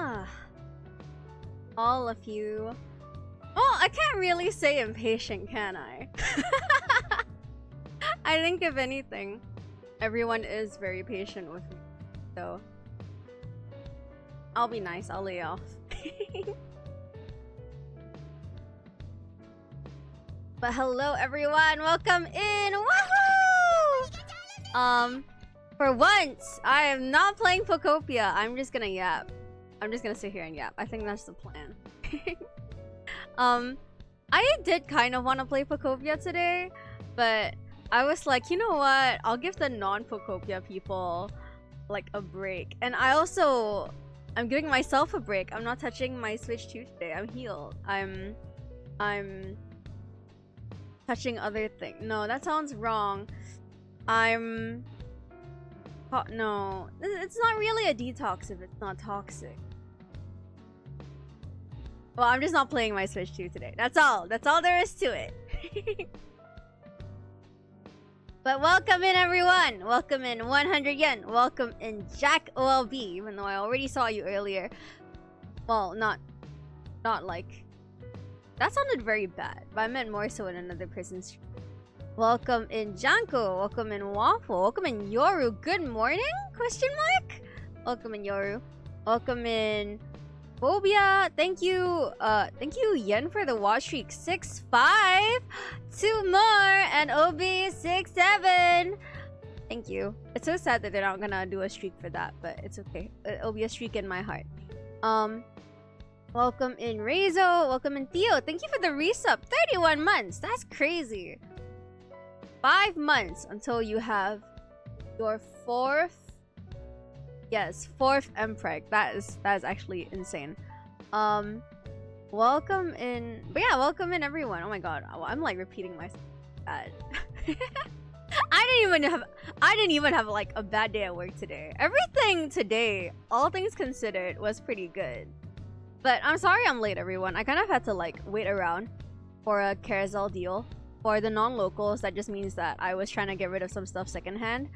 Ah, all of you. Oh, I can't really say impatient, can I? I think if anything, everyone is very patient with me. So I'll be nice, I'll lay off. But hello everyone, welcome in! Woohoo! For once, I am not playing Pokopia. I'm just gonna yap. I'm just gonna sit here and yap. I think that's the plan. I did kind of want to play Pokopia today, but I was like, you know what? I'll give the non-Pokopia people like a break. And I'm giving myself a break. I'm not touching my Switch 2 today. I'm healed. I'm touching other things. No, that sounds wrong. No, it's not really a detox if it's not toxic. Well, I'm just not playing my Switch 2 today. That's all there is to it. But welcome in everyone. Welcome in 100 yen. Welcome in Jack OLB, even though I already saw you earlier. Well, not like that sounded very bad, but I meant more so in another person's stream. Welcome in Janko. Welcome in Waffle. Welcome in Yoru. Good morning? Question mark? Welcome in Yoru. Welcome in Phobia. Thank you Yen for the watch streak. 6-5. 2 more and OB 6-7. Thank you. It's so sad that they're not gonna do a streak for that, but it's okay. It'll be a streak in my heart. Welcome in Rezo. Welcome in Theo. Thank you for the resub. 31 months. That's crazy. 5 months until you have your fourth Mpreg. That is actually insane. Welcome in, but yeah, welcome in everyone. Oh my god, I'm like repeating myself. I didn't even have like a bad day at work today. Everything today, all things considered, was pretty good. But I'm sorry I'm late, everyone. I kind of had to like wait around for a carousel deal. For the non-locals, that just means that I was trying to get rid of some stuff secondhand.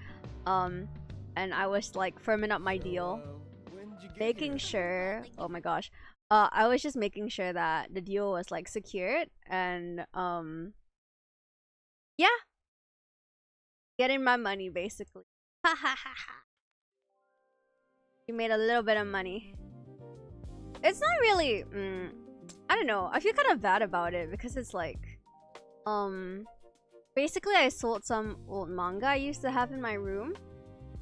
And I was like firming up my deal. Making sure, oh my gosh. I was just making sure that the deal was like secured and yeah. Getting my money basically. Ha ha ha ha. You made a little bit of money. It's not really I don't know. I feel kind of bad about it because it's like basically I sold some old manga I used to have in my room,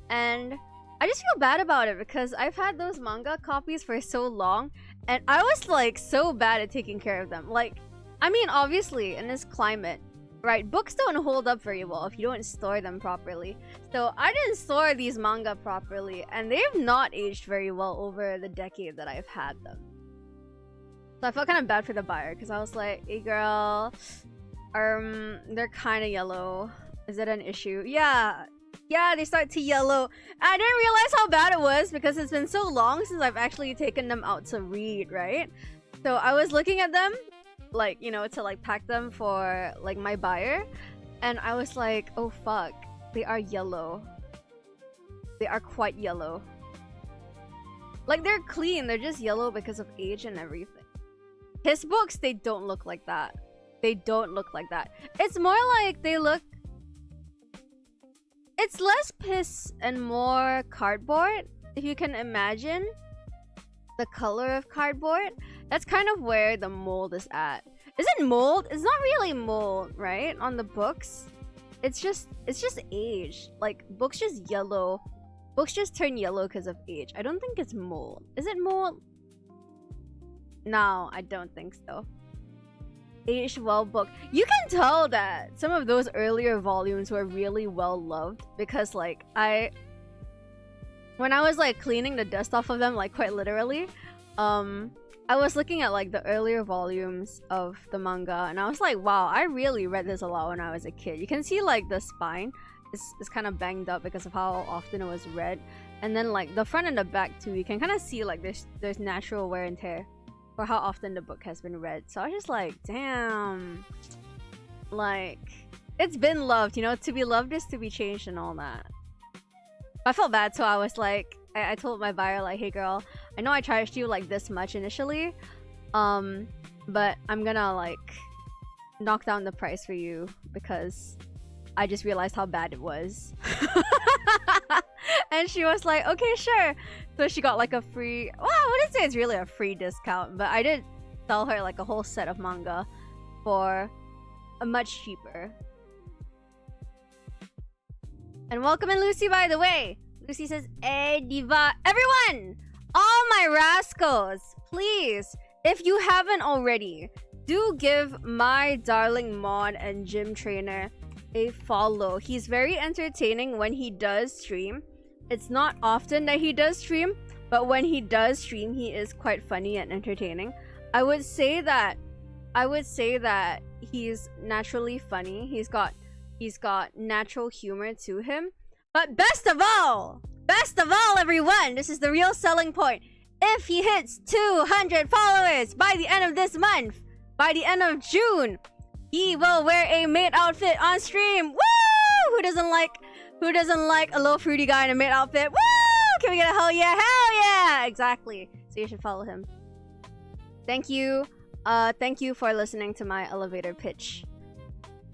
and I just feel bad about it because I've had those manga copies for so long, and I was like so bad at taking care of them. Like, I mean, obviously in this climate, right, books don't hold up very well if you don't store them properly. So I didn't store these manga properly, and they've not aged very well over the decade that I've had them. So I felt kind of bad for the buyer because I was like, hey girl, they're kind of yellow. Is it an issue? Yeah, they start to yellow. I didn't realize how bad it was because it's been so long since I've actually taken them out to read, right? So I was looking at them, like, you know, to like pack them for like my buyer, and I was like, oh fuck, they are yellow. They are quite yellow. Like, they're clean, they're just yellow because of age and everything. His books, they don't look like that. They don't look like that. It's more like they look... It's less piss and more cardboard, if you can imagine the color of cardboard. That's kind of where the mold is at. Is it mold? It's not really mold, right? On the books. It's just age. Like, books just yellow. Books just turn yellow because of age. I don't think it's mold. Is it mold? No, I don't think so. Aged well book. You can tell that some of those earlier volumes were really well loved because like when I was like cleaning the dust off of them, like quite literally, I was looking at like the earlier volumes of the manga and I was like, wow, I really read this a lot when I was a kid. You can see like the spine is kind of banged up because of how often it was read, and then like the front and the back too, you can kind of see like there's natural wear and tear for how often the book has been read. So I was just like, damn, like it's been loved, you know, to be loved is to be changed and all that. I felt bad, so I was like, I told my buyer like, hey girl, I know I charged you like this much initially, but I'm gonna like knock down the price for you because I just realized how bad it was. And she was like, okay, sure. So she got like a free, well, I wouldn't say it's really a free discount, but I did sell her like a whole set of manga for a much cheaper. And welcome in Lucy, by the way. Lucy says, hey, diva. Everyone, all my rascals, please, if you haven't already, do give my darling mod and gym trainer a follow. He's very entertaining when he does stream. It's not often that he does stream, but when he does stream, he is quite funny and entertaining. I would say that he's naturally funny. He's got natural humor to him. But best of all, everyone, this is the real selling point. If he hits 200 followers by the end of this month, by the end of June, he will wear a maid outfit on stream. Woo! Who doesn't like a little fruity guy in a maid outfit? Woo! Can we get a hell yeah? Hell yeah! Exactly. So you should follow him. Thank you. Thank you for listening to my elevator pitch.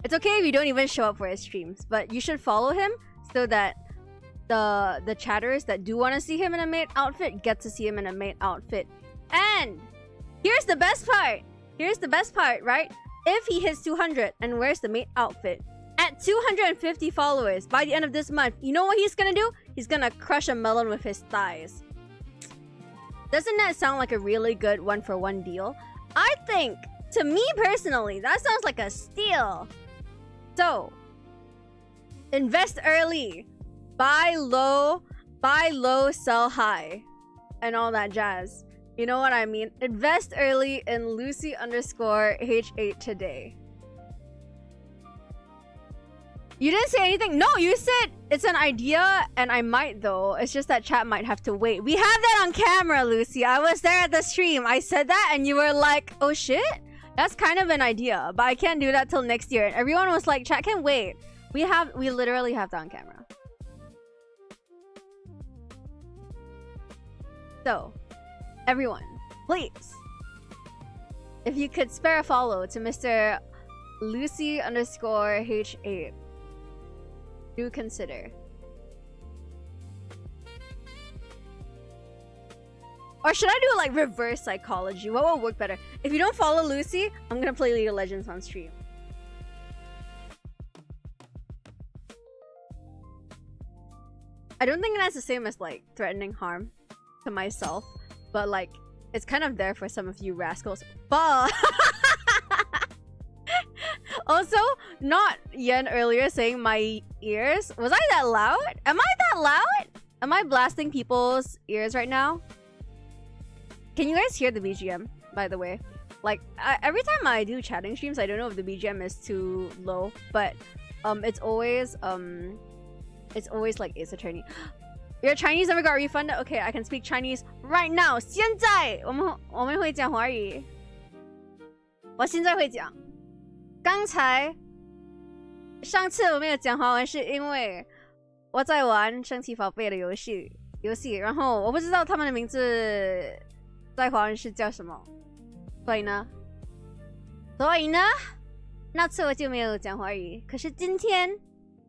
It's okay if you don't even show up for his streams, but you should follow him so that the chatters that do want to see him in a maid outfit get to see him in a maid outfit. And here's the best part. Here's the best part, right? If he hits 200 and wears the maid outfit at 250 followers by the end of this month, you know what he's gonna do? He's gonna crush a melon with his thighs. Doesn't that sound like a really good one-for-one deal? I think, to me personally, that sounds like a steal. So, invest early, buy low, sell high, and all that jazz. You know what I mean? Invest early in Lucy_H8 today. You didn't say anything. No, you said it's an idea, and I might though. It's just that chat might have to wait. We have that on camera, Lucy. I was there at the stream. I said that, and you were like, "Oh shit, that's kind of an idea, but I can't do that till next year." And everyone was like, "Chat can wait." We literally have that on camera. So, everyone, please, if you could spare a follow to Mr. Lucy_H8. Do consider. Or should I do like reverse psychology? What will work better? If you don't follow Lucy, I'm gonna play League of Legends on stream. I don't think that's the same as like threatening harm to myself, but like it's kind of there for some of you rascals. But also, not Yen earlier saying my ears. Was I that loud? Am I that loud? Am I blasting people's ears right now? Can you guys hear the BGM, by the way? Like, every time I do chatting streams, I don't know if the BGM is too low, but it's always like Ace Attorney. Your Chinese never got refunded? Okay, I can speak Chinese right now. 现在我们会讲华语。我现在会讲。刚才上次我没有讲华文是因为我在玩神奇宝贝的游戏，然后我不知道他们的名字在华文是叫什么，所以呢，那次我就没有讲华语。可是今天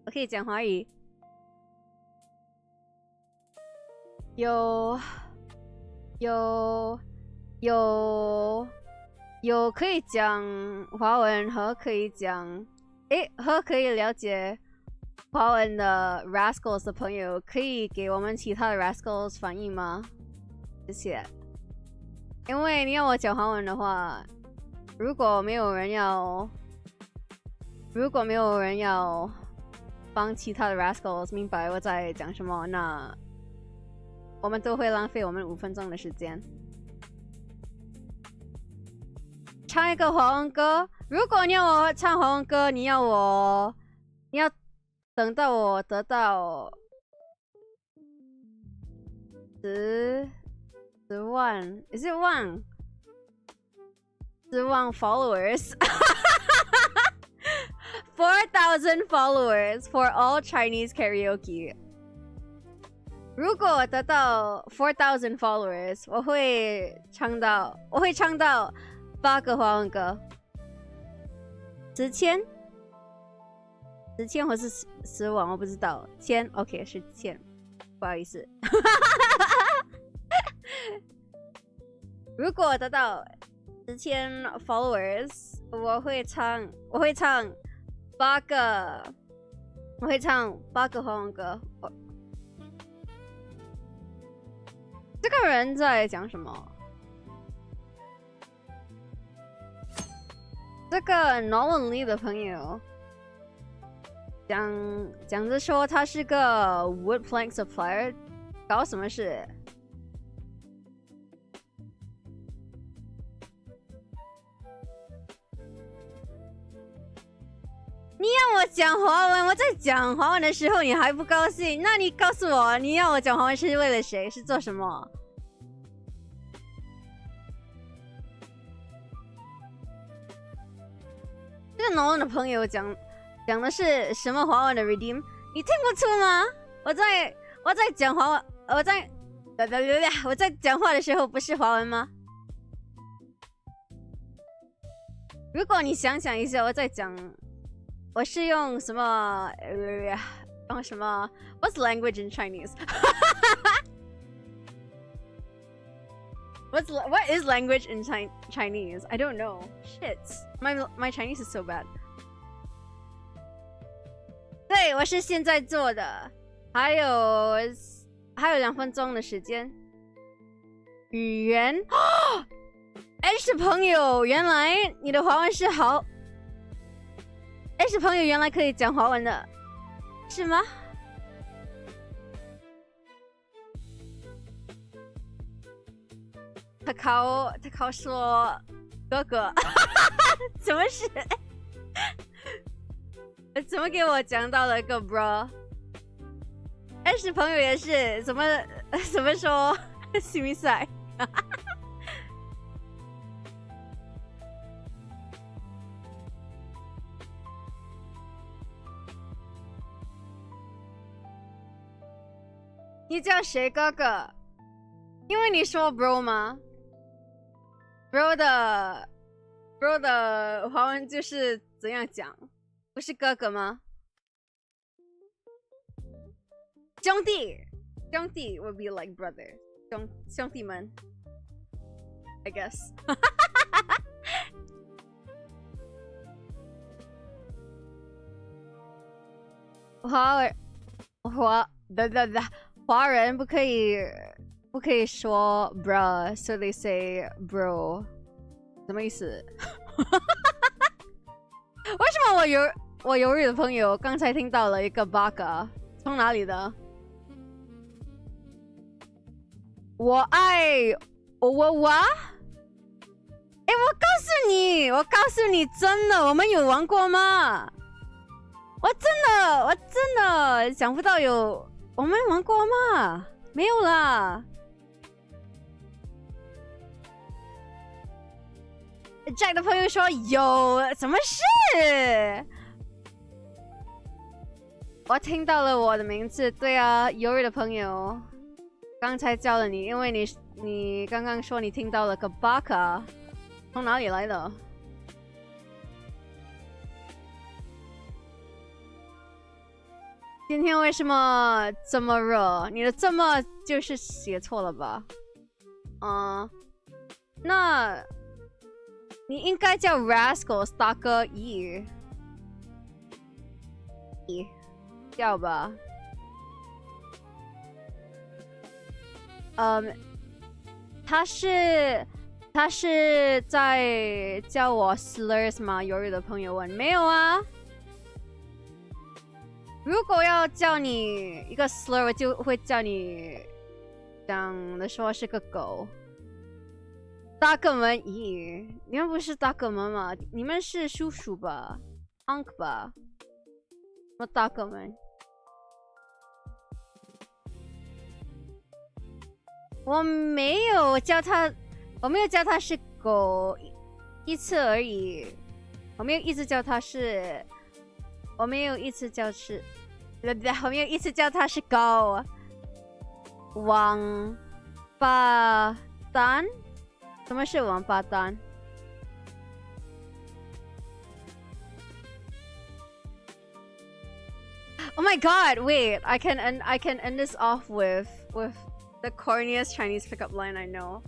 我可以讲华语。有可以讲华文和可以讲和可以了解华文的 rascals 的朋友，可以给我们其他的 rascals 反应吗？谢谢。因为你要我讲华文的话，如果没有人要帮其他的 rascals 明白我在讲什么，那我们都会浪费我们5分钟的时间。唱一个华文歌。如果你要我唱华文歌，你要等到我得到10万 ，is it 万？10万 followers 4,000 followers for all Chinese karaoke. 如果得到4000 followers，我会唱到8个华文歌。10,000或是10万，我不知道。千 ，OK 是千，不好意思。如果得到10,000 followers，我会唱8个华文歌。这个人在讲什么？这个 Nolan Lee 的朋友讲着说他是个 wood plank supplier， 搞什么事？你要我讲华文，我在讲华文的时候你还不高兴？那你告诉我，你要我讲华文是为了谁？是做什么？这个 Nolan 的朋友讲的是什么华文的 redeem？ 你听不出吗？我在讲华文，我在讲话的时候不是华文吗？如果你想想一下，我在讲。我是用什么？用什么 ？What's language in Chinese? What is language in Chinese? I don't know. Shit, my Chinese is so bad. 对，我是现在做的，还有2分钟的时间。语言，H 朋友，原来你的华文是好。H 朋友原来可以讲华文的，是吗？他考说哥哥，怎么是？怎么给我讲到了个 bro？H 朋友也是怎么说？西米赛。你叫谁哥哥？因为你说 bro 吗 ？bro 的华文就是怎样讲？不是哥哥吗？兄弟 would be like brother， 兄弟们 ，I guess 华人不可以说 bruh， so they say bro， 什么意思？为什么我犹豫的朋友刚才听到了一个 baka， 从哪里的？我爱我，我告诉你，真的，我们有玩过吗？我真的想不到我们玩过吗？没有啦。Jack 的朋友说有，什么事？我听到了我的名字，对啊，犹豫的朋友，刚才叫了你，因为你刚刚说你听到了个 baka， 从哪里来的？今天为什么这么热？你的这么就是写错了吧？那你应该叫 Rascals 大哥一叫吧。他是在叫我 slurs 吗？犹豫的朋友问，没有啊。如果要叫你一个 slur， 我就会叫你讲的说是个狗。大哥们，咦，你们不是大哥们吗？你们是叔叔吧 ，uncle 吧？什么大哥们？我没有叫他是狗一次而已，我没有一直叫他是。我没有一次叫他是狗。王八蛋？什么是王八蛋？ Oh my god, wait, I can end this off with the corniest Chinese pickup line I know.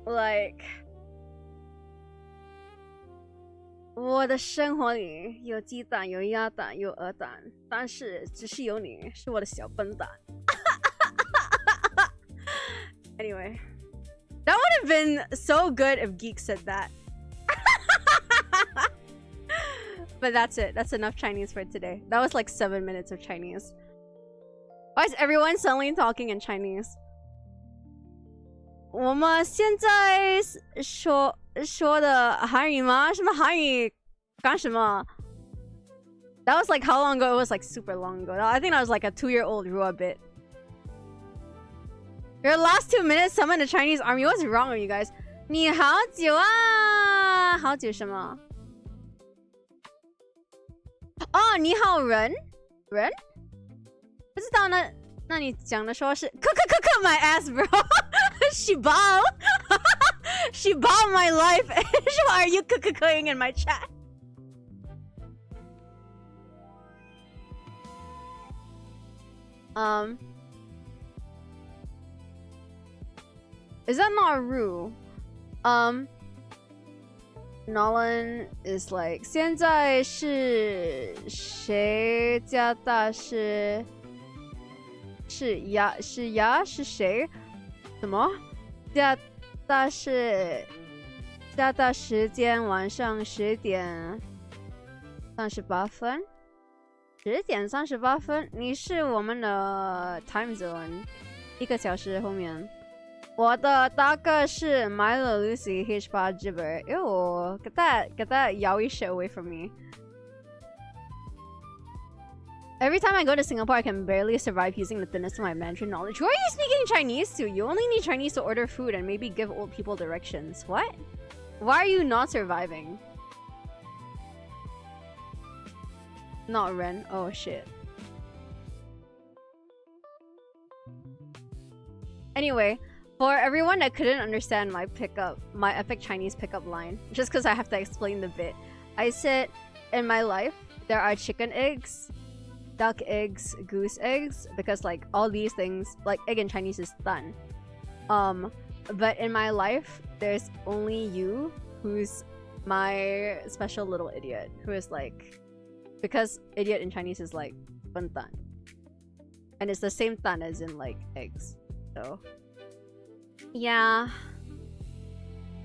Like 我的生活里有鸡蛋，有鸭蛋，有鹅蛋，但是只是有你是我的小笨蛋。Anyway, that would have been so good if Geek said that. But that's it. That's enough Chinese for today. That was like 7 minutes of Chinese. Why is everyone suddenly talking in Chinese? 我们现在说的韩语吗？什么韩语？干什么？ That was like how long ago? It was like super long ago. I think that was like a 2-year-old Rua bit. Your last 2 minutes summoned a Chinese army. What's wrong with you guys? 你好久啊，好久什么？哦，你好人不知道呢。那你讲的说是克 my ass bro. She bow. She bow my life. Why are you cooking in my chat? Is that not Ru? Nolan is like 现在是谁家大事？是谁？什么？家大事？家大时间晚上10点38分。10点38分，你是我们的 time zone， 1个小时后面。我的大哥是买了 Lucy H8 Jibber. Ew, get that yaoi shit away from me. Every time I go to Singapore, I can barely survive using the thinnest of my Mandarin knowledge. Who are you speaking Chinese to? You only need Chinese to order food and maybe give old people directions. What? Why are you not surviving? Not Ren. Oh shit. Anyway, for everyone that couldn't understand my epic Chinese pickup line, just because I have to explain the bit, I said, in my life, there are chicken eggs, duck eggs, goose eggs, because like all these things, like egg in Chinese is tan. But in my life, there's only you, who's my special little idiot, who is like, because idiot in Chinese is like ban tan, and it's the same tan as in like eggs, so. Yeah.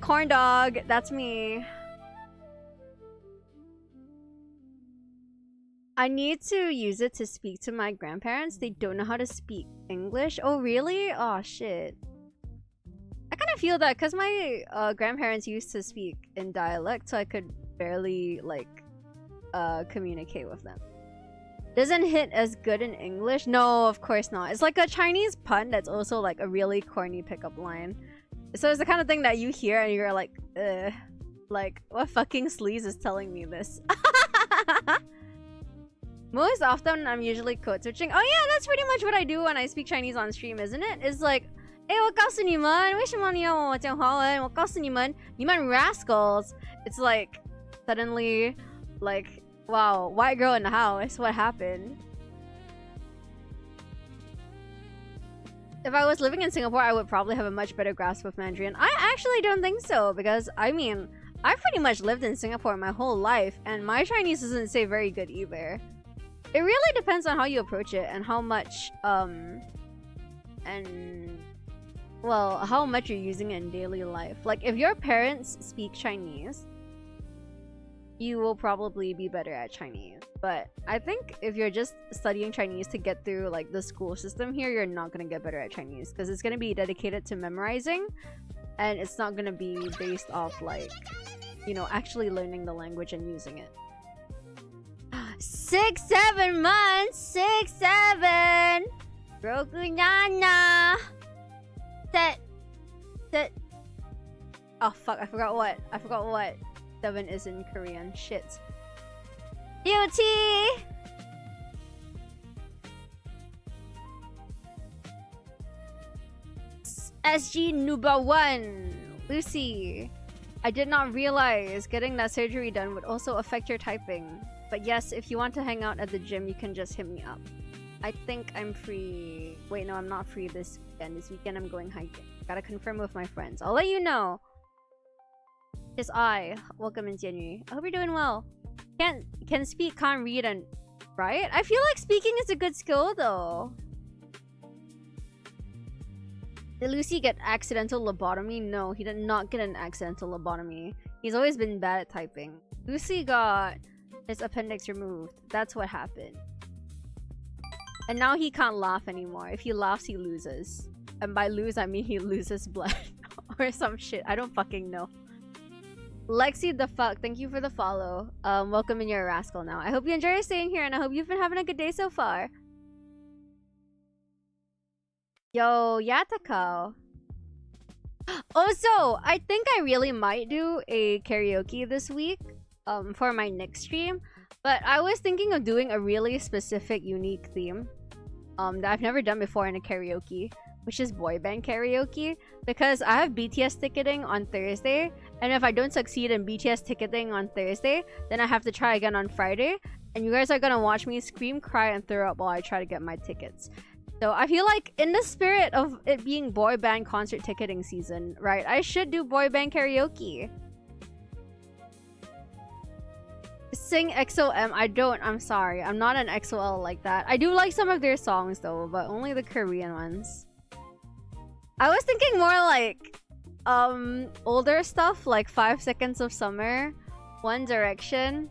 Corn dog, that's me. I need to use it to speak to my grandparents. They don't know how to speak English. Oh, really? Oh, shit. I kind of feel that because my grandparents used to speak in dialect, so I could barely, like, communicate with them. Doesn't hit as good in English? No, of course not. It's like a Chinese pun that's also like a really corny pickup line. So it's the kind of thing that you hear and you're like, ugh. Like, what fucking sleaze is telling me this? Most often, I'm usually code switching. Oh yeah, that's pretty much what I do when I speak Chinese on stream, isn't it? It's like, 我告诉你们，为什么你要我讲华文？我告诉你们，你们 rascals. It's like, suddenly, like, wow, white girl in the house, what happened? If I was living in Singapore, I would probably have a much better grasp of Mandarin. I actually don't think so, because, I mean, I've pretty much lived in Singapore my whole life, and my Chinese isn't say very good either. It really depends on how you approach it, and how much, how much you're using it in daily life. Like, if your parents speak Chinese, you will probably be better at Chinese. But I think if you're just studying Chinese to get through like the school system here, you're not gonna get better at Chinese because it's gonna be dedicated to memorizing, and it's not gonna be based off like, you know, actually learning the language and using it. 6-7 months, 6-7. Rokunana. Set. Oh fuck! I forgot what 7 is in Korean. Shit. Beauty! SG Nuba 1. Lucy. I did not realize getting that surgery done would also affect your typing. But yes, if you want to hang out at the gym, you can just hit me up. I think I'm free. Wait, no, I'm not free this weekend. This weekend I'm going hiking. Gotta confirm with my friends. I'll let you know. It's I. Welcome in January. I hope you're doing well. Can speak, can't read, and write? I feel like speaking is a good skill though. Did Lucy get accidental lobotomy? No, he did not get an accidental lobotomy. He's always been bad at typing. Lucy got his appendix removed. That's what happened. And now he can't laugh anymore. If he laughs, he loses. And by lose, I mean he loses blood. Or some shit. I don't fucking know. Lexi the fuck, thank you for the follow. Welcome in, you're a rascal now. I hope you enjoy staying here and I hope you've been having a good day so far. Yo, Yatako. Also, I think I really might do a karaoke this week for my next stream. But I was thinking of doing a really specific, unique theme that I've never done before in a karaoke, which is boy band karaoke. Because I have BTS ticketing on Thursday, and if I don't succeed in BTS ticketing on Thursday, then I have to try again on Friday. And you guys are gonna watch me scream, cry, and throw up while I try to get my tickets. So I feel like in the spirit of it being boy band concert ticketing season, right, I should do boy band karaoke. Sing XOM. I don't. I'm sorry. I'm not an XOL like that. I do like some of their songs though, but only the Korean ones. I was thinking more like older stuff like 5 Seconds of Summer, One Direction,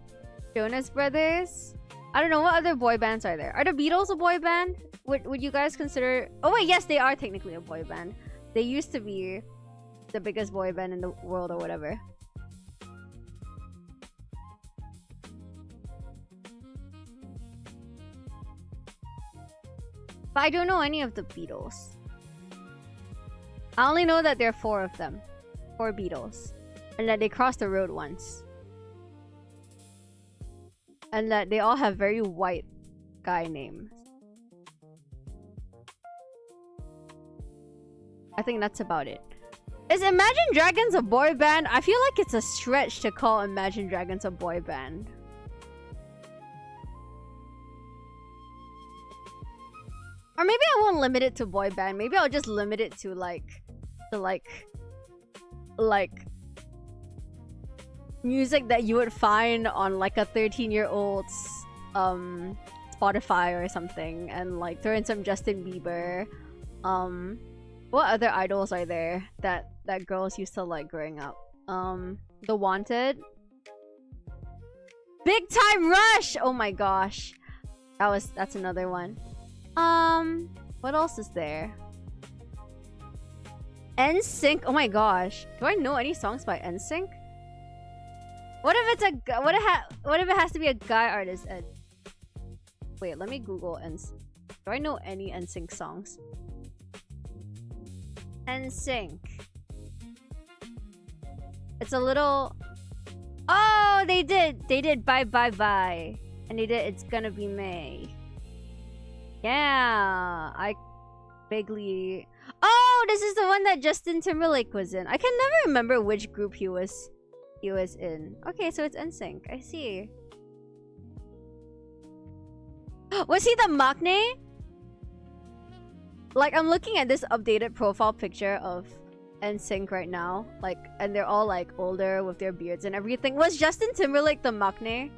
Jonas Brothers. I don't know, what other boy bands are there? Are the Beatles a boy band? Would you guys consider... Oh wait, yes, they are technically a boy band. They used to be the biggest boy band in the world or whatever. But I don't know any of the Beatles. I only know that there are 4 of them. 4 Beatles. And that they crossed the road once. And that they all have very white guy names. I think that's about it. Is Imagine Dragons a boy band? I feel like it's a stretch to call Imagine Dragons a boy band. Or maybe I won't limit it to boy band. Maybe I'll just limit it to like music that you would find on like a 13-year-old's Spotify or something, and like throw in some Justin Bieber. What other idols are there that girls used to like growing up? The Wanted, Big Time Rush. Oh my gosh, that's another one. What else is there? NSYNC. Oh my gosh, do I know any songs by NSYNC? What if it's a what if it has to be a guy artist? Wait, let me Google NSYNC. Do I know any NSYNC songs? NSYNC. It's a little... Oh, they did Bye Bye Bye. And they did It's Gonna Be May. Yeah, I vaguely... Oh, this is the one that Justin Timberlake was in. I can never remember which group he was in. Okay, so it's NSYNC. I see. Was he the maknae? Like, I'm looking at this updated profile picture of NSYNC right now. Like, and they're all like older with their beards and everything. Was Justin Timberlake the maknae?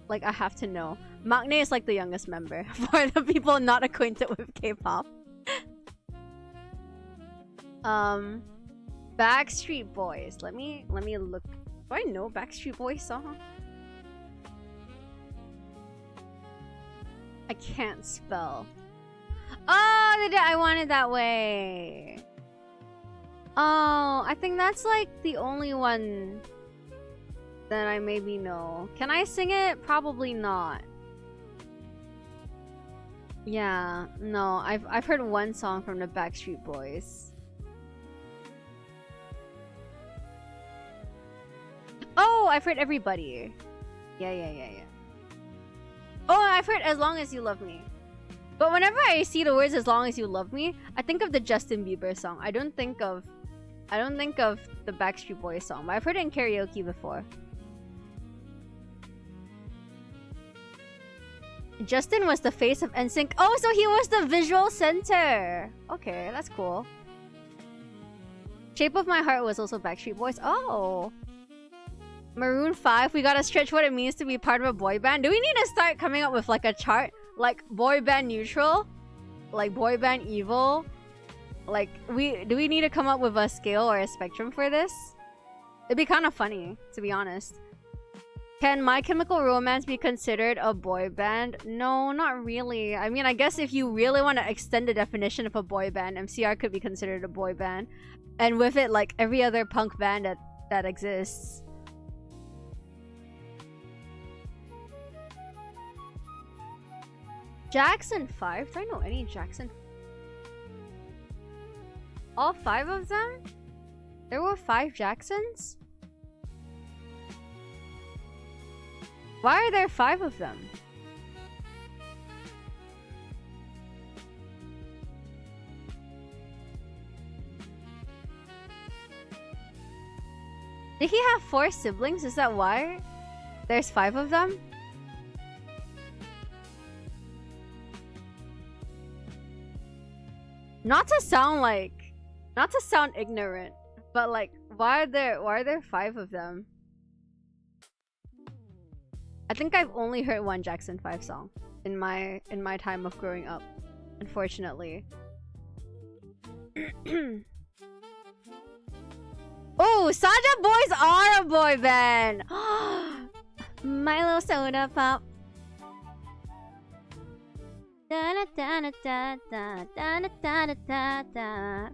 Like, I have to know. Maknae is like the youngest member for the people not acquainted with K-pop. Backstreet Boys. Let me look. Do I know Backstreet Boys song? I can't spell. Oh, I want it that way. Oh, I think that's like the only one that I maybe know. Can I sing it? Probably not. Yeah, no. I've heard one song from the Backstreet Boys. Oh, I've heard Everybody. Yeah. Oh, I've heard As Long As You Love Me. But whenever I see the words "As long as you love me," I think of the Justin Bieber song. I don't think of the Backstreet Boys song, but I've heard it in karaoke before. Justin was the face of NSYNC. Oh, so he was the visual center. Okay, that's cool. Shape of My Heart was also Backstreet Boys. Oh. Maroon 5, we gotta stretch what it means to be part of a boy band. Do we need to start coming up with like a chart? Like boy band neutral? Like boy band evil? Like, do we need to come up with a scale or a spectrum for this? It'd be kind of funny, to be honest. Can My Chemical Romance be considered a boy band? No, not really. I mean, I guess if you really want to extend the definition of a boy band, MCR could be considered a boy band. And with it, like every other punk band that exists. Jackson 5? Do I know any Jackson? All 5 of them? There were 5 Jacksons? Why are there 5 of them? Did he have 4 siblings? Is that why there's 5 of them? Not to sound ignorant, but like, why are there 5 of them? I think I've only heard one Jackson 5 song in my time of growing up, unfortunately. Oh, Saja Boys are a boy band. Milo Soda Pop. Da da da da da da da da da da.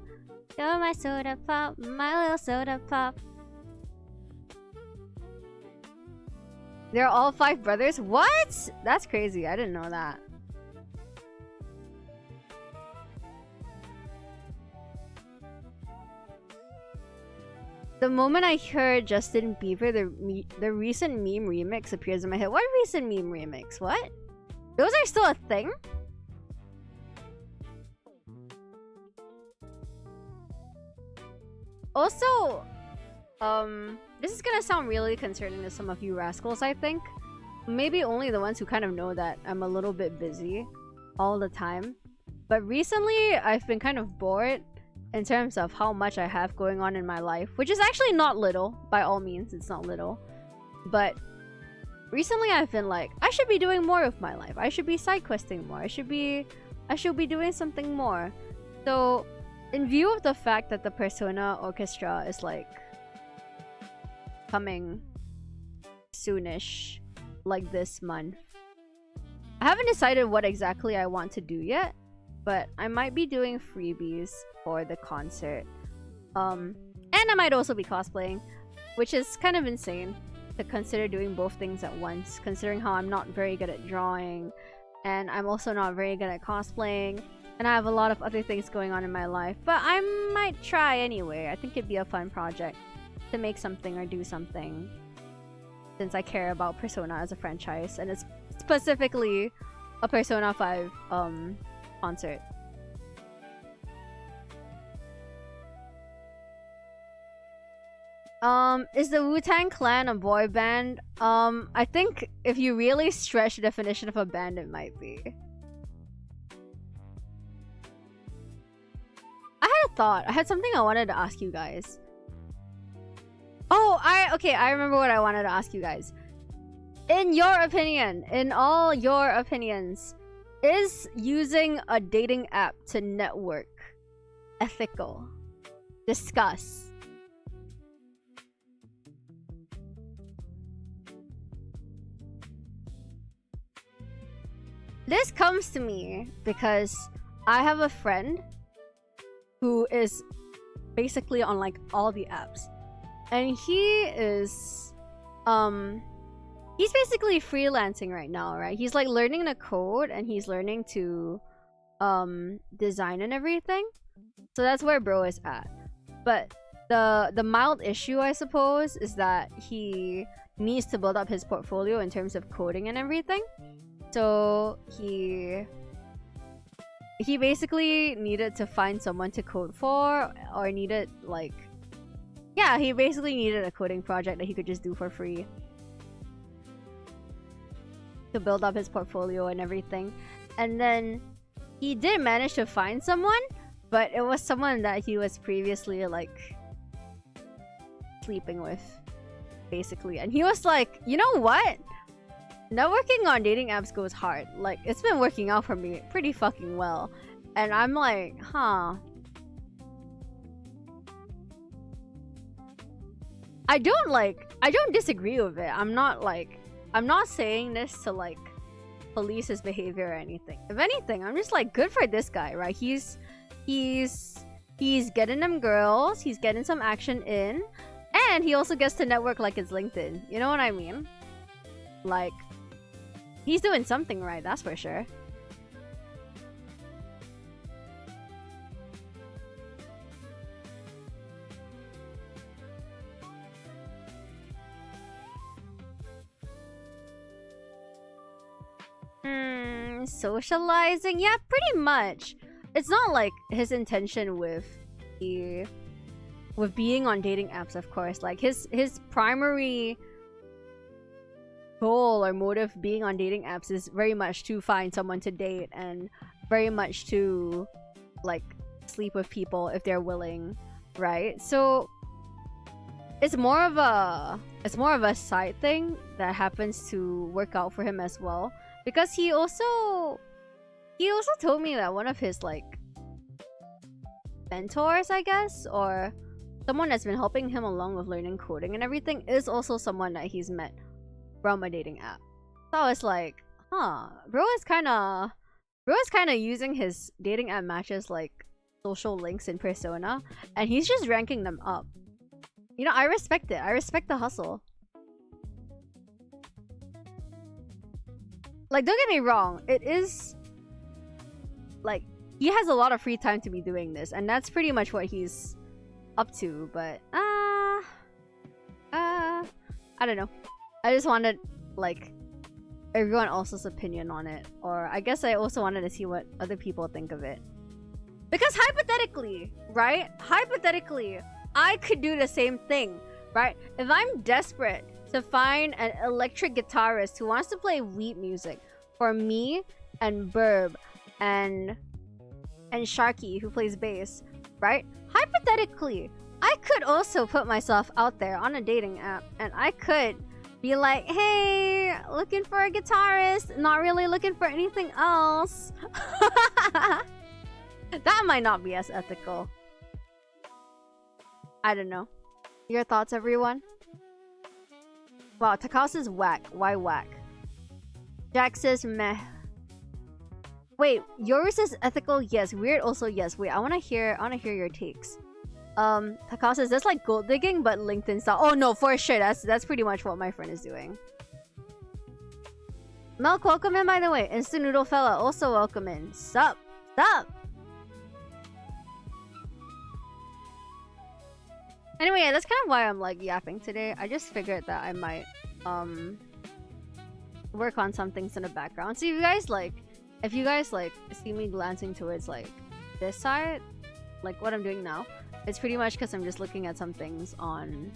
You're my soda pop, my little soda pop. They're all 5 brothers? What? That's crazy. I didn't know that. The moment I heard Justin Bieber, the recent meme remix appears in my head. What recent meme remix? What? Those are still a thing? Also, this is gonna sound really concerning to some of you rascals, I think. Maybe only the ones who kind of know that I'm a little bit busy all the time. But recently, I've been kind of bored in terms of how much I have going on in my life, which is actually not little. By all means, it's not little. But recently, I've been like, I should be doing more of my life. I should be side questing more. I should be doing something more. So, in view of the fact that the Persona Orchestra is like coming soonish, like this month, I haven't decided what exactly I want to do yet, but I might be doing freebies for the concert. And I might also be cosplaying, which is kind of insane to consider doing both things at once, considering how I'm not very good at drawing, and I'm also not very good at cosplaying, and I have a lot of other things going on in my life. But I might try anyway. I think it'd be a fun project to make something or do something, since I care about Persona as a franchise, and it's specifically a Persona 5 concert. Is the Wu-Tang Clan a boy band? I think if you really stretch the definition of a band, it might be. I had a thought. I had something I wanted to ask you guys. Oh, I remember what I wanted to ask you guys. In your opinion, in all your opinions, is using a dating app to network ethical? Discuss. This comes to me because I have a friend who is basically on like all the apps, and he is he's basically freelancing right now, right? He's like learning the code and he's learning to design and everything. So that's where bro is at. But the mild issue, I suppose, is that he needs to build up his portfolio in terms of coding and everything. So he he basically needed to find someone to code for, or needed like, yeah, he basically needed a coding project that he could just do for free to build up his portfolio and everything. And then he did manage to find someone, but it was someone that he was previously like sleeping with, basically. And he was like, you know what? Networking on dating apps goes hard. Like, it's been working out for me pretty fucking well. And I'm like, huh. I don't disagree with it. I'm not saying this to like police his behavior or anything. If anything, I'm just like, good for this guy, right? He's getting them girls, he's getting some action in, and he also gets to network like it's LinkedIn. You know what I mean? Like, he's doing something right, that's for sure. Socializing? Yeah, pretty much. It's not like his intention with being on dating apps, of course. Like, his primary goal or motive being on dating apps is very much to find someone to date, and very much to like sleep with people if they're willing, right? So it's more of a side thing that happens to work out for him as well, because he also told me that one of his like mentors, I guess, or someone that's been helping him along with learning coding and everything, is also someone that he's met from a dating app. So I was like, huh, bro is kind of using his dating app matches like social links in Persona, and he's just ranking them up. You know, I respect it. I respect the hustle. Like, don't get me wrong, it is like, he has a lot of free time to be doing this, and that's pretty much what he's up to. But I don't know. I just wanted like everyone else's opinion on it, or I guess I also wanted to see what other people think of it. Because hypothetically, right? Hypothetically, I could do the same thing, right? If I'm desperate to find an electric guitarist who wants to play Wheat music for me and Burb and Sharky who plays bass, right? Hypothetically, I could also put myself out there on a dating app, and I could be like, hey, looking for a guitarist, not really looking for anything else. That might not be as ethical. I don't know. Your thoughts, everyone? Wow, Takasu's whack. Why whack? Jack says meh. Wait, yours is ethical? Yes. Weird also? Yes. Wait, I wanna hear your takes. Takasu says that's like gold digging but LinkedIn style. Oh no, for sure. That's pretty much what my friend is doing. Milk, welcome in, by the way. Instant Noodle Fella, also welcome in. Sup? Anyway, that's kind of why I'm like yapping today. I just figured that I might work on some things in the background. So if you guys see me glancing towards like this side, like what I'm doing now, it's pretty much because I'm just looking at some things on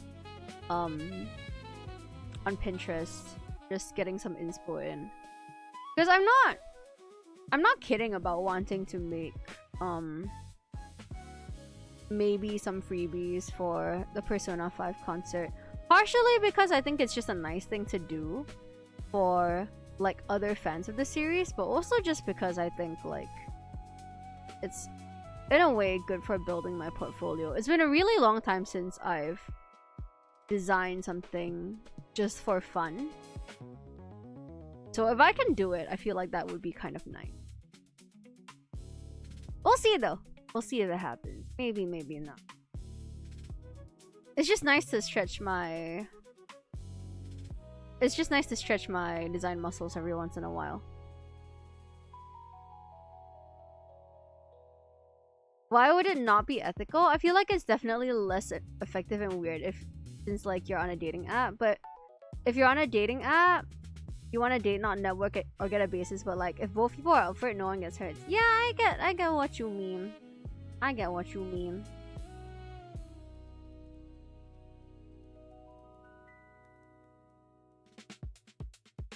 Pinterest, just getting some inspo in. Because I'm not kidding about wanting to make maybe some freebies for the Persona 5 concert. Partially because I think it's just a nice thing to do for like other fans of the series, but also just because I think like it's in a way good for building my portfolio. It's been a really long time since I've designed something just for fun. So if I can do it, I feel like that would be kind of nice. We'll see though. We'll see if it happens. Maybe, maybe not. It's just nice to stretch my... It's just nice to stretch my design muscles every once in a while. Why would it not be ethical? I feel like it's definitely less effective and weird since like you're on a dating app. But if you're on a dating app, You want to date, not network it or get a basis, but like if both people are up for it, no one gets hurt. Yeah, I get what you mean. I get what you mean.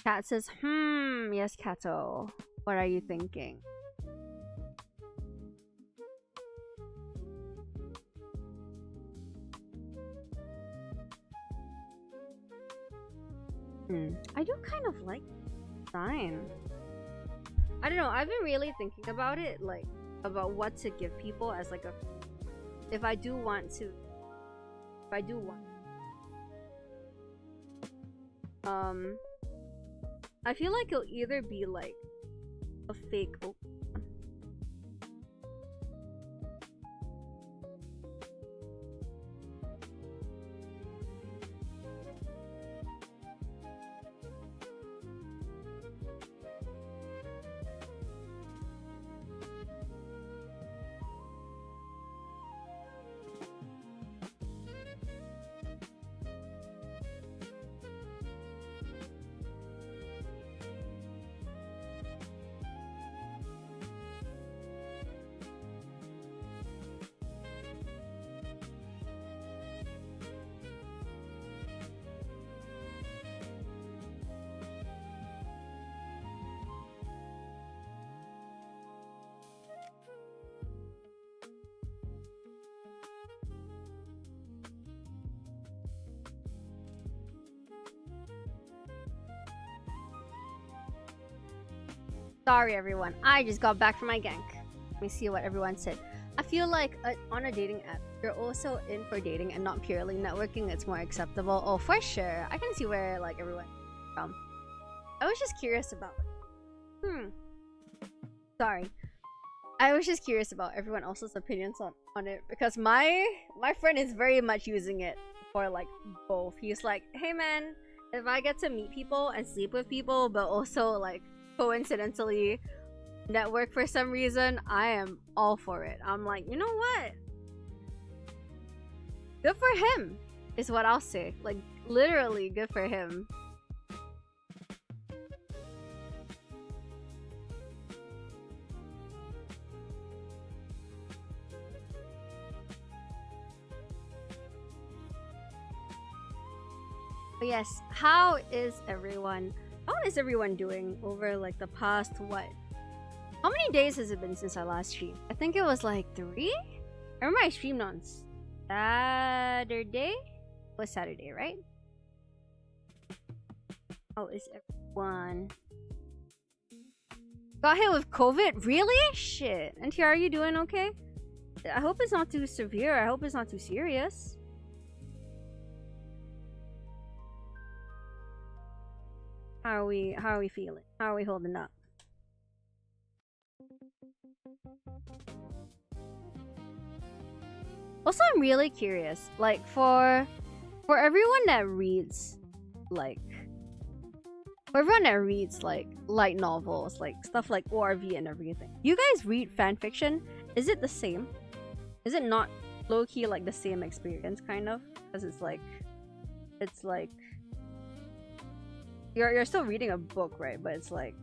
Cat says, yes, Kato. What are you thinking? I do kind of like sign. I don't know, I've been really thinking about it, like about what to give people as like a if I do want I feel like it'll either be like a fake Sorry everyone, I just got back from my gank. Let me see what everyone said. I feel like on a dating app, you're also in for dating and not purely networking. It's more acceptable. Oh, for sure. I can see where like everyone from. I was just curious about sorry. I was just curious about everyone else's opinions on it because my friend is very much using it for like both. He's like, hey man, if I get to meet people and sleep with people, but also like coincidentally network for some reason, I am all for it. I'm like, you know what? Good for him is what I'll say. Like literally good for him. But yes, how is everyone doing over like the past what? How many days has it been since I last streamed? I think it was like 3? I remember I streamed on Saturday? It was Saturday, right? How is everyone? Got hit with COVID? Really? Shit. NTR, are you doing okay? I hope it's not too severe. I hope it's not too serious. How are we feeling? How are we holding up? Also, I'm really curious, like for everyone that reads like light novels, like stuff like ORV and everything. You guys read fan fiction? Is it the same? Is it not low-key like the same experience kind of? Because it's like you're still reading a book, right? But it's like,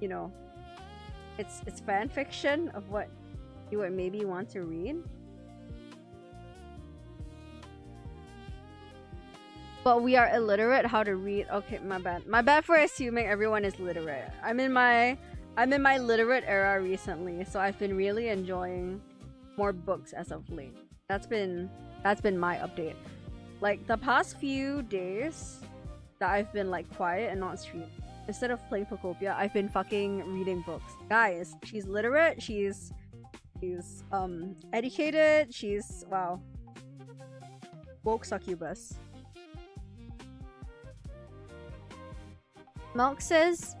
you know, it's fan fiction of what you would maybe want to read. But we are illiterate how to read. Okay, my bad. My bad for assuming everyone is literate. I'm in my literate era recently, so I've been really enjoying more books as of late. That's been my update. Like the past few days that I've been like quiet and not streaming, instead of playing Pokopia, I've been fucking reading books. Guys, she's literate, she's educated, she's wow. Woke succubus. Milk says,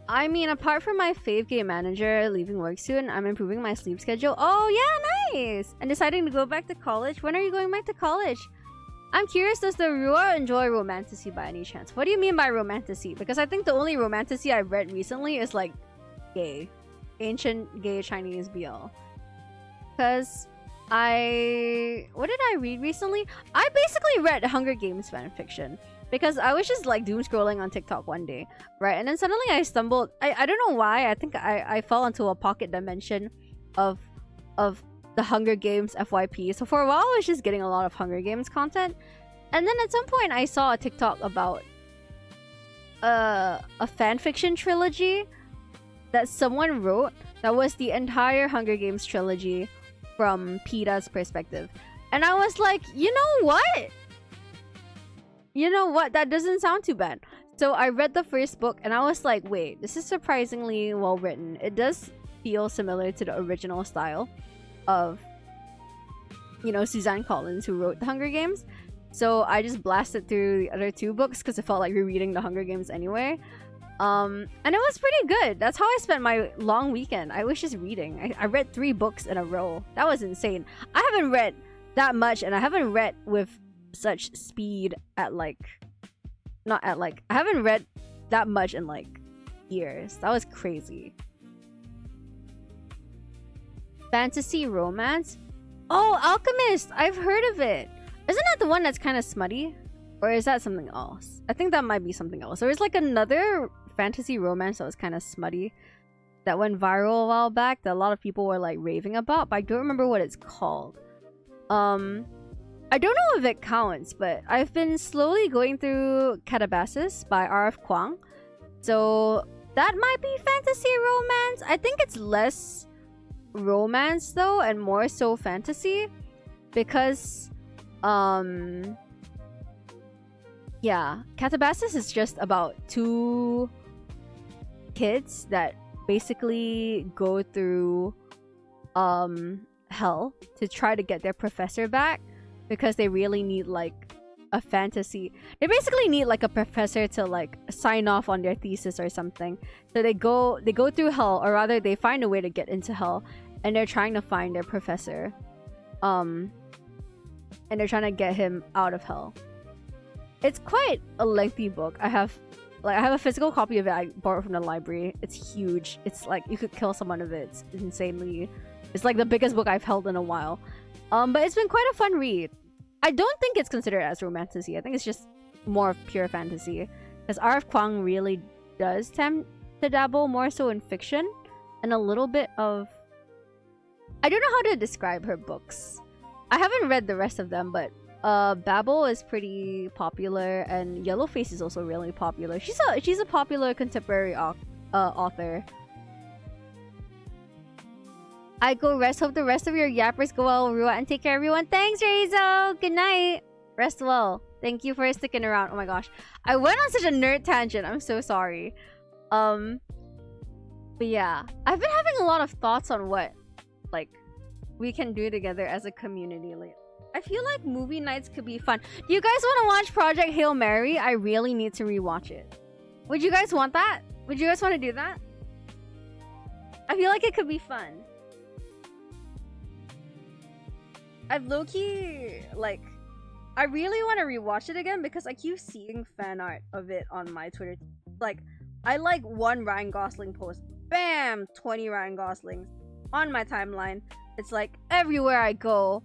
I mean, apart from my fave game manager leaving work soon, I'm improving my sleep schedule. Oh yeah, nice! And deciding to go back to college. When are you going back to college? I'm curious, does the Rua enjoy romantasy by any chance? What do you mean by romantasy? Because I think the only romantasy I've read recently is like gay. Ancient gay Chinese BL. Because what did I read recently? I basically read Hunger Games fanfiction. because I was just like doom scrolling on TikTok one day, right? And then suddenly I stumbled. I don't know why. I think I fell into a pocket dimension of the Hunger Games FYP. So for a while I was just getting a lot of Hunger Games content, and then at some point I saw a TikTok about a fanfiction trilogy that someone wrote that was the entire Hunger Games trilogy from PETA's perspective. And I was like, you know what? You know what? That doesn't sound too bad. So I read the first book and I was like, wait, this is surprisingly well written. It does feel similar to the original style of, you know, Suzanne Collins, who wrote The Hunger Games. So I just blasted through the other two books because it felt like rereading The Hunger Games anyway. And it was pretty good. That's how I spent my long weekend. I was just reading. I read 3 books in a row. That was insane. I haven't read that much, and I haven't read with such speed at like... Not at like... I haven't read that much in like years. That was crazy. Fantasy romance? Oh, Alchemist! I've heard of it. Isn't that the one that's kind of smutty? Or is that something else? I think that might be something else. There was like another fantasy romance that was kind of smutty that went viral a while back that a lot of people were like raving about, but I don't remember what it's called. I don't know if it counts, but I've been slowly going through Catabasis by R.F. Kuang. So that might be fantasy romance. I think it's less romance though and more so fantasy because yeah, Catabasis is just about 2 kids that basically go through hell to try to get their professor back because they really need like a fantasy. They basically need like a professor to like sign off on their thesis or something. So they go through hell, or rather they find a way to get into hell, and they're trying to find their professor. And they're trying to get him out of hell. It's quite a lengthy book. I have a physical copy of it. I borrowed from the library. It's huge. It's like you could kill someone with it. It's insanely... It's like the biggest book I've held in a while. But it's been quite a fun read. I don't think it's considered as romantasy. I think it's just more of pure fantasy. Because R.F. Kuang really does tend to dabble more so in fiction. And a little bit of... I don't know how to describe her books. I haven't read the rest of them, but Babel is pretty popular, and Yellowface is also really popular. She's a popular contemporary author. I go rest. Hope the rest of your yappers go well, Rua, and take care, everyone. Thanks, Reizo. Good night. Rest well. Thank you for sticking around. Oh my gosh, I went on such a nerd tangent. I'm so sorry. But yeah, I've been having a lot of thoughts on what like we can do together as a community. Like, I feel like movie nights could be fun. Do you guys want to watch Project Hail Mary? I really need to rewatch it. Would you guys want that? Would you guys want to do that? I feel like it could be fun. I've low-key, like, I really want to rewatch it again because I keep seeing fan art of it on my Twitter. Like, I like one Ryan Gosling post. Bam! 20 Ryan Goslings on my timeline. It's like, everywhere I go,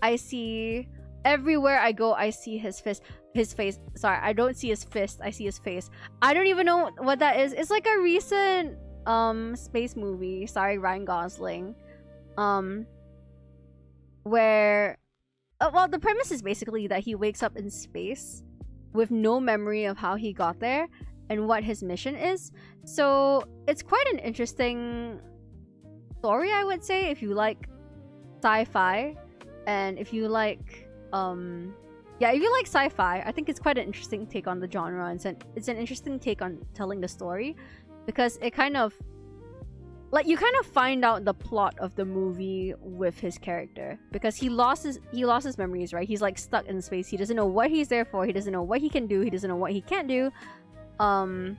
I see... Everywhere I go, I see his fist. His face. Sorry, I don't see his fist. I see his face. I don't even know what that is. It's like a recent, space movie. Sorry, Ryan Gosling. Where... well, the premise is basically that he wakes up in space with no memory of how he got there and what his mission is. So it's quite an interesting story, I would say, if you like sci-fi and if you like yeah, if you like sci-fi. I think it's quite an interesting take on the genre, and it's an interesting take on telling the story because it kind of like you kind of find out the plot of the movie with his character because he lost his memories, right? He's like stuck in space. He doesn't know what he's there for. He doesn't know what he can do. He doesn't know what he can't do, and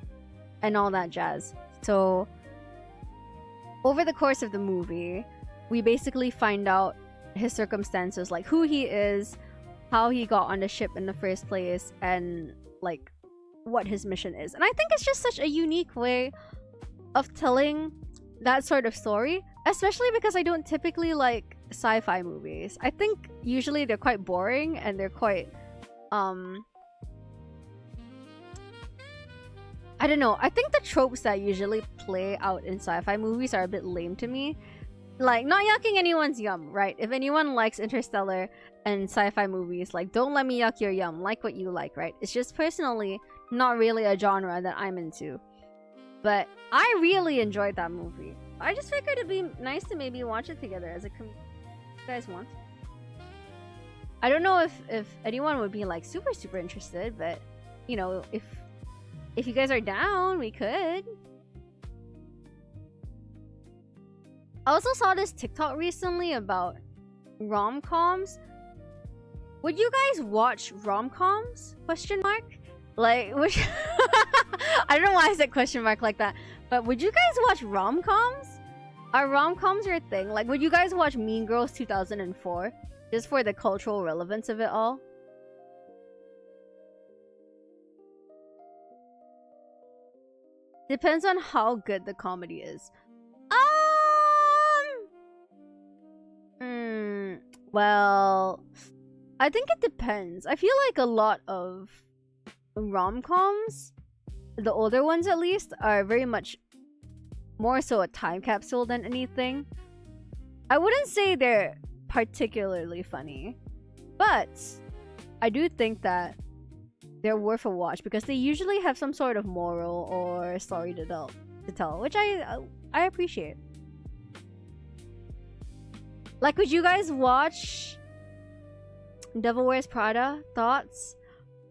all that jazz. So over the course of the movie, we basically find out his circumstances, like who he is, how he got on the ship in the first place, and like what his mission is. And I think it's just such a unique way of telling that sort of story, especially because I don't typically like sci-fi movies. I think usually they're quite boring and they're quite I don't know. I think the tropes that usually play out in sci-fi movies are a bit lame to me. Like, not yucking anyone's yum, right? If anyone likes Interstellar and sci-fi movies, like, don't let me yuck your yum. Like what you like, right? It's just personally not really a genre that I'm into. But I really enjoyed that movie. I just figured it'd be nice to maybe watch it together as a community. You guys want? I don't know if anyone would be like super interested, but you know, if you guys are down, we could. I also saw this TikTok recently about rom-coms. Would you guys watch rom-coms? Question mark? Like, which I don't know why I said question mark like that. But would you guys watch rom-coms? Are rom-coms your thing? Like, would you guys watch Mean Girls 2004? Just for the cultural relevance of it all? Depends on how good the comedy is. Well, I think it depends. I feel like a lot of rom-coms, the older ones at least, are very much more so a time capsule than anything. I wouldn't say they're particularly funny, but I do think that they're worth a watch because they usually have some sort of moral or story to tell, which I appreciate. Like, would you guys watch Devil Wears Prada? Thoughts?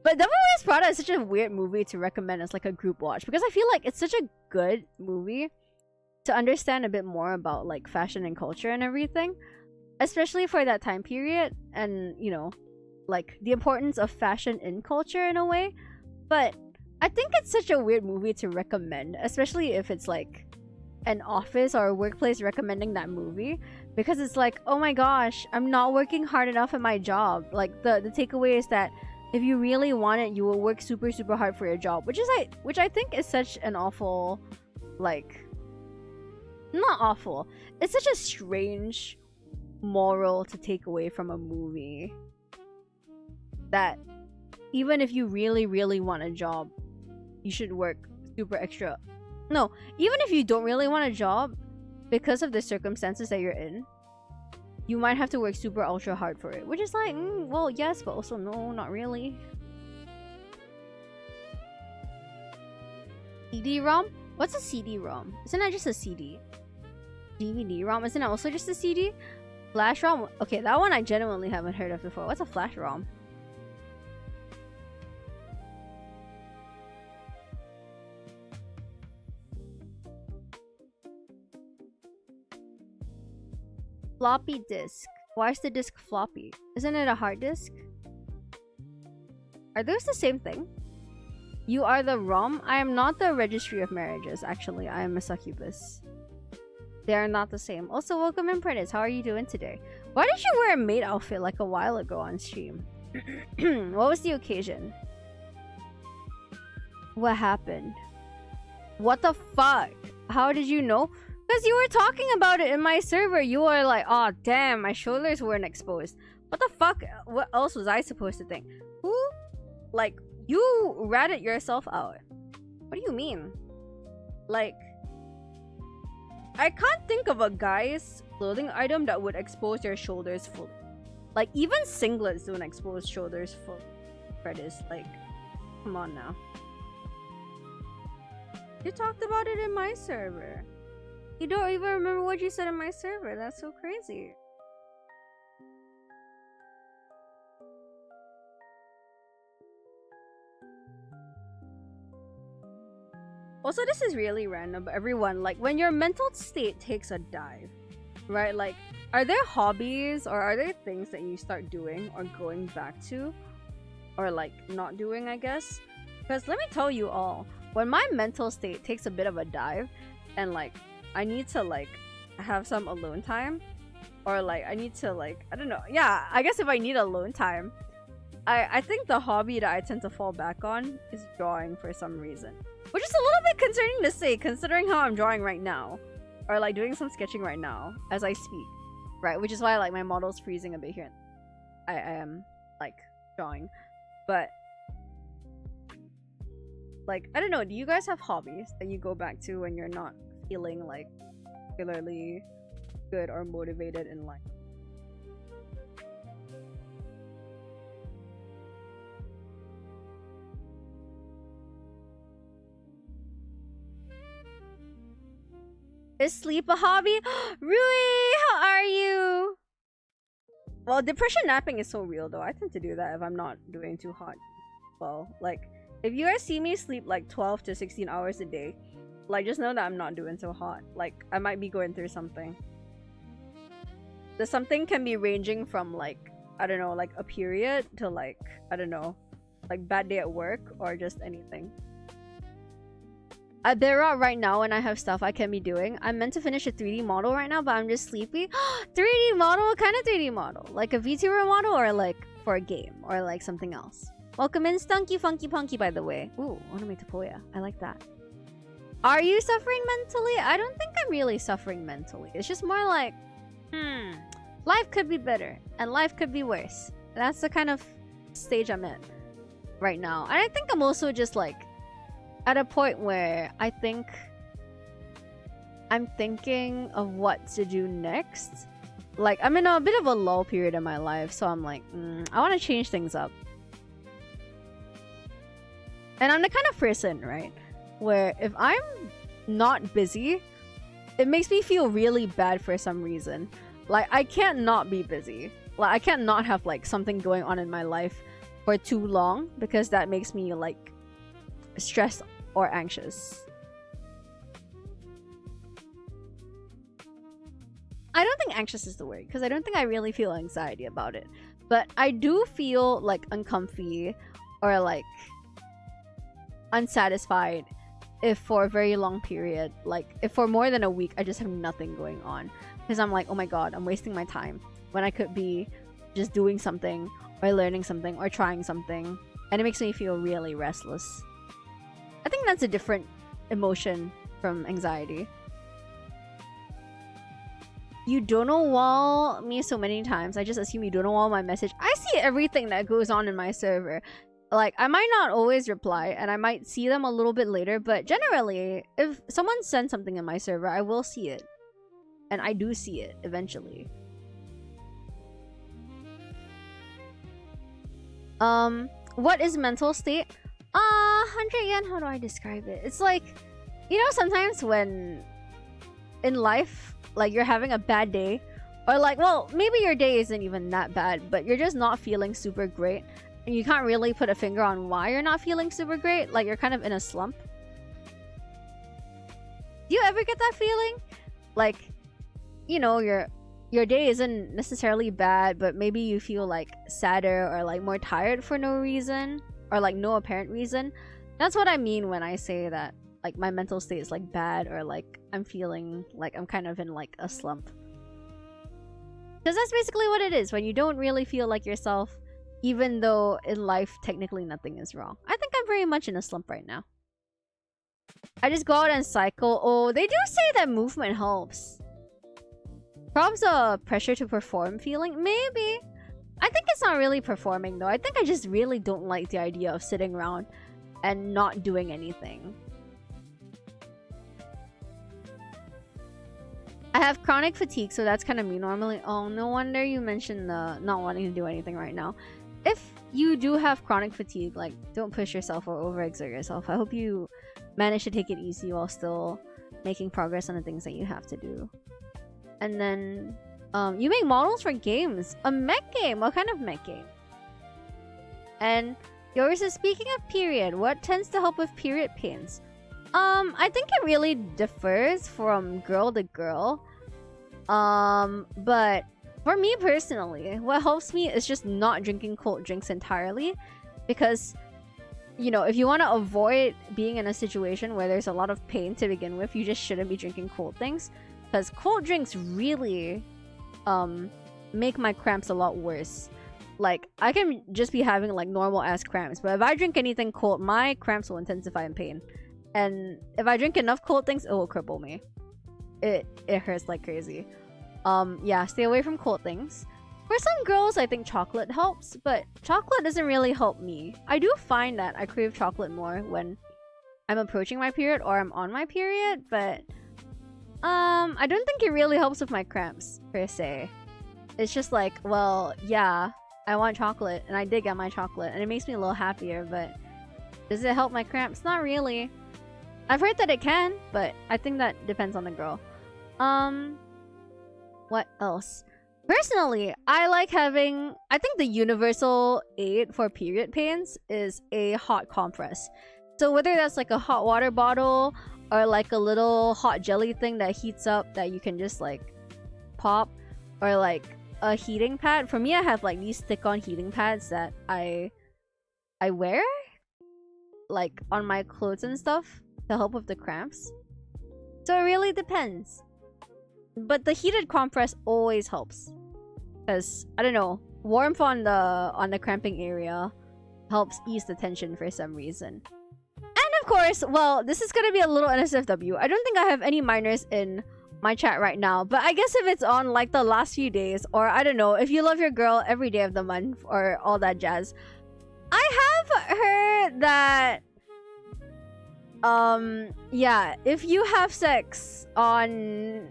But Devil Wears Prada is such a weird movie to recommend as like a group watch because I feel like it's such a good movie to understand a bit more about like fashion and culture and everything, especially for that time period, and you know, like the importance of fashion in culture in a way. But I think it's such a weird movie to recommend, especially if it's like an office or a workplace recommending that movie, because it's like, oh my gosh, I'm not working hard enough at my job. Like the takeaway is that if you really want it, you will work super hard for your job, which I think is such an awful, like, not awful, it's such a strange moral to take away from a movie, that even if you really want a job, you should work super extra. No, even if you don't really want a job, because of the circumstances that you're in, you might have to work super ultra hard for it, which is like, well, yes, but also no, not really. CD-ROM? What's a CD-ROM? Isn't that just a CD? DVD-ROM? Isn't it also just a CD? Flash-ROM? Okay, that one I genuinely haven't heard of before. What's a Flash-ROM? Floppy disk. Why is the disk floppy? Isn't it a hard disk? Are those the same thing? You are the ROM? I am not the registry of marriages, actually. I am a succubus. They are not the same. Also, welcome in, Prentice. How are you doing today? Why did you wear a maid outfit like a while ago on stream? What was the occasion? What happened? What the fuck? How did you know? Because you were talking about it in my server. You were like, oh damn, my shoulders weren't exposed. What the fuck? What else was I supposed to think? Who? Like, you ratted yourself out. What do you mean? Like, I can't think of a guy's clothing item that would expose your shoulders fully. Like, even singlets don't expose shoulders fully. Fredis, like, come on now. You talked about it in my server. You don't even remember what you said in my server. That's so crazy. Also, this is really random, but everyone, like, when your mental state takes a dive, right? Like, are there hobbies or are there things that you start doing or going back to? Or, like, not doing, I guess? Because let me tell you all, when my mental state takes a bit of a dive and, like, I need to, like, have some alone time, or like I need to, like, I don't know, yeah, I guess if I need alone time, I think the hobby that I tend to fall back on is drawing for some reason, which is a little bit concerning to say considering how I'm drawing right now, or like doing some sketching right now as I speak, right? Which is why like my model's freezing a bit here. I am like drawing, but Like, I don't know, do you guys have hobbies that you go back to when you're not feeling like particularly good or motivated in life? Is sleep a hobby? Rui, how are you? Well, depression napping is so real though. I tend to do that if I'm not doing too hot. Well, like, if you guys see me sleep like 12 to 16 hours a day, like, just know that I'm not doing so hot. Like, I might be going through something. The something can be ranging from like, I don't know, like a period to like, I don't know, like bad day at work or just anything. There are right now when I have stuff I can be doing. I'm meant to finish a 3D model right now, but I'm just sleepy. 3D model? What kind of 3D model? Like a VTuber model or like for a game or like something else? Welcome in Stunky Funky Punky, by the way. Ooh, onomatopoeia. I like that. Are you suffering mentally? I don't think I'm really suffering mentally. It's just more like, life could be better and life could be worse. That's the kind of stage I'm in right now. And I think I'm also just like at a point where I think I'm thinking of what to do next. Like, I'm in a bit of a lull period in my life, so I'm like, I want to change things up. And I'm the kind of person, right, where if I'm not busy, it makes me feel really bad for some reason. Like, I can't not be busy. Like, I can't not have like something going on in my life for too long, because that makes me like stressed or anxious. I don't think anxious is the word, because I don't think I really feel anxiety about it. But I do feel like uncomfy or like unsatisfied if for a very long period, like if for more than a week I just have nothing going on, because I'm like, oh my god, I'm wasting my time when I could be just doing something or learning something or trying something, and it makes me feel really restless. I think that's a different emotion from anxiety. You don't know wall me so many times. I just assume you don't know all my message. I see everything that goes on in my server. Like, I might not always reply, and I might see them a little bit later, but generally, if someone sends something in my server, I will see it. And I do see it, eventually. What is mental state? 100 yen, how do I describe it? It's like, you know, sometimes when in life, like, you're having a bad day, or like, well, maybe your day isn't even that bad, but you're just not feeling super great, and you can't really put a finger on why you're not feeling super great. Like, you're kind of in a slump. Do you ever get that feeling? Like, you know, your day isn't necessarily bad, but maybe you feel like sadder or like more tired for no reason, or like no apparent reason. That's what I mean when I say that like my mental state is like bad, or like I'm feeling like I'm kind of in like a slump. Because that's basically what it is when you don't really feel like yourself, even though in life technically nothing is wrong. I think I'm very much in a slump right now. I just go out and cycle. Oh, they do say that movement helps. Probably a pressure to perform feeling? Maybe. I think it's not really performing though. I think I just really don't like the idea of sitting around and not doing anything. I have chronic fatigue, so that's kind of me normally. Oh, no wonder you mentioned the not wanting to do anything right now. If you do have chronic fatigue, like, don't push yourself or overexert yourself. I hope you manage to take it easy while still making progress on the things that you have to do. And then, you make models for games. A mech game? What kind of mech game? And yours is, speaking of period, what tends to help with period pains? I think it really differs from girl to girl. But for me personally, what helps me is just not drinking cold drinks entirely. Because, you know, if you want to avoid being in a situation where there's a lot of pain to begin with, you just shouldn't be drinking cold things. Because cold drinks really make my cramps a lot worse. Like, I can just be having like normal ass cramps, but if I drink anything cold, my cramps will intensify in pain. And if I drink enough cold things, it will cripple me. It hurts like crazy. Yeah, stay away from cold things. For some girls, I think chocolate helps, but chocolate doesn't really help me. I do find that I crave chocolate more when I'm approaching my period or I'm on my period, but I don't think it really helps with my cramps per se. It's just like, well, yeah, I want chocolate and I did get my chocolate and it makes me a little happier, but does it help my cramps? Not really. I've heard that it can, but I think that depends on the girl. What else? Personally, I like having... I think the universal aid for period pains is a hot compress. So whether that's like a hot water bottle or like a little hot jelly thing that heats up that you can just like pop, or like a heating pad. For me, I have like these stick-on heating pads that I wear like on my clothes and stuff to help with the cramps. So it really depends. But the heated compress always helps. Because, I don't know, warmth on the cramping area helps ease the tension for some reason. And of course, well, this is gonna be a little NSFW. I don't think I have any minors in my chat right now. But I guess if it's on like the last few days, or I don't know, if you love your girl every day of the month or all that jazz. I have heard that yeah, if you have sex on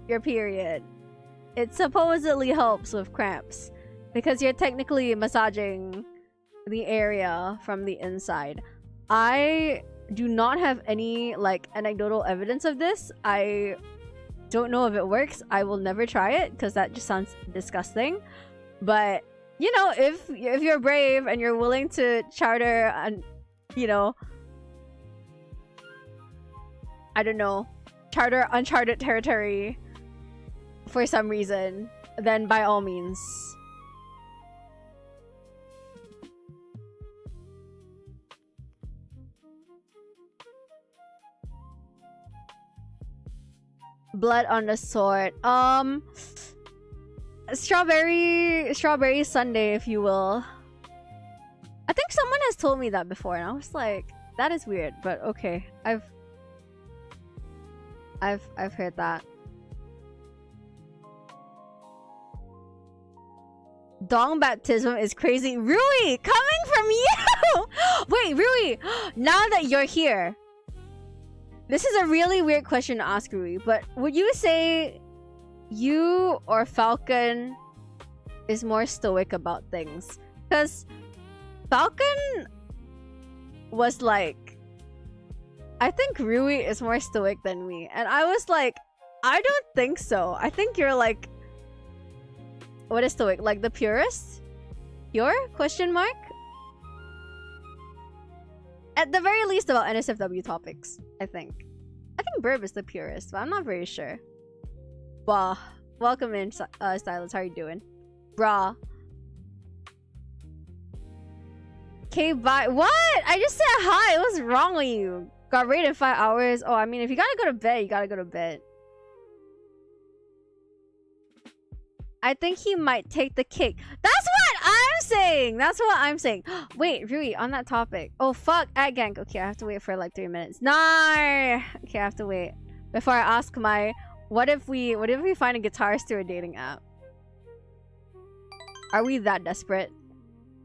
your period, it supposedly helps with cramps because you're technically massaging the area from the inside. I do not have any like anecdotal evidence of this. I don't know if it works. I will never try it because that just sounds disgusting. But you know, if you're brave and you're willing to charter and, you know, I don't know, charter uncharted territory for some reason, then by all means. Blood on the sword. Strawberry sundae, if you will. I think someone has told me that before, and I was like, that is weird, but okay. I've heard that. Dong baptism is crazy. Rui, coming from you! Wait, Rui, now that you're here, this is a really weird question to ask Rui, but would you say you or Falcon is more stoic about things? Because Falcon was like, I think Rui is more stoic than me, and I was like, I don't think so. I think you're like, what is stoic? Like the purist? Pure? Question mark? At the very least about NSFW topics, I think. I think Burb is the purist, but I'm not very sure. Bah. Welcome in, Stylus. How are you doing? Brah. Okay, bye. What? I just said hi. What's wrong with you? Got raided 5 hours. Oh, I mean, if you gotta go to bed, you gotta go to bed. I think he might take the cake. That's what I'm saying! That's what I'm saying. Wait, Rui, on that topic. Oh, fuck. At gank. Okay, I have to wait for like 3 minutes. No! Okay, I have to wait. Before I ask my... What if we find a guitarist through a dating app? Are we that desperate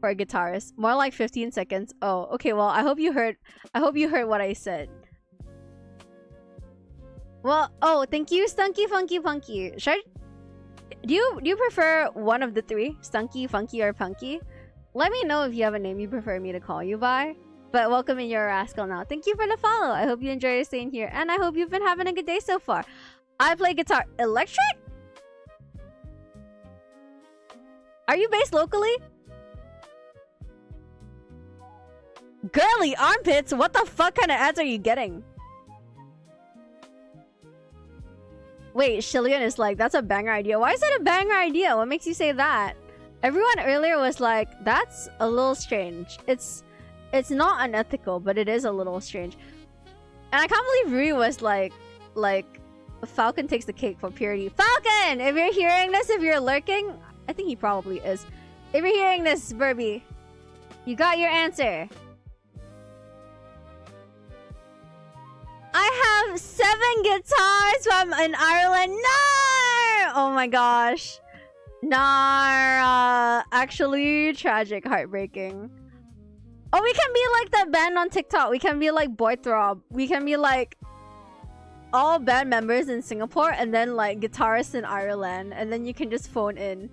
for a guitarist? More like 15 seconds. Oh, okay, well, I hope you heard what I said. Well, oh, thank you, Stunky Funky Punky. Should I... Do you prefer one of the three? Stunky, Funky, or Punky? Let me know if you have a name you prefer me to call you by. But welcome in your rascal now. Thank you for the follow. I hope you enjoy staying here. And I hope you've been having a good day so far. I play guitar. Electric? Are you based locally? Girly armpits? What the fuck kind of ads are you getting? Wait, Shillian is like, that's a banger idea. Why is that a banger idea? What makes you say that? Everyone earlier was like, that's a little strange. It's not unethical, but it is a little strange. And I can't believe Rui was like, Falcon takes the cake for purity. Falcon! If you're hearing this, if you're lurking, I think he probably is. If you're hearing this, Burby, you got your answer. I have 7 guitars from in Ireland. No! Oh my gosh. Nah, actually tragic, heartbreaking. Oh, we can be like that band on TikTok. We can be like Boy Throb. We can be like all band members in Singapore and then like guitarists in Ireland. And then you can just phone in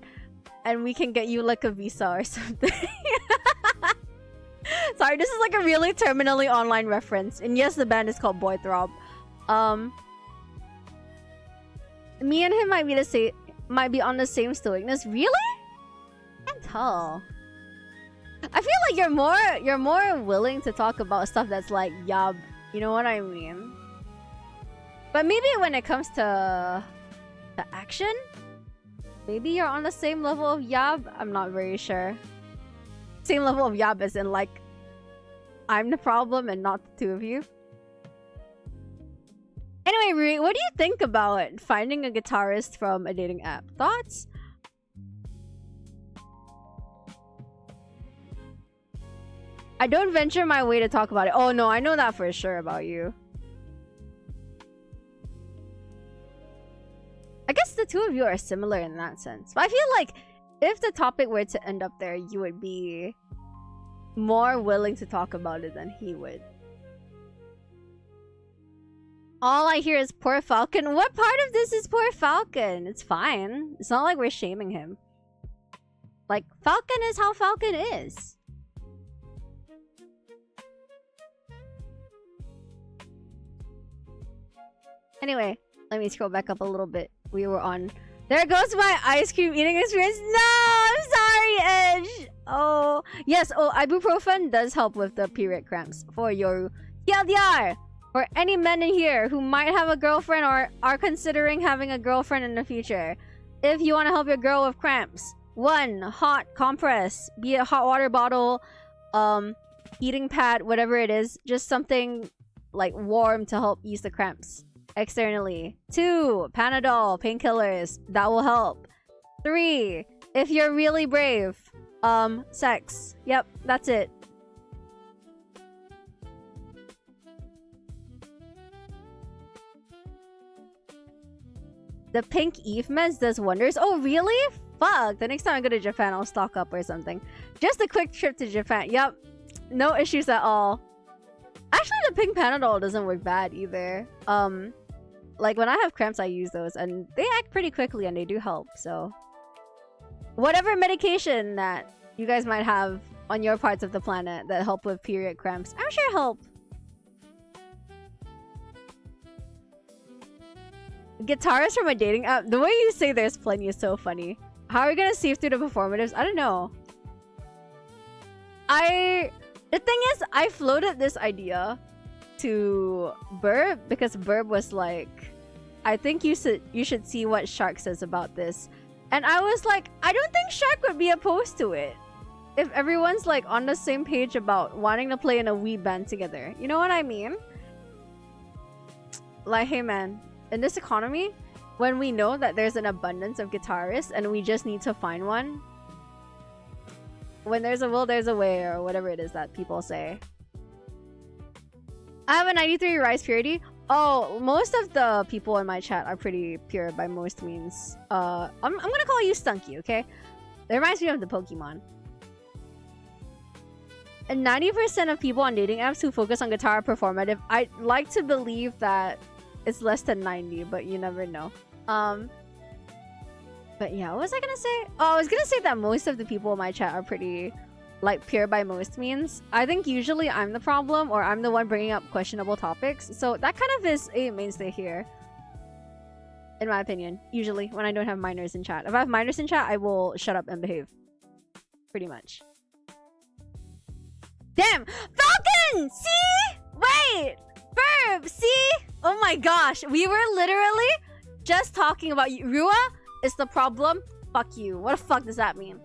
and we can get you like a visa or something. Sorry, this is like a really terminally online reference. And yes, the band is called Boy Throb. Me and him might be on the same stoicness. Really? I can't tell. I feel like you're more willing to talk about stuff that's like yab. You know what I mean? But maybe when it comes to the action, maybe you're on the same level of yab. I'm not very sure. Same level of yab as in like I'm the problem and not the two of you. Anyway, Rui, what do you think about finding a guitarist from a dating app? Thoughts? I don't venture my way to talk about it. Oh no, I know that for sure about you. I guess the two of you are similar in that sense. But I feel like if the topic were to end up there, you would be more willing to talk about it than he would. All I hear is poor Falcon. What part of this is poor Falcon? It's fine. It's not like we're shaming him. Like, Falcon is how Falcon is. Anyway, let me scroll back up a little bit. We were on... There goes my ice cream eating experience. No! I'm sorry, Edge! Oh... Yes, ibuprofen does help with the period cramps. For your TLDR! For any men in here who might have a girlfriend or are considering having a girlfriend in the future. If you want to help your girl with cramps. 1. Hot compress. Be it a hot water bottle, heating pad, whatever it is. Just something like warm to help ease the cramps. Externally. 2. Panadol, painkillers. That will help. 3. If you're really brave. Sex. Yep, that's it. The pink Eve meds does wonders. Oh, really? Fuck. The next time I go to Japan, I'll stock up or something. Just a quick trip to Japan. Yep. No issues at all. Actually, the pink Panadol doesn't work bad either. Like when I have cramps, I use those and they act pretty quickly and they do help, so. Whatever medication that you guys might have on your parts of the planet that help with period cramps, I'm sure help. Guitarist from a dating app? The way you say there's plenty is so funny. How are we gonna see through the performatives? I don't know. The thing is, I floated this idea to Burb because Burb was like, I think you should see what Shark says about this. And I was like, I don't think Shark would be opposed to it. If everyone's like on the same page about wanting to play in a wee band together. You know what I mean? Like, hey man, in this economy, when we know that there's an abundance of guitarists and we just need to find one, when there's a will, there's a way, or whatever it is that people say. I have a 93 rice purity. Oh, most of the people in my chat are pretty pure by most means. I'm gonna call you Stunky, okay? It reminds me of the Pokemon. And 90% of people on dating apps who focus on guitar are performative. I'd like to believe that it's less than 90, but you never know. But yeah, what was I gonna say? Oh, I was gonna say that most of the people in my chat are pretty, like, pure by most means. I think usually I'm the problem, or I'm the one bringing up questionable topics. So that kind of is a mainstay here. In my opinion. Usually, when I don't have minors in chat. If I have minors in chat, I will shut up and behave. Pretty much. Damn! Falcon! See? Wait! Burb! See? Oh my gosh. We were literally just talking about you. Rua is the problem. Fuck you. What the fuck does that mean?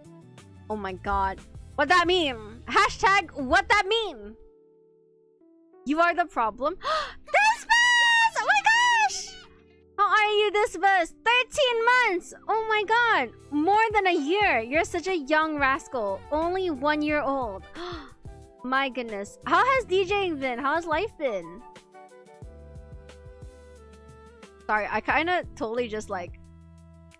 Oh my god. What that mean? Hashtag what that mean? You are the problem. This bus! Oh my gosh! How are you this bus? 13 months! Oh my god. More than a year. You're such a young rascal. Only 1 year old. My goodness. How has DJing been? How has life been? Sorry, I kind of totally just like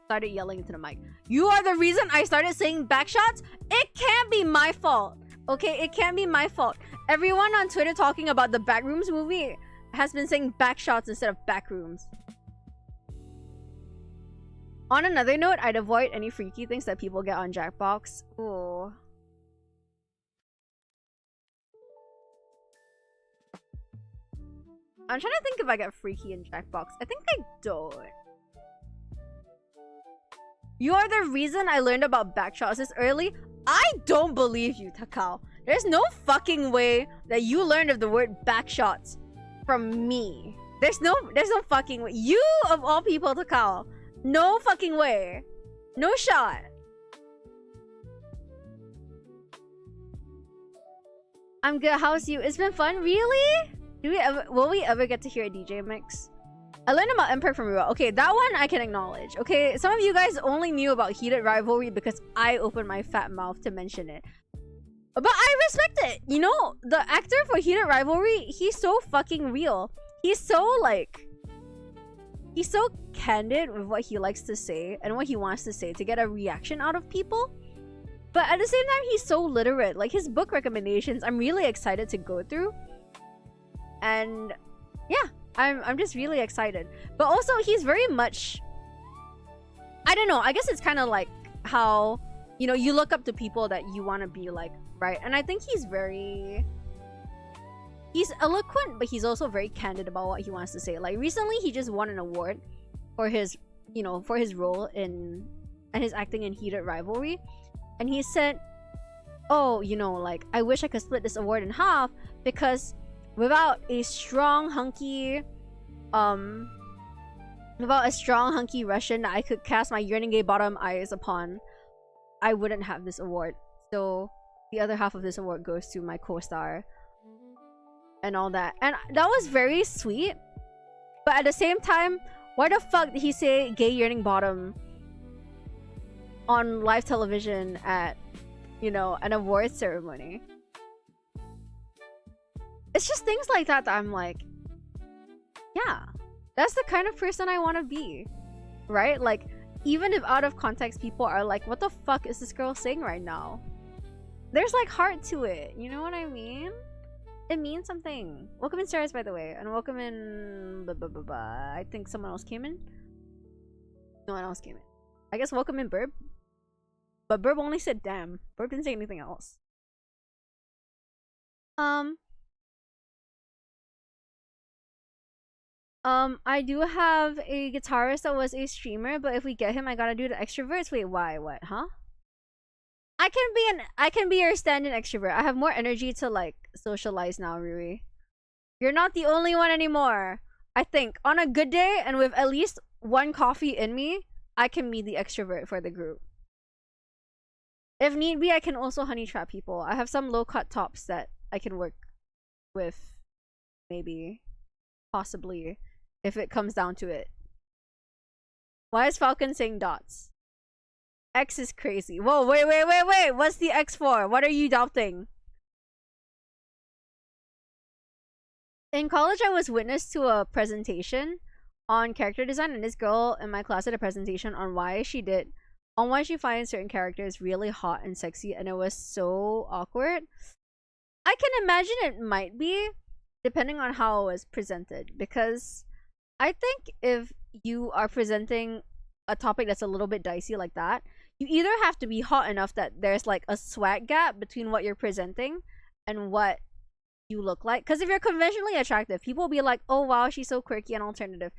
started yelling into the mic. You are the reason I started saying backshots? It can't be my fault. Okay, it can't be my fault. Everyone on Twitter talking about the Backrooms movie has been saying backshots instead of backrooms. On another note, I'd avoid any freaky things that people get on Jackbox. Ooh. I'm trying to think if I get freaky in Jackbox. I think I don't. You are the reason I learned about backshots this early. I don't believe you, Takao. There's no fucking way that you learned of the word backshots from me. There's no fucking way. You of all people, Takao. No fucking way. No shot. I'm good. How's you? It's been fun. Really? Will we ever get to hear a DJ mix? I learned about Emperor from Rua. Okay, that one I can acknowledge. Okay, some of you guys only knew about Heated Rivalry because I opened my fat mouth to mention it. But I respect it. You know, the actor for Heated Rivalry, he's so fucking real. He's so like... He's so candid with what he likes to say and what he wants to say to get a reaction out of people. But at the same time, he's so literate. Like, his book recommendations, I'm really excited to go through. And yeah, I'm just really excited. But also, he's very much... I don't know, I guess it's kind of like how, you know, you look up to people that you want to be like, right? And I think he's very... He's eloquent, but he's also very candid about what he wants to say. Like, recently, he just won an award for his, you know, for his role in... and his acting in Heated Rivalry. And he said, oh, you know, like, I wish I could split this award in half because without a strong, hunky Russian that I could cast my yearning gay bottom eyes upon, I wouldn't have this award. So the other half of this award goes to my co-star and all that. And that was very sweet. But at the same time, why the fuck did he say gay yearning bottom on live television at, you know, an awards ceremony? It's just things like that that I'm like, yeah, that's the kind of person I want to be, right? Like, even if out of context people are like, what the fuck is this girl saying right now? There's like heart to it, you know what I mean? It means something. Welcome in, Sarahs, by the way, and welcome in. I think someone else came in. No one else came in. I guess welcome in, Burb. But Burb only said damn. Burb didn't say anything else. I do have a guitarist that was a streamer, but if we get him, I gotta do the extroverts. Wait, why? What? Huh? I can be your stand-in extrovert. I have more energy to like socialize now, Rui. You're not the only one anymore. I think on a good day and with at least one coffee in me, I can be the extrovert for the group. If need be, I can also honey trap people. I have some low-cut tops that I can work with, maybe, possibly, if it comes down to it. Why is Falcon saying dots? X is crazy. Whoa, wait. What's the X for? What are you doubting? In college, I was witness to a presentation on character design, and this girl in my class did a presentation on why she finds certain characters really hot and sexy, and it was so awkward. I can imagine it might be, depending on how it was presented, because I think if you are presenting a topic that's a little bit dicey like that, you either have to be hot enough that there's like a swag gap between what you're presenting and what you look like. Because if you're conventionally attractive, people will be like, oh wow, she's so quirky and alternative.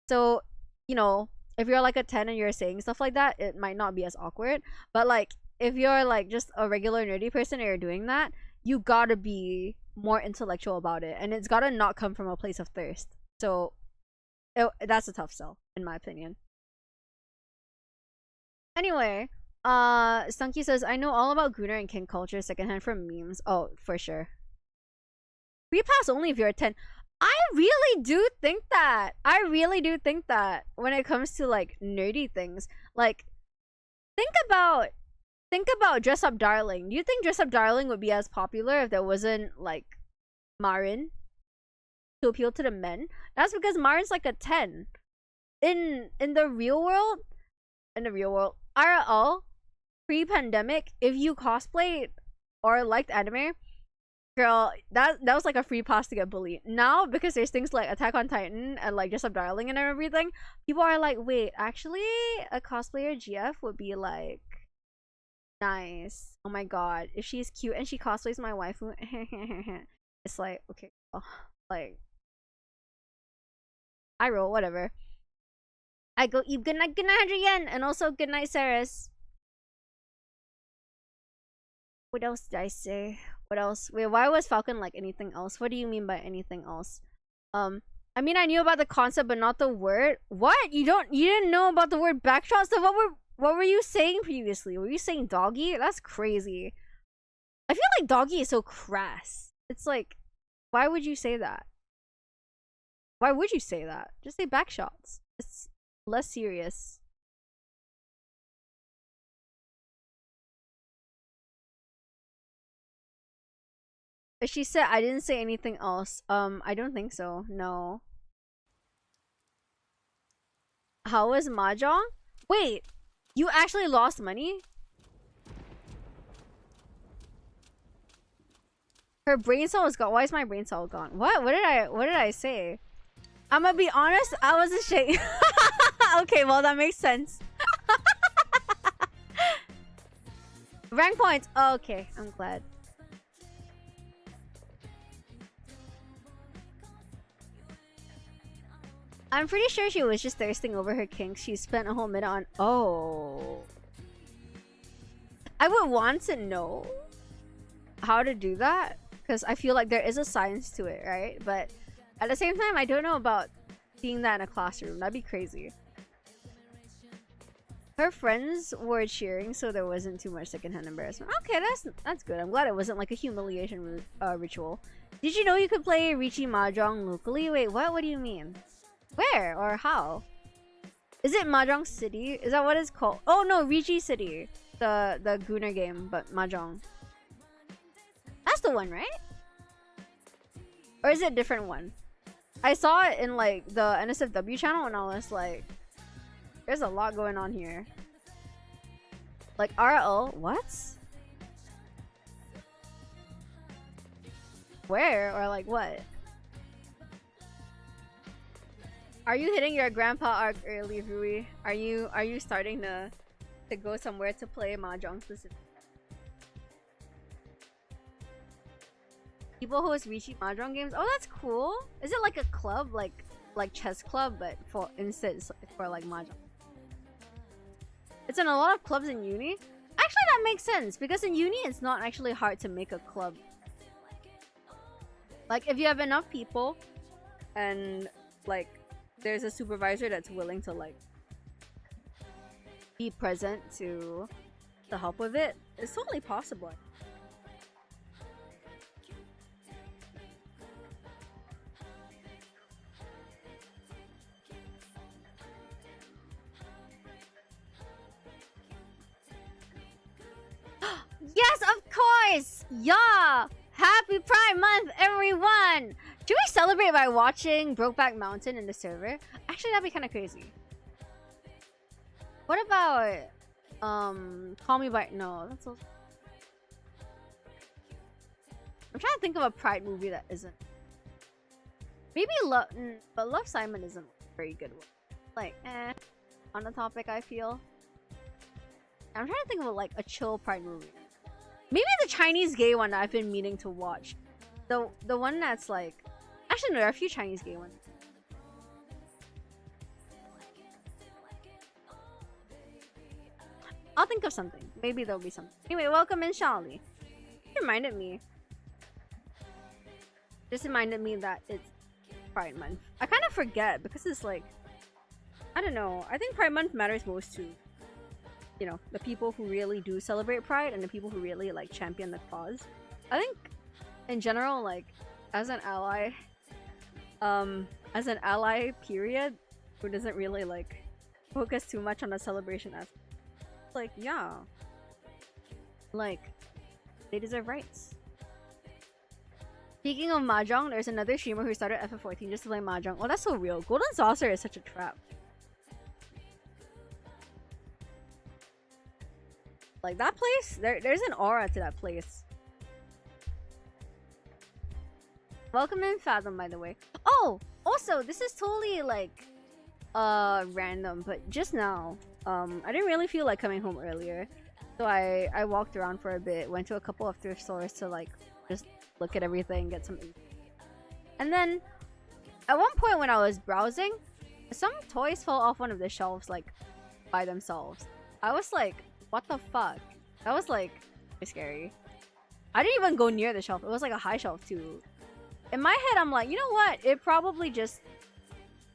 So, you know, if you're like a 10 and you're saying stuff like that, it might not be as awkward. But like, if you're like just a regular nerdy person and you're doing that, you gotta be more intellectual about it. And it's gotta not come from a place of thirst. So, that's a tough sell, in my opinion. Anyway, Stunky says, I know all about Gruner and King culture secondhand from memes. Oh, for sure. Free pass only if you're a 10. I really do think that. When it comes to like nerdy things. Like, think about Dress Up Darling. Do you think Dress Up Darling would be as popular if there wasn't like Marin to appeal to the men? That's because Marin's like a 10. In the real world, IRL, pre-pandemic, if you cosplayed or liked anime, girl, that was like a free pass to get bullied. Now, because there's things like Attack on Titan and like Just Up Darling and everything, people are like, wait, actually, a cosplayer GF would be like nice. Oh my god, if she's cute and she cosplays my waifu, it's like, okay, well, like, I roll, whatever. I go eat good night, 100 yen, and also good night, Saris. What else did I say? What else? Wait, why was Falcon like anything else? What do you mean by anything else? I mean, I knew about the concept, but not the word. What? You didn't know about the word backshot? So what were you saying previously? Were you saying doggy? That's crazy. I feel like doggy is so crass. It's like, why would you say that? Why would you say that? Just say backshots. It's less serious. She said I didn't say anything else. I don't think so. No. How was mahjong? Wait, you actually lost money? Her brain cell was gone. Why is my brain cell gone? What? What did I say? I'm gonna be honest, I was ashamed. Okay, well that makes sense. Rank points. Oh, okay, I'm glad. I'm pretty sure she was just thirsting over her kinks. She spent a whole minute on. Oh. I would want to know how to do that, because I feel like there is a science to it, right? But at the same time, I don't know about seeing that in a classroom. That'd be crazy. Her friends were cheering, so there wasn't too much secondhand embarrassment. Okay, that's good. I'm glad it wasn't like a humiliation ritual. Did you know you could play Richi Mahjong locally? Wait, what? What do you mean? Where or how? Is it Mahjong City? Is that what it's called? Oh no, Richi City. The Gunner game, but Mahjong. That's the one, right? Or is it a different one? I saw it in like the NSFW channel and I was like, there's a lot going on here. Like RL, what? Where or like what? Are you hitting your grandpa arc early, Rui? Are you starting to go somewhere to play mahjong specifically? People host Richi mahjong games. Oh, that's cool. Is it like a club, like chess club, but for instead for like mahjong? It's in a lot of clubs in uni. Actually, that makes sense because in uni it's not actually hard to make a club. Like if you have enough people, and like there's a supervisor that's willing to like be present to help with it, it's totally possible. Yes, of course! Yeah! Happy Pride Month, everyone! Should we celebrate by watching Brokeback Mountain in the server? Actually, that'd be kind of crazy. What about Call Me By... No, that's also... I'm trying to think of a Pride movie that isn't. Maybe Love... But Love, Simon isn't a very good one. Like, on the topic, I feel. I'm trying to think of like a chill Pride movie. Maybe the Chinese gay one that I've been meaning to watch. The one that's like... Actually, no, there are a few Chinese gay ones. I'll think of something. Maybe there'll be something. Anyway, welcome in, Charlie. It reminded me. Just reminded me that it's Pride Month. I kind of forget because it's like... I don't know. I think Pride Month matters most to, you know, the people who really do celebrate Pride and the people who really like champion the cause. I think in general, like as an ally period, who doesn't really like focus too much on the celebration aspect, like yeah, like they deserve rights. Speaking of mahjong, there's another streamer who started FF14 just to play mahjong. Oh, that's so real. Golden Saucer is such a trap. Like that place, there's an aura to that place. Welcome in, Fathom, by the way. Oh, also, this is totally like random, but just now, I didn't really feel like coming home earlier, so I walked around for a bit, went to a couple of thrift stores to like just look at everything, get some, and then at one point when I was browsing, some toys fell off one of the shelves like by themselves. I was like, what the fuck? That was like scary. I didn't even go near the shelf. It was like a high shelf too. In my head, I'm like, you know what? It probably just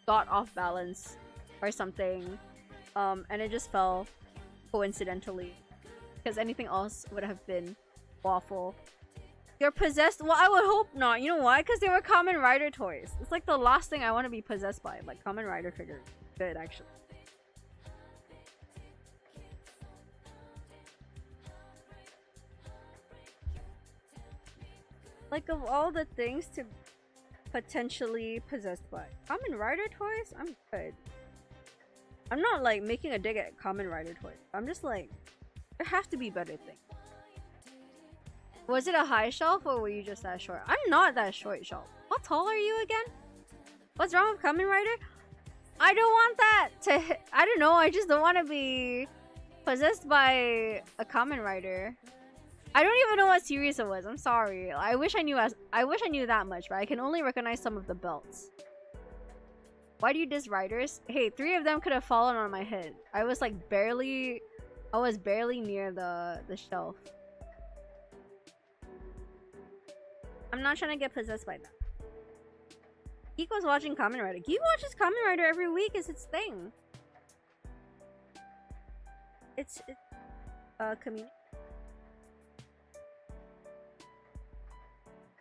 got off balance or something. And it just fell coincidentally. Because anything else would have been awful. You're possessed? Well, I would hope not. You know why? Because they were Kamen Rider toys. It's like the last thing I want to be possessed by. Like Kamen Rider figures. Good, actually. Like, of all the things to potentially possessed by. Kamen Rider toys? I'm good. I'm not, like, making a dig at Kamen Rider toys. I'm just like, there have to be better things. Was it a high shelf or were you just that short? I'm not that short shelf. How tall are you again? What's wrong with Kamen Rider? I don't want that to... I don't know, I just don't want to be possessed by a Kamen Rider. I don't even know what series it was. I'm sorry. I wish I knew that much, but I can only recognize some of the belts. Why do you diss riders? Hey, 3 of them could have fallen on my head. I was like barely near the shelf. I'm not trying to get possessed by that. Geek was watching Kamen Rider. Geek watches Kamen Rider every week. Is its thing. It's community.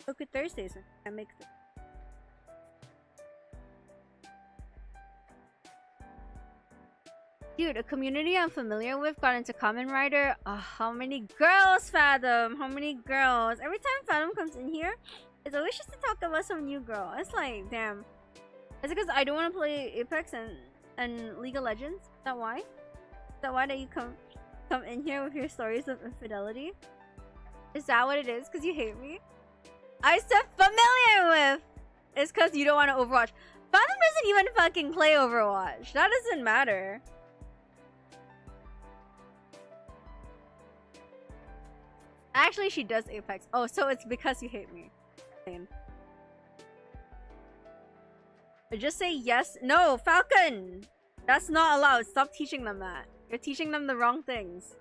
Look at Thursdays. I make them. Dude, a community I'm familiar with got into Kamen Rider. How many girls, Fathom? How many girls? Every time Fathom comes in here, it's always just to talk about some new girl. It's like, damn. Is it because I don't want to play Apex and League of Legends? Is that why? Is that why that you come in here with your stories of infidelity? Is that what it is? Because you hate me? I said familiar with! It's because you don't want to Overwatch. Fathom doesn't even fucking play Overwatch. That doesn't matter. Actually, she does Apex. Oh, so it's because you hate me. Just say yes. No, Falcon! That's not allowed. Stop teaching them that. You're teaching them the wrong things.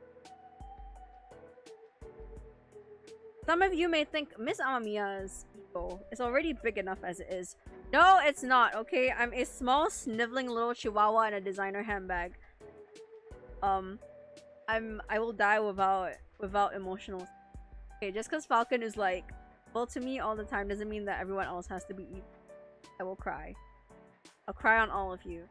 Some of you may think Miss Amamiya's ego is already big enough as it is. No, it's not, okay? I'm a small, sniveling little chihuahua in a designer handbag. I will die without emotional. Okay, just because Falcon is like, well, to me all the time doesn't mean that everyone else has to be evil. I will cry. I'll cry on all of you.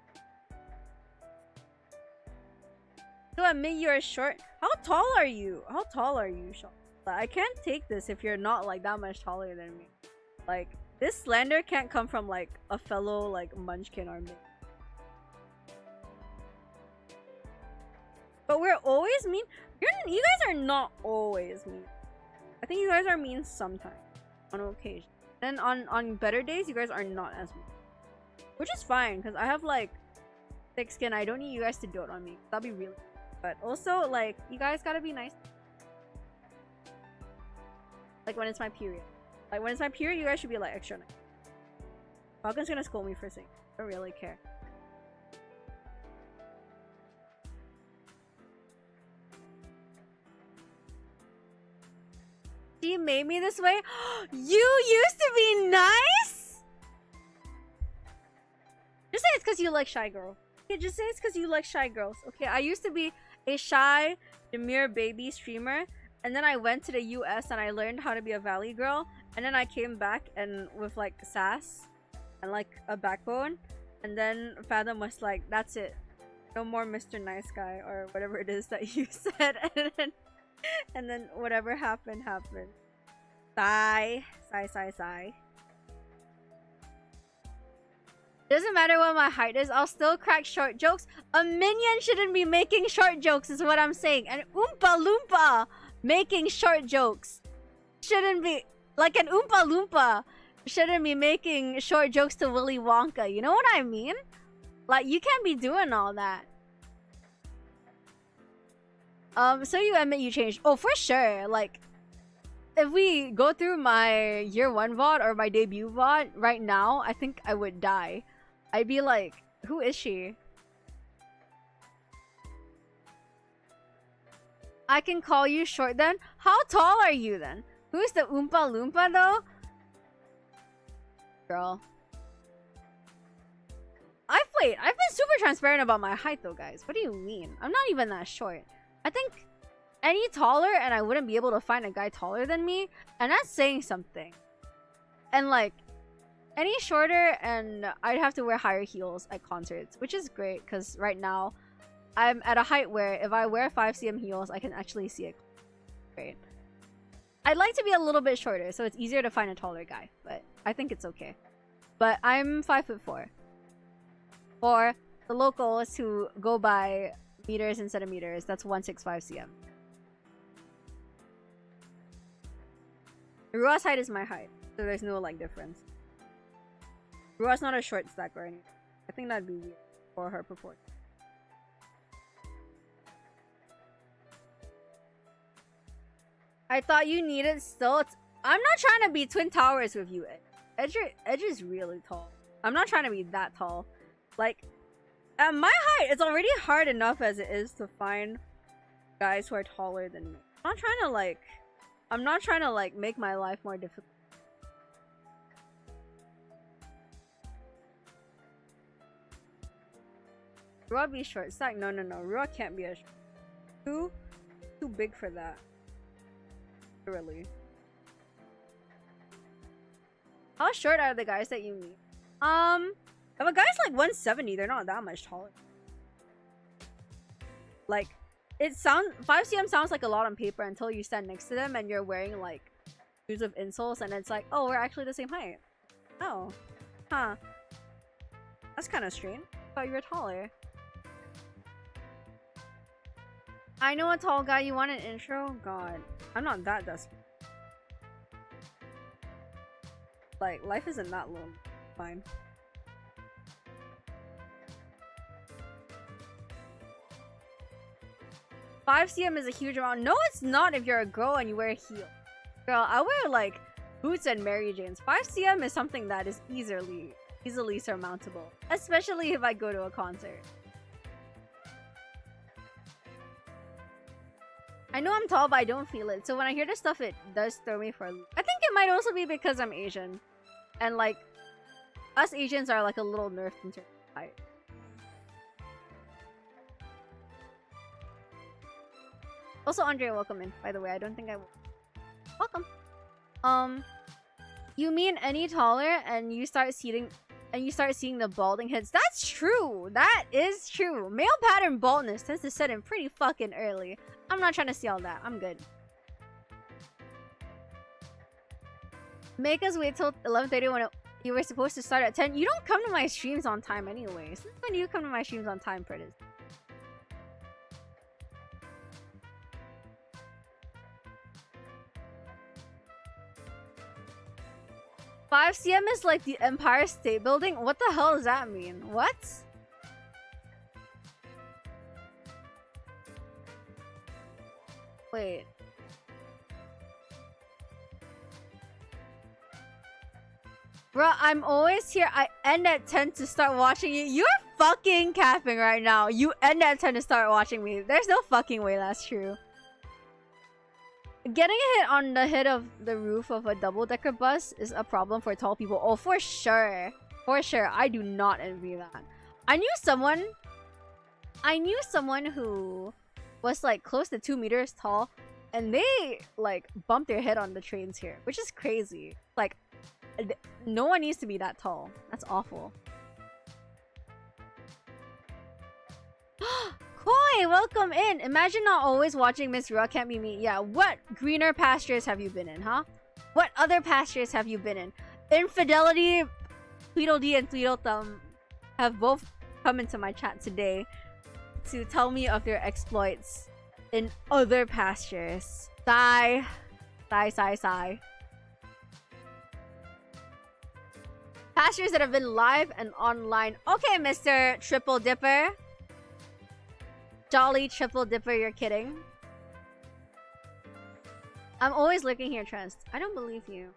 So admit you're short. How tall are you? How tall are you, Sean? I can't take this if you're not like that much taller than me. Like, this slander can't come from like a fellow like munchkin or me. But we're always mean. You guys are not always mean. I think you guys are mean sometimes, on occasion. Then on better days, you guys are not as mean, which is fine because I have like thick skin. I don't need you guys to dote on me. That'd be really. But also, like, you guys gotta be nice. Like when it's my period. Like when it's my period, you guys should be like extra nice. Falcon's gonna scold me for saying. I don't really care. She made me this way? You used to be nice? Just say it's because you like shy girls. Okay, just say it's because you like shy girls. Okay, I used to be a shy, demure baby streamer. And then I went to the US and I learned how to be a valley girl. And then I came back and with like sass and like a backbone. And then Fathom was like, that's it. No more Mr. Nice Guy or whatever it is that you said. And then whatever happened, happened. Sigh. Sigh, sigh, sigh. Doesn't matter what my height is, I'll still crack short jokes. A minion shouldn't be making short jokes is what I'm saying. And Oompa Loompa making short jokes shouldn't be like an Oompa Loompa shouldn't be making short jokes to Willy Wonka. You know what I mean? Like, you can't be doing all that. So you admit you changed. Oh, for sure. Like, if we go through my year 1 VOD or my debut VOD right now, I think I would die. I'd be like, who is she? I can call you short then? How tall are you then? Who's the Oompa Loompa though? Girl. I've been super transparent about my height though, guys. What do you mean? I'm not even that short. I think any taller and I wouldn't be able to find a guy taller than me, and that's saying something. And like, any shorter and I'd have to wear higher heels at concerts, which is great because right now I'm at a height where if I wear 5 cm heels, I can actually see it. Great. I'd like to be a little bit shorter so it's easier to find a taller guy, but I think it's okay. But I'm 5'4". For the locals who go by meters and centimeters, that's 165 cm. Rua's height is my height, so there's no like difference. Rua's not a short stack or anything. I think that'd be weird for her proportion. I thought you needed stilts. I'm not trying to be Twin Towers with you, Edge. Edge is really tall. I'm not trying to be that tall. Like, at my height, it's already hard enough as it is to find guys who are taller than me. I'm not trying to like make my life more difficult. Rua be short stack? No. Rua can't be a too big for that. Really. How short are the guys that you meet? If a guy's like 170, they're not that much taller. Like, 5 cm sounds like a lot on paper until you stand next to them and you're wearing like shoes of insoles and it's like, oh, we're actually the same height. Oh. Huh. That's kind of strange. I thought you were taller. I know a tall guy. You want an intro? God. I'm not that desperate. Like, life isn't that long. Fine. Five cm is a huge amount. No, it's not if you're a girl and you wear heels. Girl, I wear like boots and Mary Janes. 5 cm is something that is easily surmountable. Especially if I go to a concert. I know I'm tall, but I don't feel it. So when I hear this stuff, it does throw me for a loop. I think it might also be because I'm Asian. And like, us Asians are like a little nerfed in terms of height. Also, Andre, welcome in. By the way, I don't think I will. Welcome. You mean any taller and you start seeing the balding heads? That's true. That is true. Male pattern baldness tends to set in pretty fucking early. I'm not trying to see all that. I'm good. Make us wait till 11:30 when you were supposed to start at 10. You don't come to my streams on time anyway. Since when do you come to my streams on time, Prentice? Five cm is like the Empire State Building? What the hell does that mean? What? Wait. Bro, I'm always here. I end at 10 to start watching you. You're fucking capping right now. You end at 10 to start watching me. There's no fucking way that's true. Getting hit on the head of the roof of a double-decker bus is a problem for tall people. Oh, for sure. For sure. I do not envy that. I knew someone who was like close to 2 meters tall and they like bumped their head on the trains here, which is crazy. Like, no one needs to be that tall. That's awful. Koi, welcome in. Imagine not always watching Miss Rua Can't Be Me. Yeah, what greener pastures have you been in, huh? What other pastures have you been in? Infidelity, Tweedledee and Tweedledum have both come into my chat today to tell me of their exploits in other pastures. Sigh. Sigh, sigh, sigh. Pastures that have been live and online. Okay, Mr. Triple Dipper. Jolly Triple Dipper, you're kidding. I'm always looking here, Trust. I don't believe you.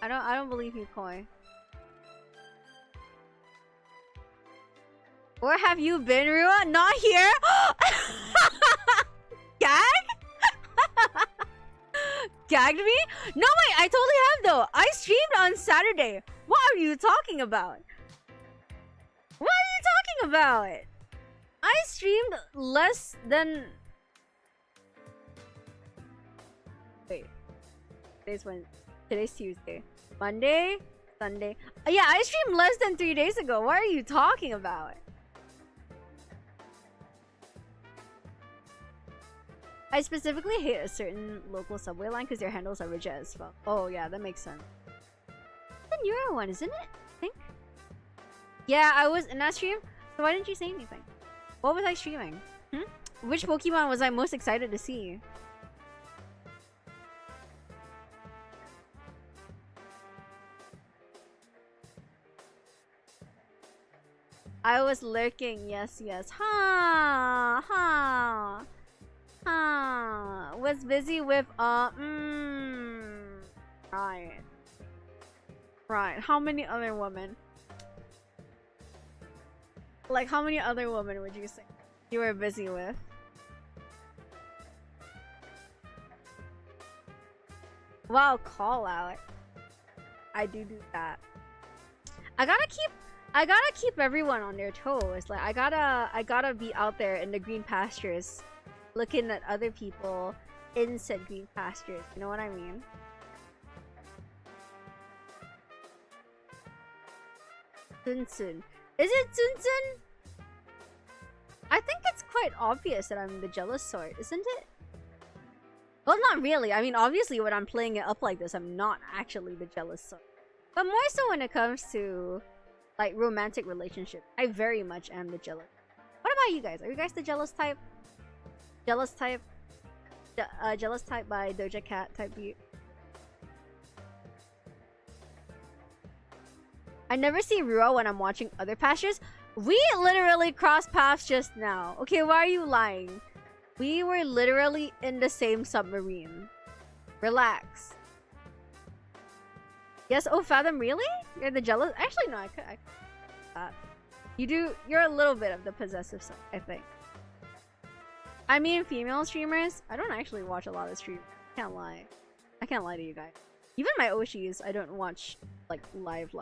I don't believe you, Koi. Where have you been, Rua? Not here? Gag? Gagged me? No, wait, I totally have though. I streamed on Saturday. What are you talking about? What are you talking about? I streamed less than... Wait. Today's Tuesday. Monday? Sunday? Yeah, I streamed less than 3 days ago. What are you talking about? I specifically hate a certain local subway line because their handles are rigid as fuck. Oh yeah, that makes sense. The newer one, isn't it? I think. Yeah, I was in that stream. So why didn't you say anything? What was I streaming? Which Pokemon was I most excited to see? I was lurking. Yes, yes. Ha ha. Was busy with right. Right. How many other women? Like how many other women would you say you were busy with? Wow, call out. I do that. I gotta keep everyone on their toes. Like I gotta be out there in the green pastures looking at other people in said green pastures. You know what I mean? Sun. Is it Sun? I think it's quite obvious that I'm the jealous sort, isn't it? Well, not really. I mean, obviously when I'm playing it up like this, I'm not actually the jealous sort. But more so when it comes to, like, romantic relationships, I very much am the jealous. What about you guys? Are you guys the jealous type? Jealous type? Jealous type by Doja Cat type beat. I never see Rua when I'm watching other pastures. We literally crossed paths just now. Okay, why are you lying? We were literally in the same submarine. Relax. Yes, oh Fathom, really? You're the jealous? Actually, no, I could you're a little bit of the possessive side, I think. I mean, female streamers, I don't actually watch a lot of streamers. I can't lie. I can't lie to you guys. Even my Oshis, I don't watch, like, live.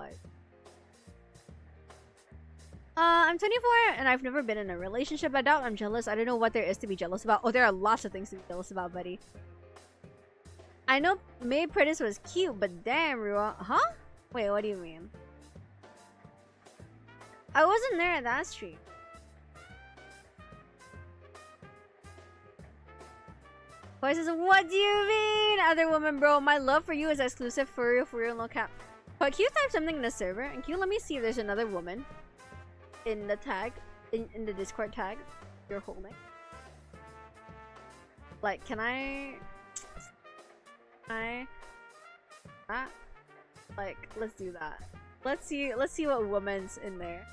I'm 24 and I've never been in a relationship. I doubt I'm jealous. I don't know what there is to be jealous about. Oh, there are lots of things to be jealous about, buddy. I know May Prentice was cute, but damn, Rua. Huh? Wait, what do you mean? I wasn't there at that stream. Voice says, what do you mean? Other woman, bro. My love for you is exclusive for real, no cap. But can you type something in the server? And can you let me see if there's another woman in the tag, in the Discord tag you're holding? Like, can I like, let's do that. Let's see what woman's in there.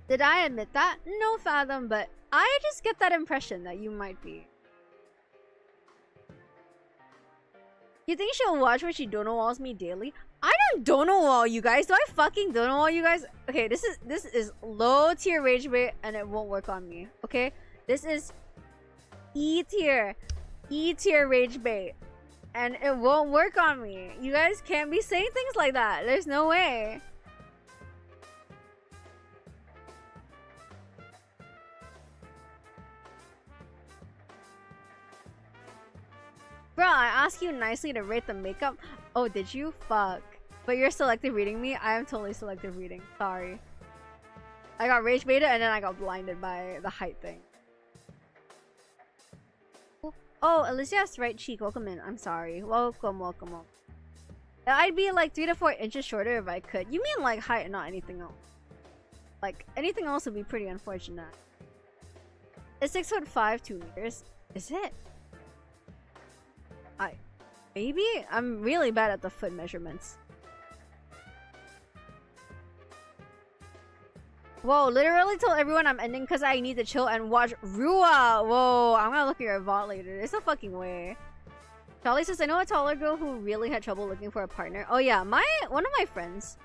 Did I admit that? No, Fathom, but I just get that impression that you might be. You think she'll watch when she dono walls me daily? I don't dono wall you guys. Do I fucking dono wall you guys? Okay, this is low tier rage bait and it won't work on me. Okay, this is E tier rage bait and it won't work on me. You guys can't be saying things like that. There's no way. Bro, I asked you nicely to rate the makeup. Oh, did you? Fuck. But you're selective reading me? I am totally selective reading. Sorry. I got rage beta and then I got blinded by the height thing. Oh, Alicia's right cheek. Welcome in. I'm sorry. Welcome. I'd be like 3 to 4 inches shorter if I could. You mean like height and not anything else? Like, anything else would be pretty unfortunate. It's 6'5", 2 meters. Is it? Maybe? I'm really bad at the foot measurements. Whoa, literally told everyone I'm ending because I need to chill and watch Rua. Whoa, I'm gonna look at your bot later. There's no fucking way. Charlie says, I know a taller girl who really had trouble looking for a partner. Oh yeah, one of my friends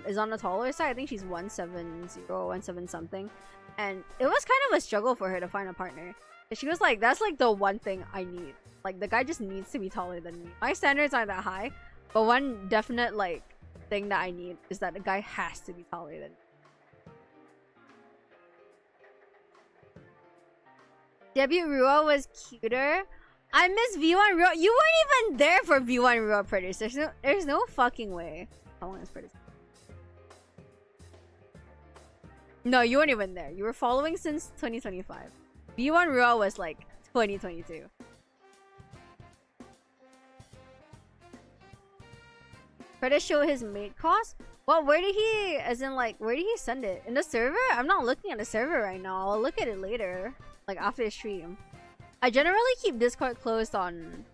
is on the taller side. I think she's 170, 17 something. And it was kind of a struggle for her to find a partner. And she was like, that's like the one thing I need. Like, the guy just needs to be taller than me. My standards aren't that high, but one definite like thing that I need is that the guy has to be taller than me. Debut Rua was cuter. I miss V1 Rua. You weren't even there for V1 Rua Predators. There's no fucking way. How long is Predators? No, you weren't even there. You were following since 2025. V1 Rua was like 2022. Predators show his mate cost? Well, where did he, as in like, where did he send it? In the server? I'm not looking at the server right now. I'll look at it later. Like after the stream. I generally keep Discord closed on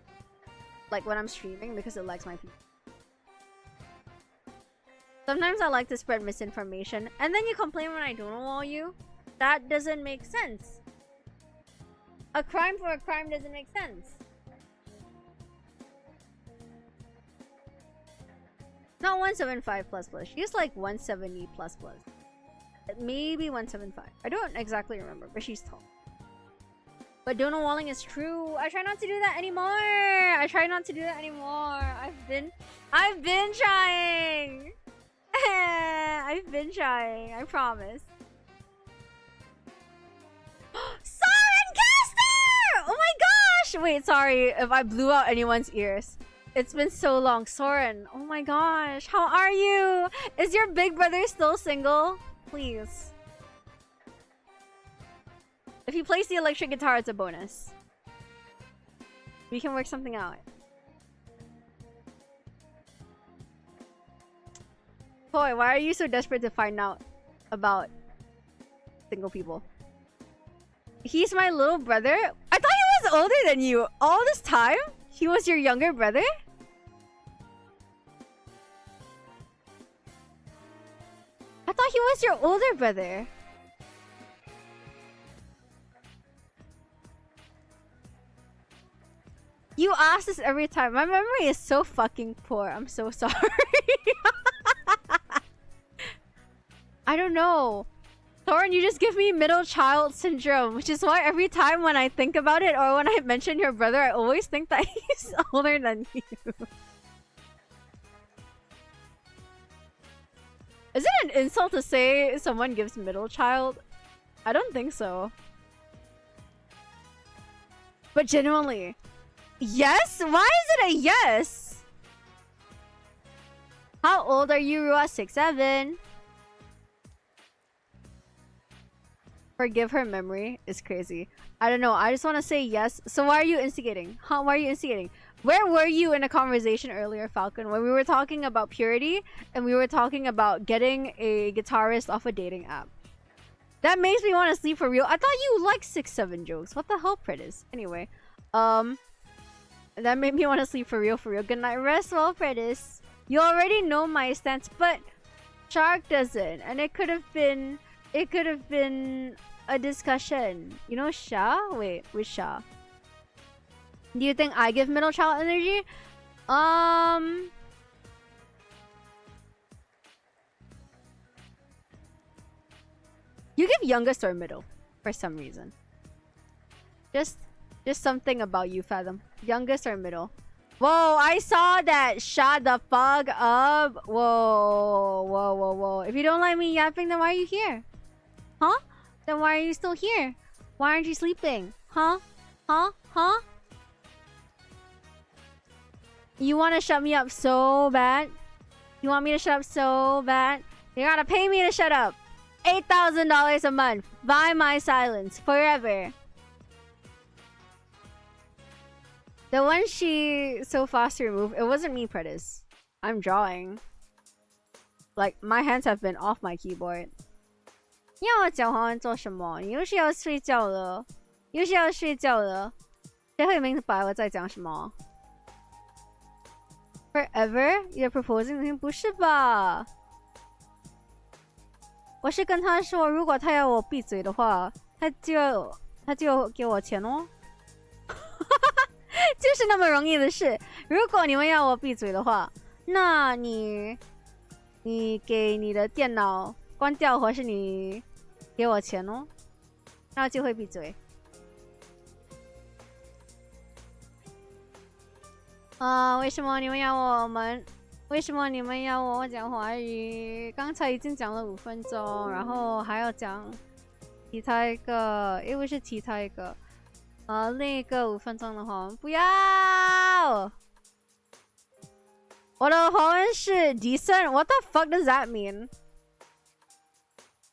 like when I'm streaming because it likes my people. Sometimes I like to spread misinformation and then you complain when I don't know you. That doesn't make sense. A crime for a crime doesn't make sense. Not 175 plus plus. She's like 170 plus plus. Maybe 175. I don't exactly remember, but she's tall. But donut walling is true. I try not to do that anymore. I've been trying. I've been trying. I promise. Soren Caster! Oh my gosh! Wait, sorry if I blew out anyone's ears. It's been so long. Soren, oh my gosh. How are you? Is your big brother still single? Please. If he plays the electric guitar, it's a bonus. We can work something out. Boy, why are you so desperate to find out about single people? He's my little brother? I thought he was older than you all this time? He was your younger brother? I thought he was your older brother. You ask this every time. My memory is so fucking poor. I'm so sorry. I don't know. Thorin, you just give me middle child syndrome, which is why every time when I think about it or when I mention your brother, I always think that he's older than you. Is it an insult to say someone gives middle child? I don't think so. But genuinely. Yes? Why is it a yes? How old are you, Rua? 6'7". Forgive her memory is crazy. I don't know. I just want to say yes. So why are you instigating? Huh? Why are you instigating? Where were you in a conversation earlier, Falcon, when we were talking about purity and we were talking about getting a guitarist off a dating app? That makes me want to sleep for real. I thought you liked 6'7" jokes. What the hell, Predis? Anyway, that made me want to sleep for real, for real. Good night. Rest well, Predis. You already know my stance, but Shark doesn't. And it could have been a discussion. You know Sha? Wait, which Sha? Do you think I give middle child energy? You give youngest or middle for some reason. Just something about you, Fathom. Youngest or middle? Whoa, I saw that. Shut the fuck up. Whoa, whoa, whoa, whoa. If you don't like me yapping, then why are you here? Huh? Then why are you still here? Why aren't you sleeping? Huh? Huh? Huh? You want to shut me up so bad? You want me to shut up so bad? You gotta pay me to shut up. $8,000 a month. Buy my silence forever. The one she so fast to remove, it wasn't me, Predis. I'm drawing. Like, my hands have been off my keyboard. 你要我讲华文做什么？你又是要睡觉了，又是要睡觉了，谁会明白我在讲什么 ？Forever? You're proposing? 不是吧我是跟他说，如果他要我闭嘴的话，他就要给我钱哦。就是那么容易的事。如果你们要我闭嘴的话，那你给你的电脑关掉，或是你给我钱哦，那就会闭嘴。为什么你们要我们？为什么你们要我讲华语？刚才已经讲了5分钟，然后还要讲其他一个，因为是其他一个。另一个5分钟的话，不要。我的华文是 decent。What the fuck does that mean?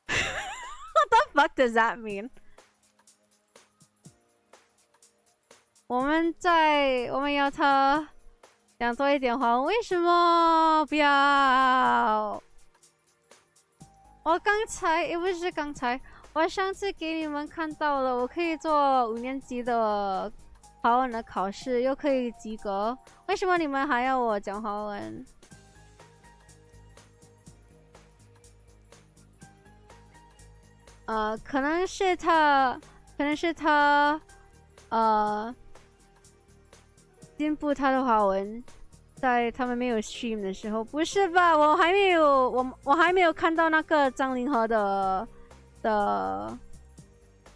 What the fuck does that mean? 我们要他讲多一点华文，为什么不要？我刚才也不是刚才。我上次给你们看到了，我可以做5年级的华文的考试，又可以及格。为什么你们还要我讲华文？可能是他，进步他的华文，在他们没有 stream 的时候，不是吧？我还没有看到那个张凌和的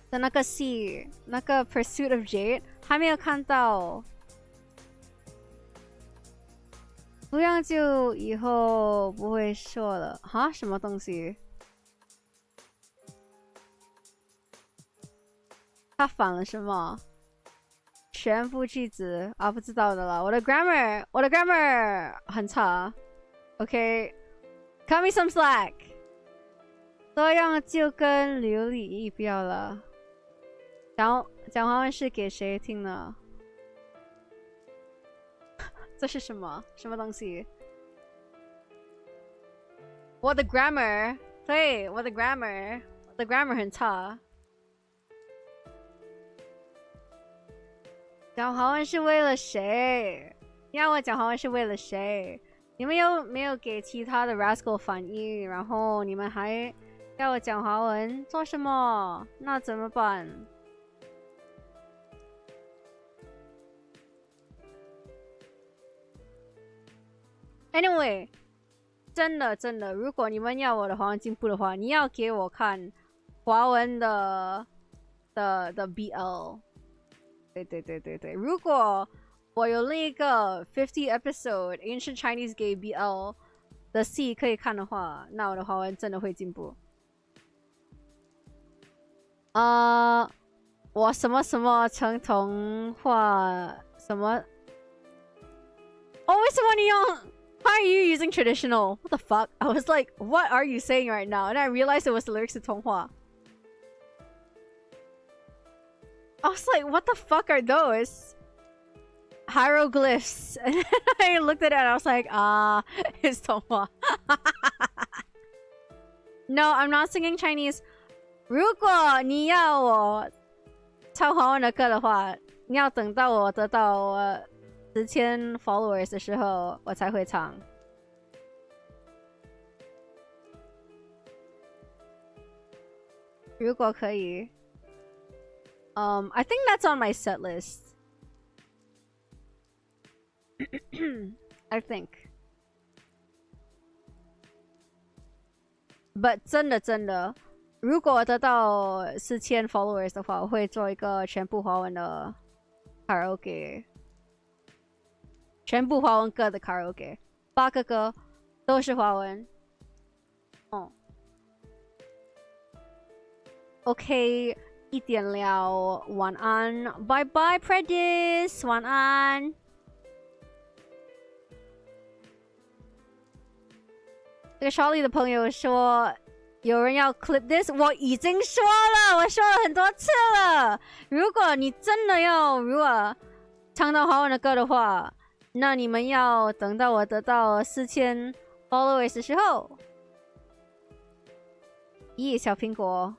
那个戏，那个 Pursuit of Jade 还没有看到。这样就以后不会说了哈？什么东西？他反了什么？全部句子啊，不知道的了。我的 grammar 很差。OK，cut me some slack。这样就跟琉璃一标了。讲华文是给谁听呢？这是什么东西？我的 grammar， 对，我的 grammar 很差。讲华文是为了谁？你让我讲华文是为了谁？你们又没有给其他的 rascal 反应，然后你们还要我讲华文做什么？那怎么办？Anyway， 真的，如果你们要我的华文进步的话，你要给我看华文的 BL。对，如果我有另一个50 episode Ancient Chinese Gay BL 的戏可以看的话，那我的华文真的会进步。我什么成童话什么？为什么你用 ？Why are you using traditional? What the fuck? I was like, what are you saying right now? And I realized it was the lyrics to 童话。I was like, what the fuck are those? Hieroglyphs. And then I looked at it and I was like, it's 童话。No, I'm not singing Chinese. 如果你要我唱华文的歌的话，你要等到我得到10,000 followers 的时候，我才会唱。如果可以。I think that's on my set list. I think. But 真的，如果我得到4000 followers 的话，我会做一个全部华文的 karaoke， 全部华文歌的 karaoke， 8个歌都是华文。OK。1点了，晚安 ，Bye bye Predis， 晚安。这个 Charlie 的朋友说有人要 clip this， 我已经说了，我说了很多次了。如果你真的要唱到华文的歌的话，那你们要等到我得到4000 followers 的时候。咦，小苹果。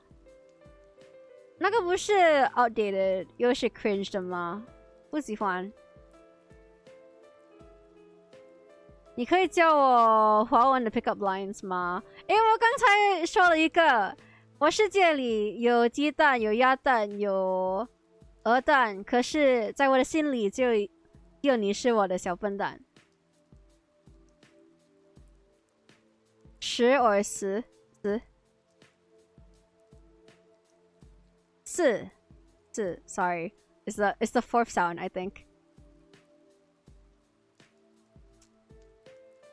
那个不是 outdated 又是 cringe 的吗？不喜欢。你可以教我华文的 pickup lines 吗？诶，我刚才说了一个，我世界里有鸡蛋，有鸭蛋，有鹅蛋，可是在我的心里只有你是我的小笨蛋。10 or 10 4 sorry, it's the fourth sound, I think.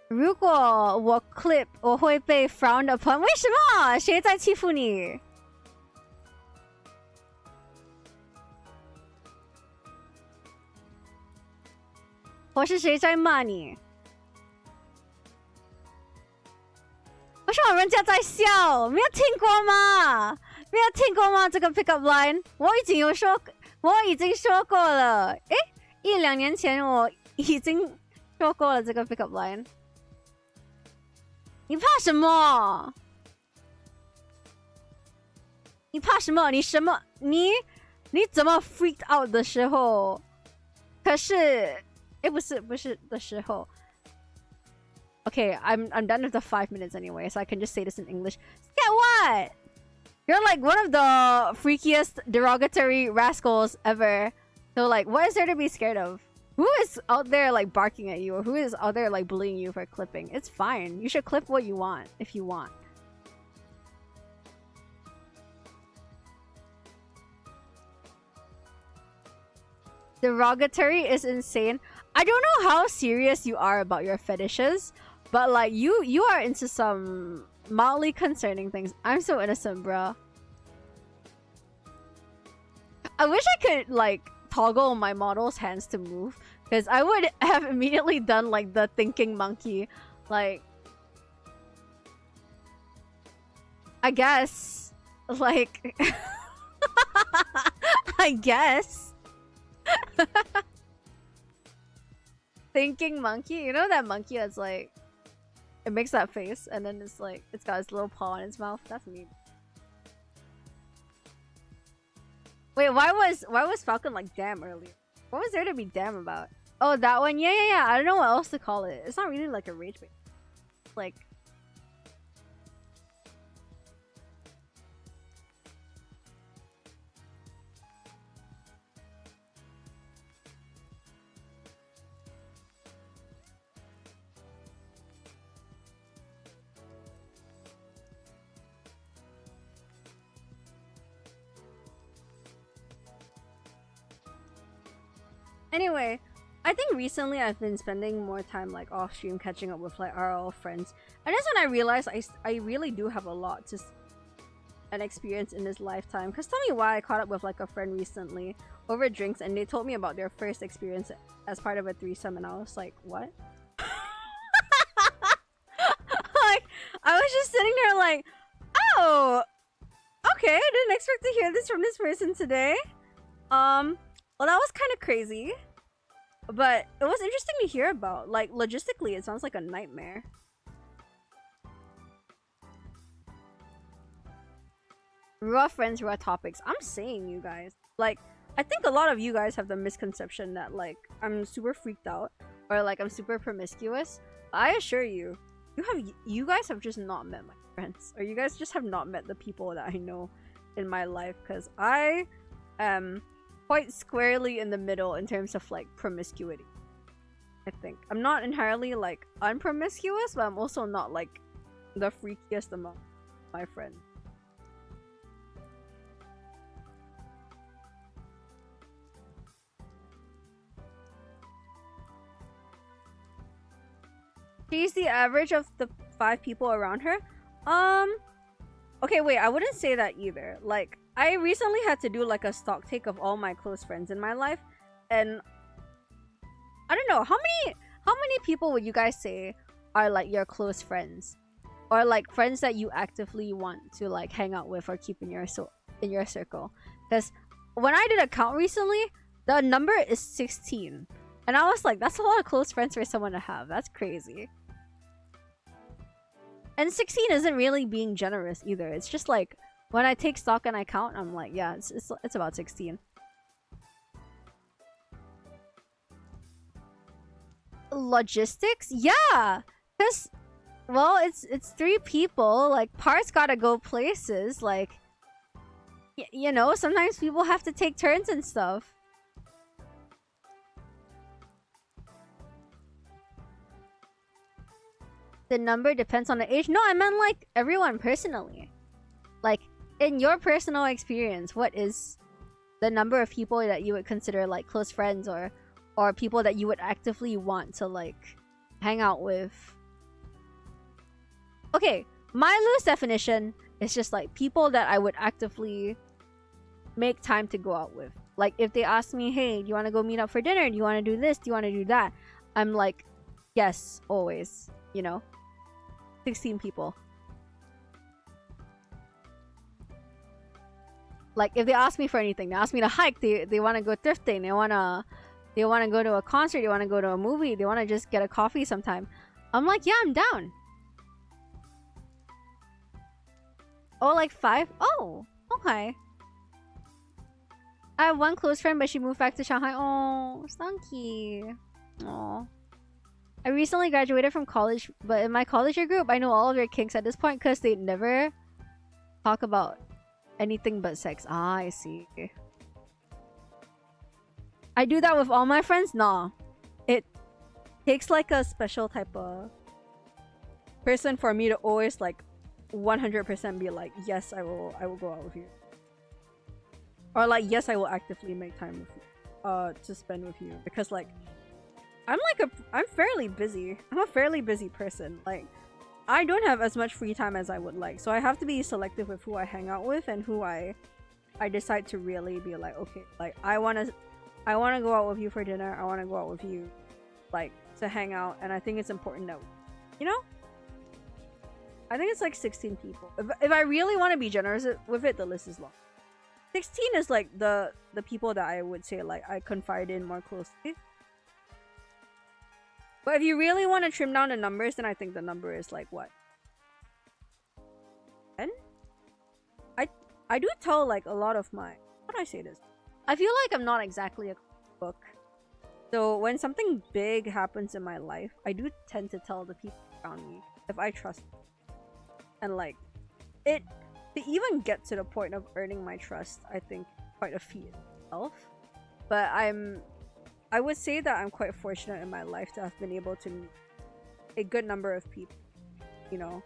如果我 clip 我会被 frowned upon， 为什么？谁在欺负你？或是谁在骂你？为什么人家在笑？没有听过吗？没有听过吗？这个 pickup line 我已经说过了。诶，1-2年前我已经说过了这个 pickup line。你怕什么？你怕什么？你怎么 freaked out 的时候？可是，诶，不是的时候。Okay, I'm done with the 5 minutes anyway, so I can just say this in English. Scared what? You're like one of the freakiest derogatory rascals ever. So like, what is there to be scared of? Who is out there like barking at you, or who is out there like bullying you for clipping? It's fine. You should clip what you want if you want. Derogatory is insane. I don't know how serious you are about your fetishes, but like you are into some mildly concerning things. I'm so innocent, bro. I wish I could like toggle my model's hands to move, because I would have immediately done like the thinking monkey. Like, I guess, like, I guess. Thinking monkey, you know that monkey that's like, it makes that face and then it's like, it's got its little paw in its mouth. That's me. Wait, why was Falcon like damn earlier? What was there to be damn about? Oh, that one? Yeah. I don't know what else to call it. It's not really like a rage bait. Like, anyway, I think recently I've been spending more time like off stream catching up with like our old friends, and that's when I realized I really do have a lot to an experience in this lifetime. Cause tell me why I caught up with like a friend recently over drinks, and they told me about their first experience as part of a threesome, and I was like, what? Like, I was just sitting there like, oh, okay, I didn't expect to hear this from this person today. Well, that was kind of crazy, but it was interesting to hear about. Like, logistically, it sounds like a nightmare. Raw friends, raw topics. I'm saying, you guys. Like, I think a lot of you guys have the misconception that, like, I'm super freaked out or, like, I'm super promiscuous. I assure you, you guys have just not met my friends. Or you guys just have not met the people that I know in my life. Because I am quite squarely in the middle in terms of like promiscuity. I think I'm not entirely like unpromiscuous, but I'm also not like the freakiest among my friends. She's the average of the 5 people around her. Okay, wait, I wouldn't say that either. Like, I recently had to do like a stock take of all my close friends in my life, and I don't know how many people would you guys say are like your close friends, or like friends that you actively want to like hang out with or keep in your circle? Because when I did a count recently, the number is 16, and I was like, that's a lot of close friends for someone to have. That's crazy. And 16 isn't really being generous either. It's just like, when I take stock and I count, I'm like, yeah, it's about 16. Logistics? Yeah. Cause well, it's 3 people. Like parts gotta go places. Like you know, sometimes people have to take turns and stuff. The number depends on the age. No, I meant like everyone personally. Like in your personal experience, what is the number of people that you would consider like close friends or people that you would actively want to like hang out with? Okay, my loose definition is just like people that I would actively make time to go out with. Like if they ask me, hey, do you want to go meet up for dinner? Do you want to do this? Do you want to do that? I'm like, yes, always, you know? 16 people. Like if they ask me for anything, they ask me to hike, they want to go thrifting, they want to go to a concert, they want to go to a movie, they want to just get a coffee sometime. I'm like, yeah, I'm down. Oh, like 5? Oh, okay. I have one close friend, but she moved back to Shanghai. Oh, Stanky. Oh. I recently graduated from college, but in my college year group, I know all of their kinks at this point because they never talk about anything but sex. Ah, I see. I do that with all my friends? Nah. It takes like a special type of person for me to always like 100% be like, yes, I will go out with you. Or like, yes, I will actively make time with you, to spend with you. Because like, I'm fairly busy. I'm a fairly busy person. Like, I don't have as much free time as I would like. So I have to be selective with who I hang out with and who I decide to really be like, okay, like I wanna go out with you for dinner. I wanna go out with you, like, to hang out. And I think it's important that, you know? I think it's like 16 people. If I really want to be generous with it, the list is long. 16 is like the people that I would say like I confide in more closely. But if you really want to trim down the numbers, then I think the number is like what? 10? I do tell like a lot of my, how do I say this? I feel like I'm not exactly a book. So when something big happens in my life, I do tend to tell the people around me if I trust them. And like it to even get to the point of earning my trust, I think quite a feat itself. But I would say that I'm quite fortunate in my life to have been able to meet a good number of people, you know,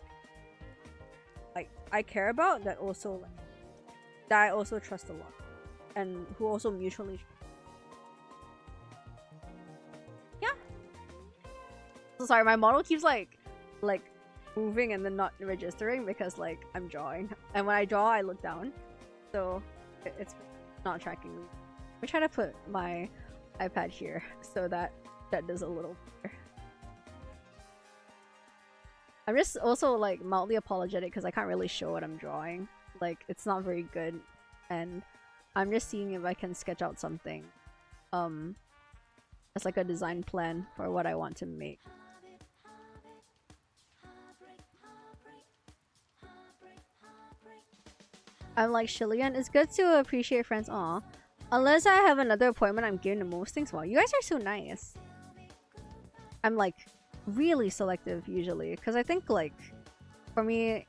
like I care about, that also like that I also trust a lot, and who also mutually. Yeah. So sorry, my model keeps like moving and then not registering because like I'm drawing, and when I draw I look down, so it's not tracking me. I'm trying to put my iPad here so that does a little better. I'm just also like mildly apologetic because I can't really show what I'm drawing. Like it's not very good, and I'm just seeing if I can sketch out something as like a design plan for what I want to make. I'm like, Shillian, it's good to appreciate friends. Aw. Unless I have another appointment, I'm giving the most things. Wow, you guys are so nice. I'm like really selective usually, because I think like for me.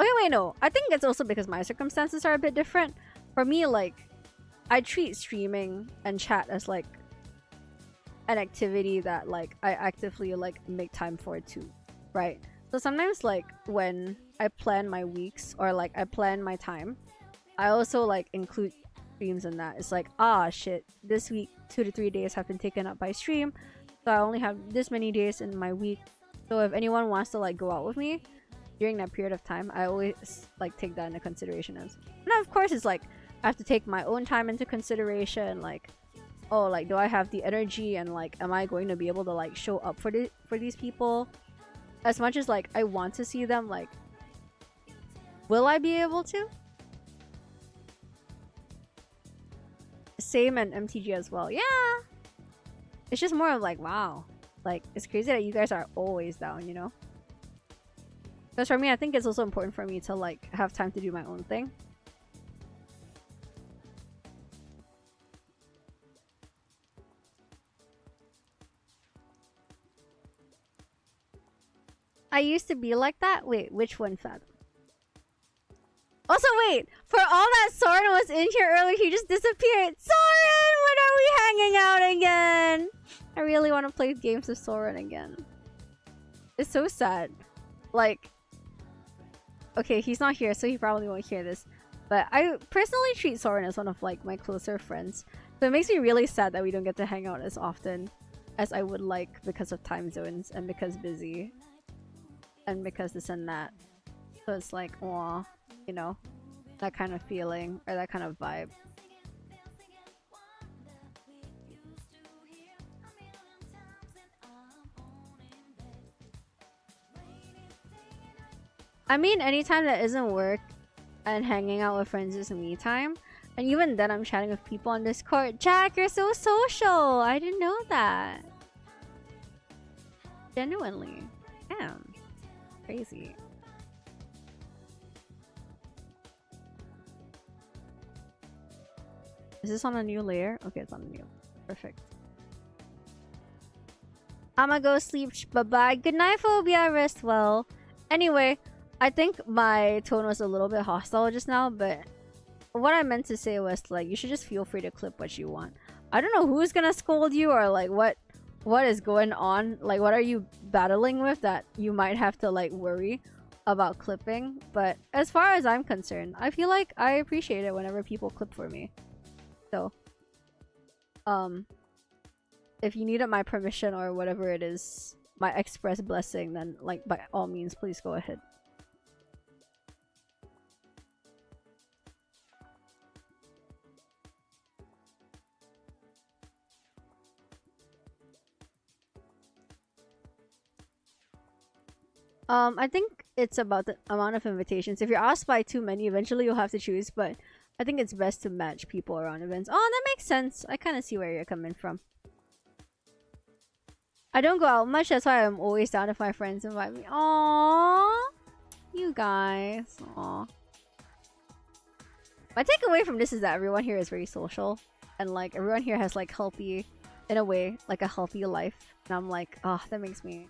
Okay, wait, no. I think it's also because my circumstances are a bit different. For me, like, I treat streaming and chat as like an activity that like I actively like make time for it too, right? So sometimes like when I plan my weeks or like I plan my time, I also like include streams in that. It's like, ah shit, this week 2 to 3 days have been taken up by stream, so I only have this many days in my week. So if anyone wants to like go out with me during that period of time, I always like take that into consideration. And of course it's like I have to take my own time into consideration, like, oh, like do I have the energy and like am I going to be able to like show up for these people? As much as like I want to see them, like will I be able to? Same and MTG as well. Yeah. It's just more of like, wow. Like it's crazy that you guys are always down, you know? Because for me, I think it's also important for me to like have time to do my own thing. I used to be like that? Wait, which one, Fathom? Also, wait! For all that Soren was in here earlier, he just disappeared! Soren! When are we hanging out again? I really want to play games with Soren again. It's so sad. Like... Okay, he's not here, so he probably won't hear this. But I personally treat Soren as one of, like, my closer friends. So it makes me really sad that we don't get to hang out as often as I would like because of time zones and because busy. And because this and that. So it's like, aw. You know, that kind of feeling or that kind of vibe. I mean, anytime that isn't work and hanging out with friends is me time. And even then, I'm chatting with people on Discord. Jack, you're so social! I didn't know that. Genuinely. Damn. Crazy. Is this on a new layer? Okay, it's on a new. Perfect. I'ma go sleep. Bye-bye. Good night, Phobia. Rest well. Anyway, I think my tone was a little bit hostile just now, but what I meant to say was, like, you should just feel free to clip what you want. I don't know who's gonna scold you or, like, what is going on. Like, what are you battling with that you might have to, like, worry about clipping. But as far as I'm concerned, I feel like I appreciate it whenever people clip for me. So, if you needed my permission or whatever it is, my express blessing, then, like, by all means, please go ahead. I think it's about the amount of invitations. If you're asked by too many, eventually you'll have to choose, but I think it's best to match people around events. Oh, that makes sense. I kind of see where you're coming from. I don't go out much, that's why I'm always down if my friends invite me. Aww, you guys. Aww. My takeaway from this is that everyone here is very social. And, like, everyone here has, like, healthy, in a way, like, a healthy life. And I'm like, oh, that makes me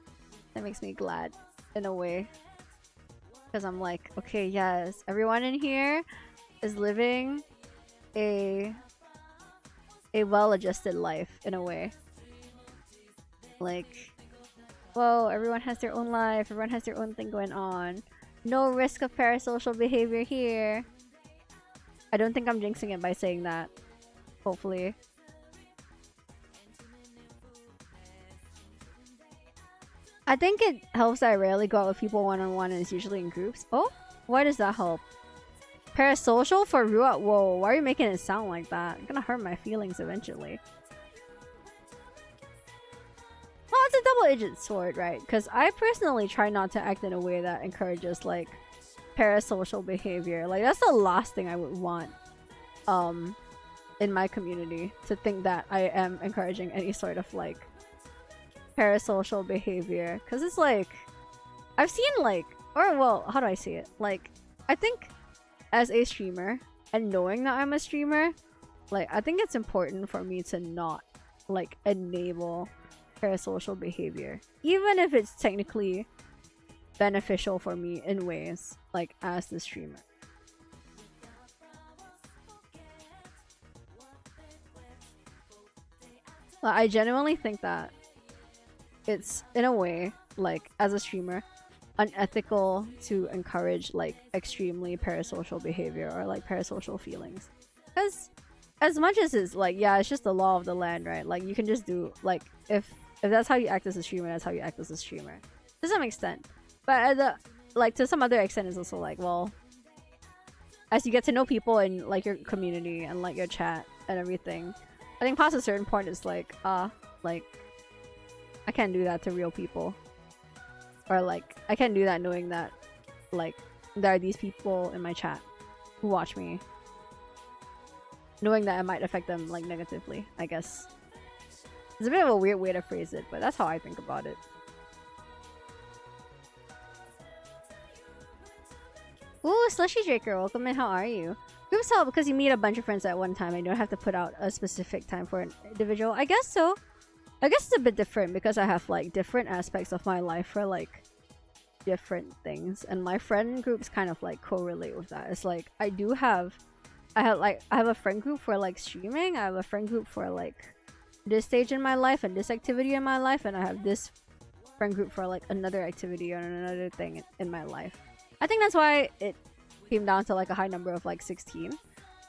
glad. In a way, because I'm like, okay, yes, everyone in here is living a well-adjusted life in a way. Like, whoa, everyone has their own life, everyone has their own thing going on. No risk of parasocial behavior here. I don't think I'm jinxing it by saying that. Hopefully. I think it helps that I rarely go out with people one-on-one and it's usually in groups. Oh? Why does that help? Parasocial for Rua? Whoa, why are you making it sound like that? It's gonna hurt my feelings eventually. Well, it's a double-edged sword, right? Because I personally try not to act in a way that encourages, like, parasocial behavior. Like, that's the last thing I would want in my community. To think that I am encouraging any sort of, like, parasocial behavior, because it's like I've seen, like, or well, how do I say it? Like, I think as a streamer and knowing that I'm a streamer, like, I think it's important for me to not, like, enable parasocial behavior, even if it's technically beneficial for me in ways, like, as the streamer. Well, I genuinely think that it's, in a way, like, as a streamer, unethical to encourage, like, extremely parasocial behavior or, like, parasocial feelings. Because as much as it's, like, yeah, it's just the law of the land, right? Like, you can just do, like, if that's how you act as a streamer, that's how you act as a streamer. To some extent. But like, to some other extent, it's also like, well, as you get to know people in, like, your community and, like, your chat and everything, I think past a certain point, it's like, like, I can't do that to real people. Or, like, I can't do that knowing that, like, there are these people in my chat who watch me. Knowing that it might affect them, like, negatively, I guess. It's a bit of a weird way to phrase it, but that's how I think about it. Ooh, Slushy Draker, welcome in, how are you? Groups help because you meet a bunch of friends at one time and you don't have to put out a specific time for an individual. I guess so. I guess it's a bit different because I have, like, different aspects of my life for, like, different things, and my friend groups kind of like correlate with that. It's like I have a friend group for like streaming, I have a friend group for like this stage in my life and this activity in my life, and I have this friend group for like another activity or another thing in my life. I think that's why it came down to like a high number of like 16,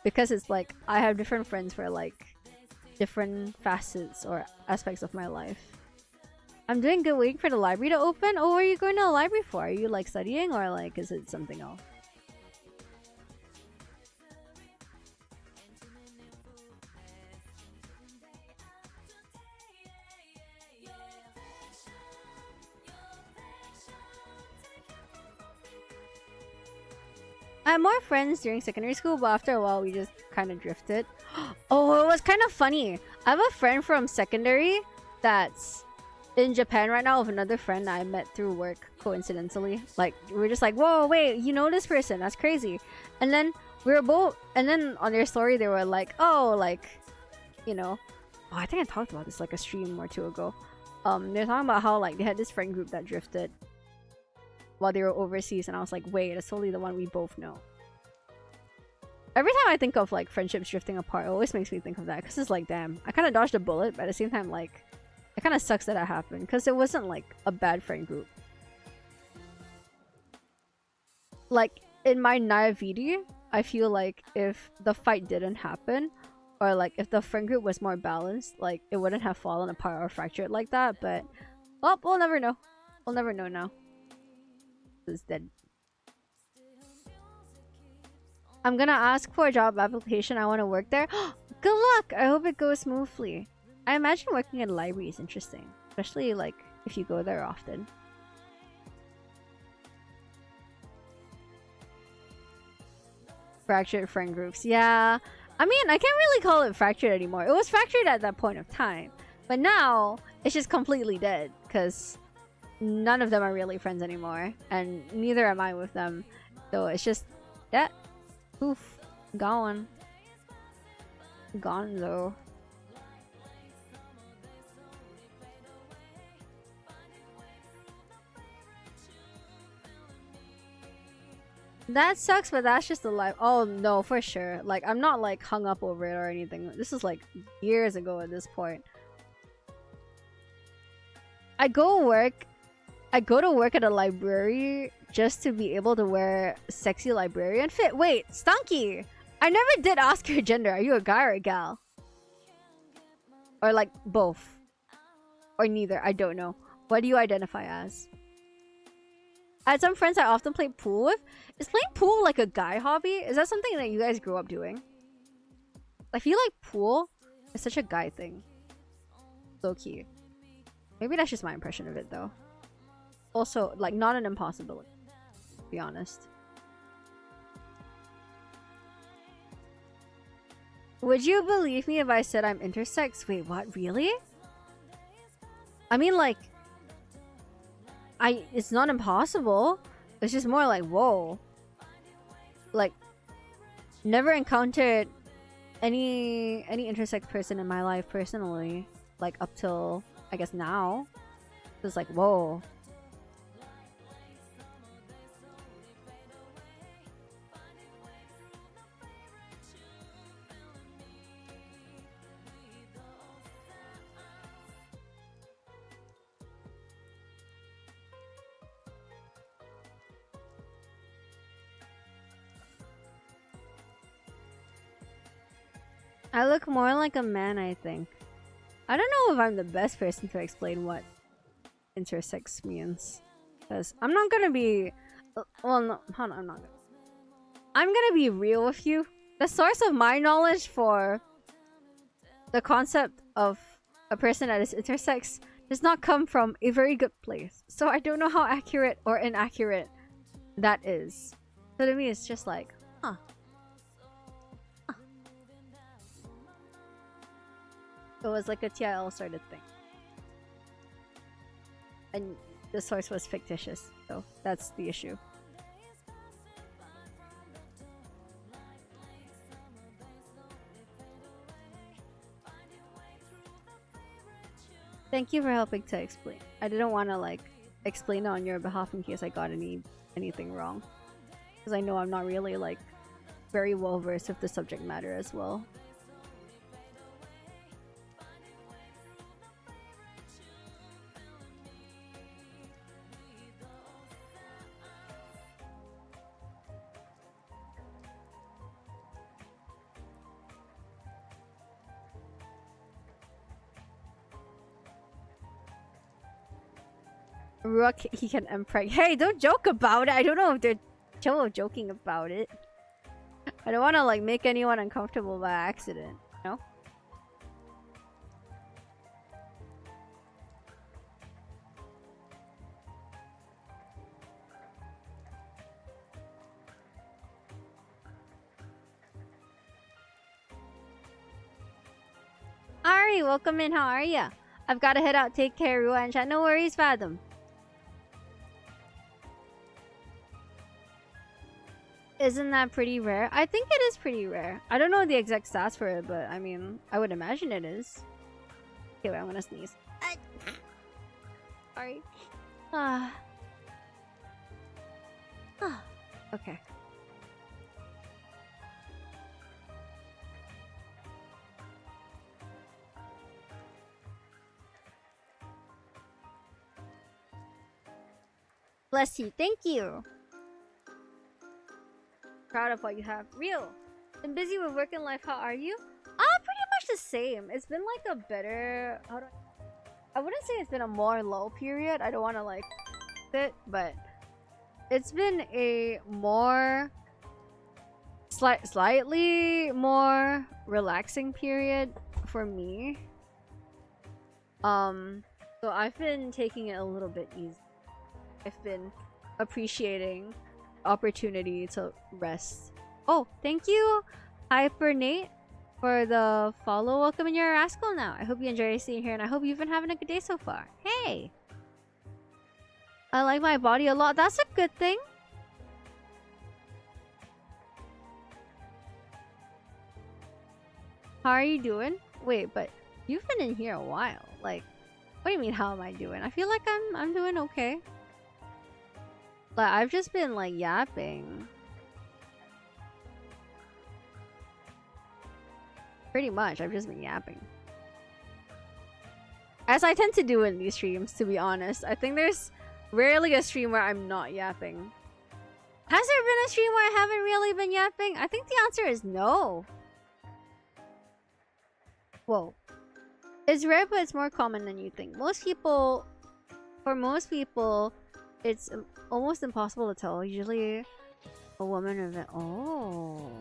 because it's like I have different friends for like different facets or aspects of my life. I'm doing good, waiting for the library to open. Oh, what are you going to the library for? Are you like studying, or like is it something else? I had more friends during secondary school, but after a while we just kind of drifted. Oh, it was kind of funny. I have a friend from secondary that's in Japan right now with another friend I met through work coincidentally. Like, we were just like, whoa, wait, you know this person? That's crazy. And then we were both, and then on their story they were like, oh, like, you know, oh, I think I talked about this like a stream or two ago. They're talking about how like they had this friend group that drifted while they were overseas, and I was like, wait, that's totally the one we both know. Every time I think of like friendships drifting apart, it always makes me think of that, because it's like, damn, I kind of dodged a bullet, but at the same time, like, it kind of sucks that happened, because it wasn't like a bad friend group. Like, in my naivety, I feel like if the fight didn't happen, or like if the friend group was more balanced, like it wouldn't have fallen apart or fractured like that. But well, we'll never know. We'll never know now. It's dead. I'm gonna ask for a job application. I want to work there. Good luck! I hope it goes smoothly. I imagine working in a library is interesting, especially like if you go there often. Fractured friend groups. Yeah. I mean, I can't really call it fractured anymore. It was fractured at that point of time. But now, it's just completely dead. Because none of them are really friends anymore. And neither am I with them. So it's just... yeah. Poof. Gone. Gone though. That sucks, but that's just the life. Oh no, for sure. Like, I'm not like hung up over it or anything. This is like years ago at this point. I go to work at a library just to be able to wear sexy librarian fit. Wait, Stunky! I never did ask your gender. Are you a guy or a gal? Or like both? Or neither, I don't know. What do you identify as? I had some friends I often play pool with. Is playing pool like a guy hobby? Is that something that you guys grew up doing? I feel like pool is such a guy thing. Low key. Maybe that's just my impression of it though. Also, like, not an impossibility, to be honest. Would you believe me if I said I'm intersex? Wait, what? Really? I mean, like, it's not impossible. It's just more like, whoa. Like, never encountered any intersex person in my life personally. Like, up till, I guess, now. It's like, whoa. I look more like a man, I think. I don't know if I'm the best person to explain what intersex means. Because I'm not gonna be... well, no, hold on, I'm not gonna... I'm gonna be real with you. The source of my knowledge for the concept of a person that is intersex does not come from a very good place. So I don't know how accurate or inaccurate that is. So to me, it's just like, huh. It was like a TIL sort of thing. And the source was fictitious, so that's the issue. Thank you for helping to explain. I didn't want to like explain it on your behalf in case I got anything wrong. Because I know I'm not really like very well versed with the subject matter as well. Rook, he can impreg. Hey, don't joke about it. I don't know if they're chill joking about it. I don't want to like make anyone uncomfortable by accident, you know? Ari, welcome in. How are ya? I've got to head out. Take care, Rua and chat. No worries, Fathom. Isn't that pretty rare? I think it is pretty rare. I don't know the exact stats for it, but I mean, I would imagine it is. Okay, wait, I'm gonna sneeze. Sorry. Okay. Bless you. Thank you. Proud of what you have. Real. Been busy with work and life. How are you? Pretty much the same. It's been like a better... I wouldn't say it's been a more low period. I don't want to like it, but it's been a more slightly more relaxing period for me. So I've been taking it a little bit easy. I've been appreciating opportunity to rest. Oh, thank you, Hyper Nate, for the follow. Welcome in your Rascal now. I hope you enjoy seeing here, and I hope you've been having a good day so far. Hey, I like my body a lot. That's a good thing. How are you doing? Wait, but you've been in here a while. Like, what do you mean? How am I doing? I feel like I'm doing okay. But I've just been like yapping. Pretty much, I've just been yapping. As I tend to do in these streams, to be honest. I think there's rarely a stream where I'm not yapping. Has there been a stream where I haven't really been yapping? I think the answer is no. Whoa. It's rare, but it's more common than you think. For most people, it's almost impossible to tell. Usually, a woman of it. Oh.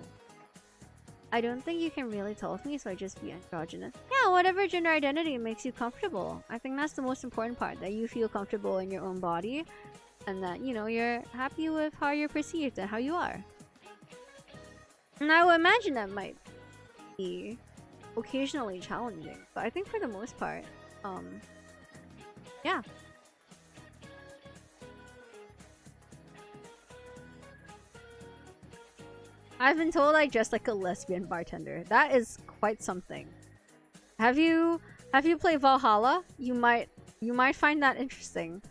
I don't think you can really tell with me, so I just be androgynous. Yeah, whatever gender identity makes you comfortable. I think that's the most important part. That you feel comfortable in your own body. And that, you know, you're happy with how you're perceived and how you are. And I would imagine that might be occasionally challenging. But I think for the most part, yeah. I've been told I dress like a lesbian bartender. That is quite something. Have you played Valhalla? You might find that interesting.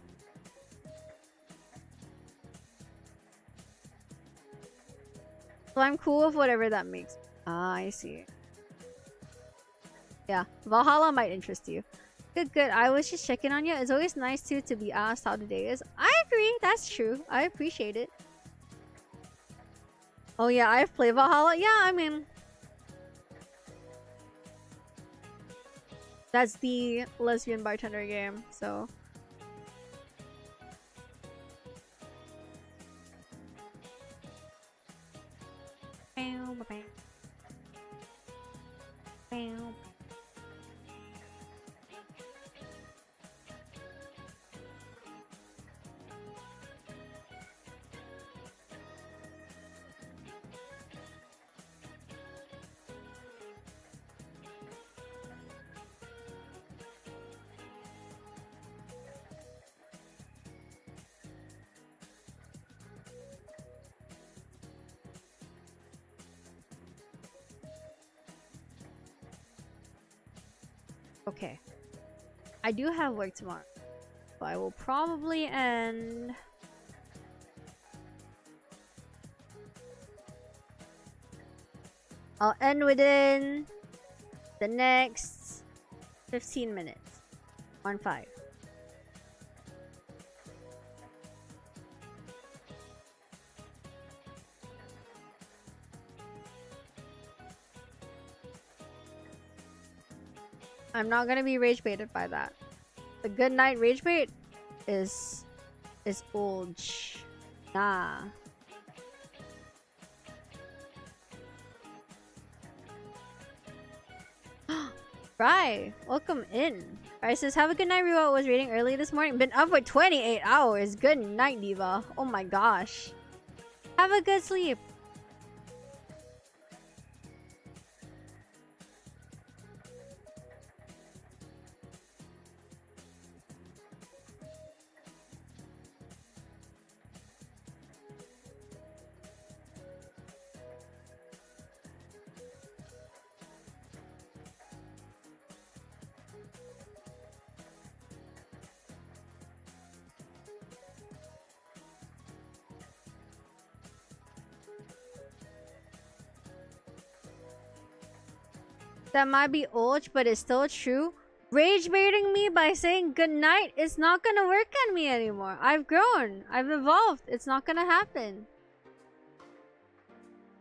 So I'm cool with whatever that makes. Ah, I see. Yeah, Valhalla might interest you. Good, good. I was just checking on you. It's always nice too to be asked how the day is. I agree. That's true. I appreciate it. Oh yeah, I've played Valhalla. Yeah, I mean, that's the lesbian bartender game, so. Okay. I do have work tomorrow. So I will probably end... I'll end within the next 15 minutes. 1-5. I'm not gonna be rage baited by that. The good night rage bait is old. Nah. Right, welcome in. Alright, says have a good night, Rua. Was reading early this morning. Been up for 28 hours. Good night, Diva. Oh my gosh. Have a good sleep. That might be old, but it's still true. Rage baiting me by saying good night is not gonna work on me anymore. I've grown. I've evolved. It's not gonna happen.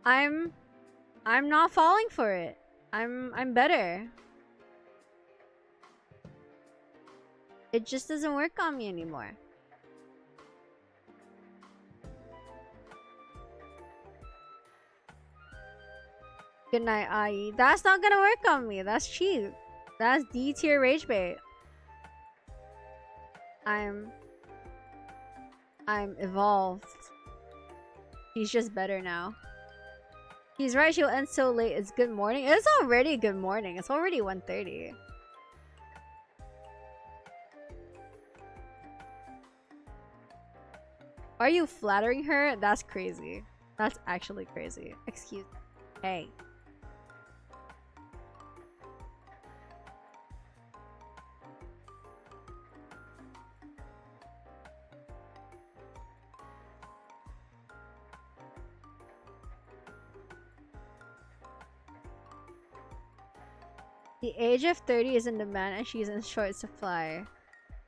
I'm not falling for it. I'm better. It just doesn't work on me anymore. Good night, Ai. That's not gonna work on me. That's cheap. That's D tier rage bait. I'm evolved. He's just better now. He's right, she'll end so late. It's good morning. It's already good morning. It's already 1:30. Are you flattering her? That's crazy. That's actually crazy. Excuse me. Hey. The age of 30 is in demand and she's in short supply.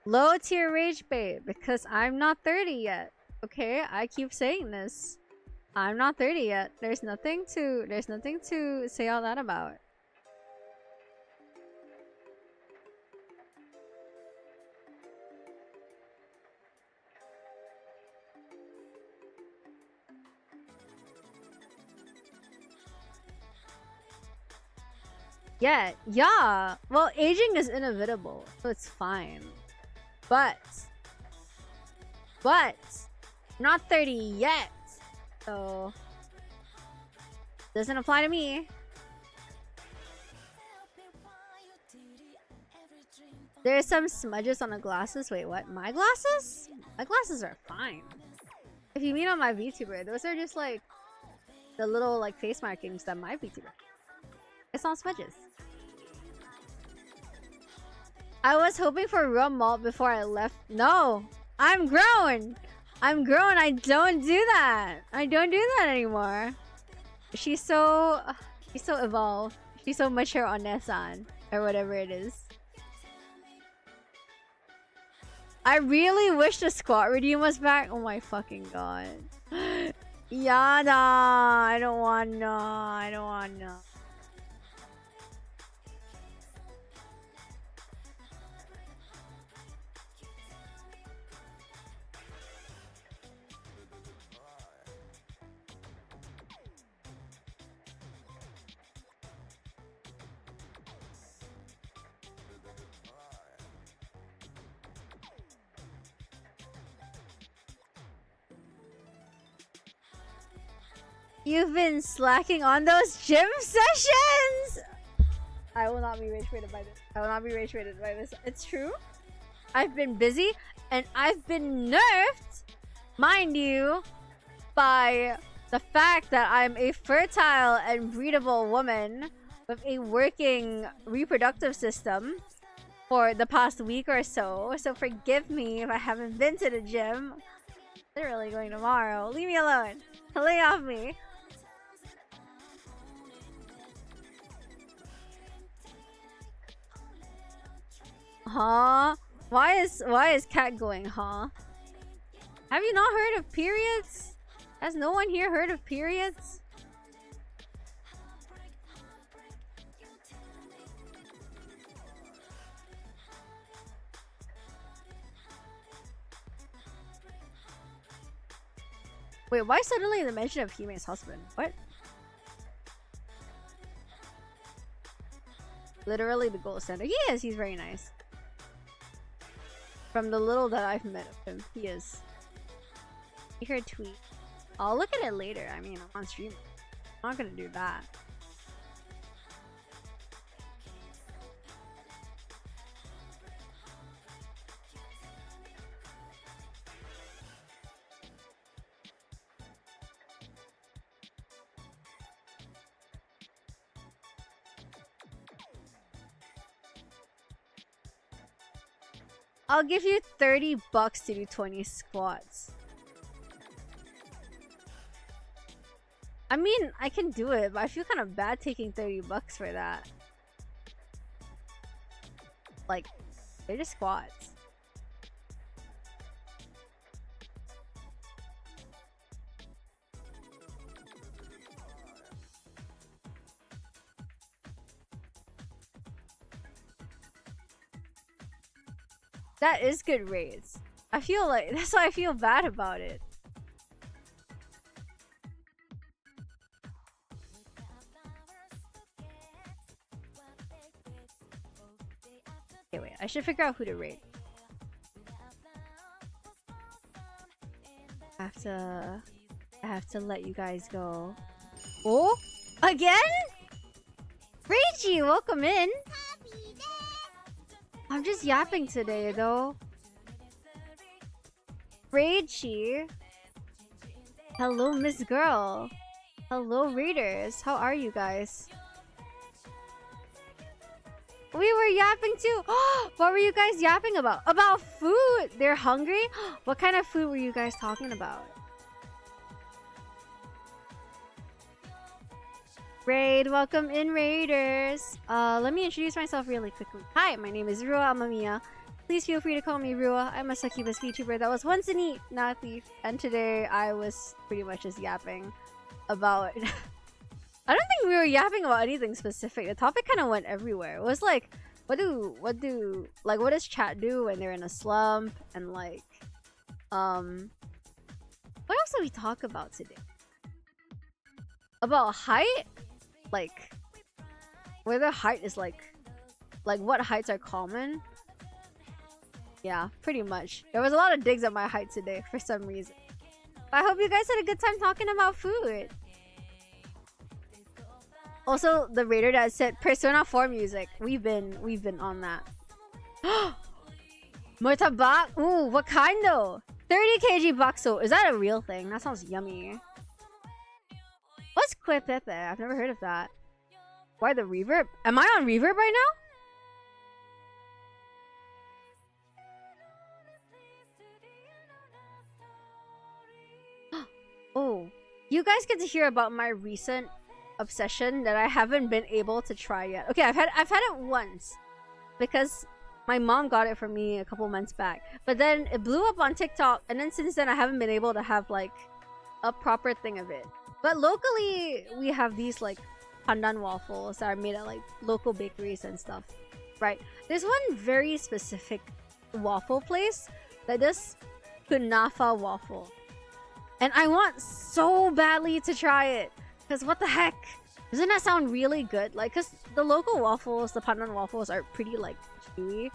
Low tier rage bait because I'm not 30 yet. Okay, I keep saying this. I'm not 30 yet. There's nothing to say all that about. Yeah. Well, aging is inevitable, so it's fine. But not 30 yet. So doesn't apply to me. There's some smudges on the glasses. Wait, what? My glasses? My glasses are fine. If you mean on my VTuber, those are just like the little like face markings that my VTuber. It's not smudges. I was hoping for rum malt before I left. No, I'm grown. I'm grown. I don't do that. I don't do that anymore. She's so evolved. She's so mature on Nessan or whatever it is. I really wish the squat redeem was back. Oh my fucking god. Yada. I don't wanna. You've been slacking on those gym sessions! I will not be rage rated by this. I will not be rage rated by this. It's true. I've been busy and I've been nerfed, mind you, by the fact that I'm a fertile and breedable woman with a working reproductive system. for the past week or so. So forgive me if I haven't been to the gym. Literally going tomorrow. Leave me alone. Lay off me. Huh? Why is Cat going, huh? Have you not heard of periods? Has no one here heard of periods? Wait, why suddenly the mention of Hime's husband? What? Literally the gold standard. He is, he's very nice. From the little that I've met of him, he is. You heard tweet. I'll look at it later. I mean, I'm on stream. I'm not gonna do that. I'll give you $30 to do 20 squats. I mean, I can do it, but I feel kind of bad taking $30 for that. Like, they're just squats. That is good rates. I feel like that's why I feel bad about it. Okay, wait. I should figure out who to rate. I have to let you guys go. Oh, again? Reichi, welcome in. I'm just yapping today, though. Reichi. Hello, Miss Girl. Hello, readers. How are you guys? We were yapping too. What were you guys yapping about? About food. They're hungry? What kind of food were you guys talking about? Raid, welcome in, raiders. Let me introduce myself really quickly. Hi, my name is ruamamiya. Please feel free to call me Rua. I'm a succubus VTuber that was once a neat, not a thief. And today I was pretty much just yapping about... I don't think we were yapping about anything specific. The topic kind of went everywhere. It was like, what does chat do when they're in a slump? And like, what else did we talk about today? About height? Like, whether height is like what heights are common? Yeah, pretty much. There was a lot of digs at my height today for some reason. But I hope you guys had a good time talking about food. Also, the raider that said Persona 4 music. We've been on that. Murtabak? Ooh, what kind though? 30 kg bakso. Is that a real thing? That sounds yummy. What's Kwepepe? I've never heard of that. Why the reverb? Am I on reverb right now? Oh, you guys get to hear about my recent obsession that I haven't been able to try yet. Okay, I've had it once because my mom got it for me a couple months back. But then it blew up on TikTok, and then since then I haven't been able to have like a proper thing of it. But locally, we have these like pandan waffles that are made at like local bakeries and stuff, right? There's one very specific waffle place that does kunafa waffle, and I want so badly to try it. Because what the heck? Doesn't that sound really good? Like, because the local waffles, the pandan waffles, are pretty like chewy,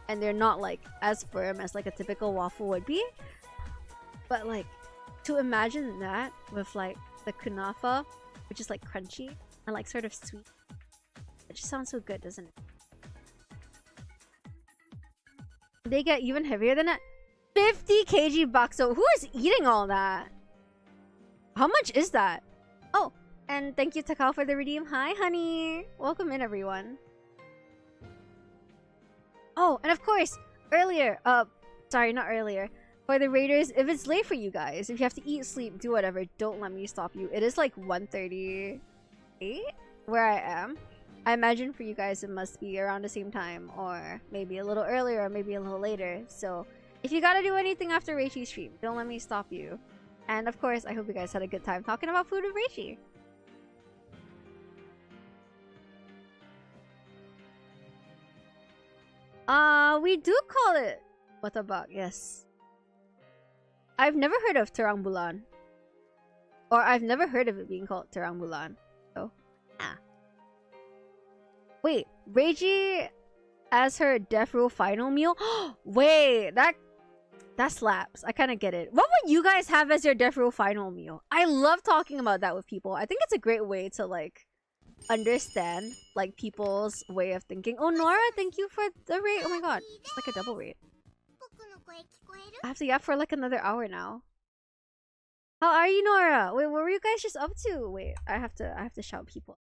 and they're not like as firm as like a typical waffle would be. But like, to imagine that with like the kunafa, which is like crunchy and like sort of sweet, it just sounds so good, doesn't it? They get even heavier than that. 50 kg bakso. Who is eating all that? How much is that? Oh, and thank you Takao for the redeem. Hi honey, welcome in everyone. Oh, and of course, earlier, sorry, not earlier. For the Raiders, if it's late for you guys, if you have to eat, sleep, do whatever, don't let me stop you. It is like 1:38 where I am. I imagine for you guys it must be around the same time, or maybe a little earlier, or maybe a little later. So if you gotta do anything after Reichi's stream, don't let me stop you. And of course, I hope you guys had a good time talking about food with Reichi. We do call it Watabak, yes. I've never heard of Terang Bulan. Or I've never heard of it being called Terang Bulan. So, ah. Wait, Reiji as her Death Row final meal? Wait, that slaps. I kind of get it. What would you guys have as your Death Row final meal? I love talking about that with people. I think it's a great way to, like, understand, like, people's way of thinking. Oh, Nora, thank you for the rate. Oh my god, it's like a double rate. I have to yap for like another hour now. How are you, Nora? Wait, what were you guys just up to? Wait, I have to shout people.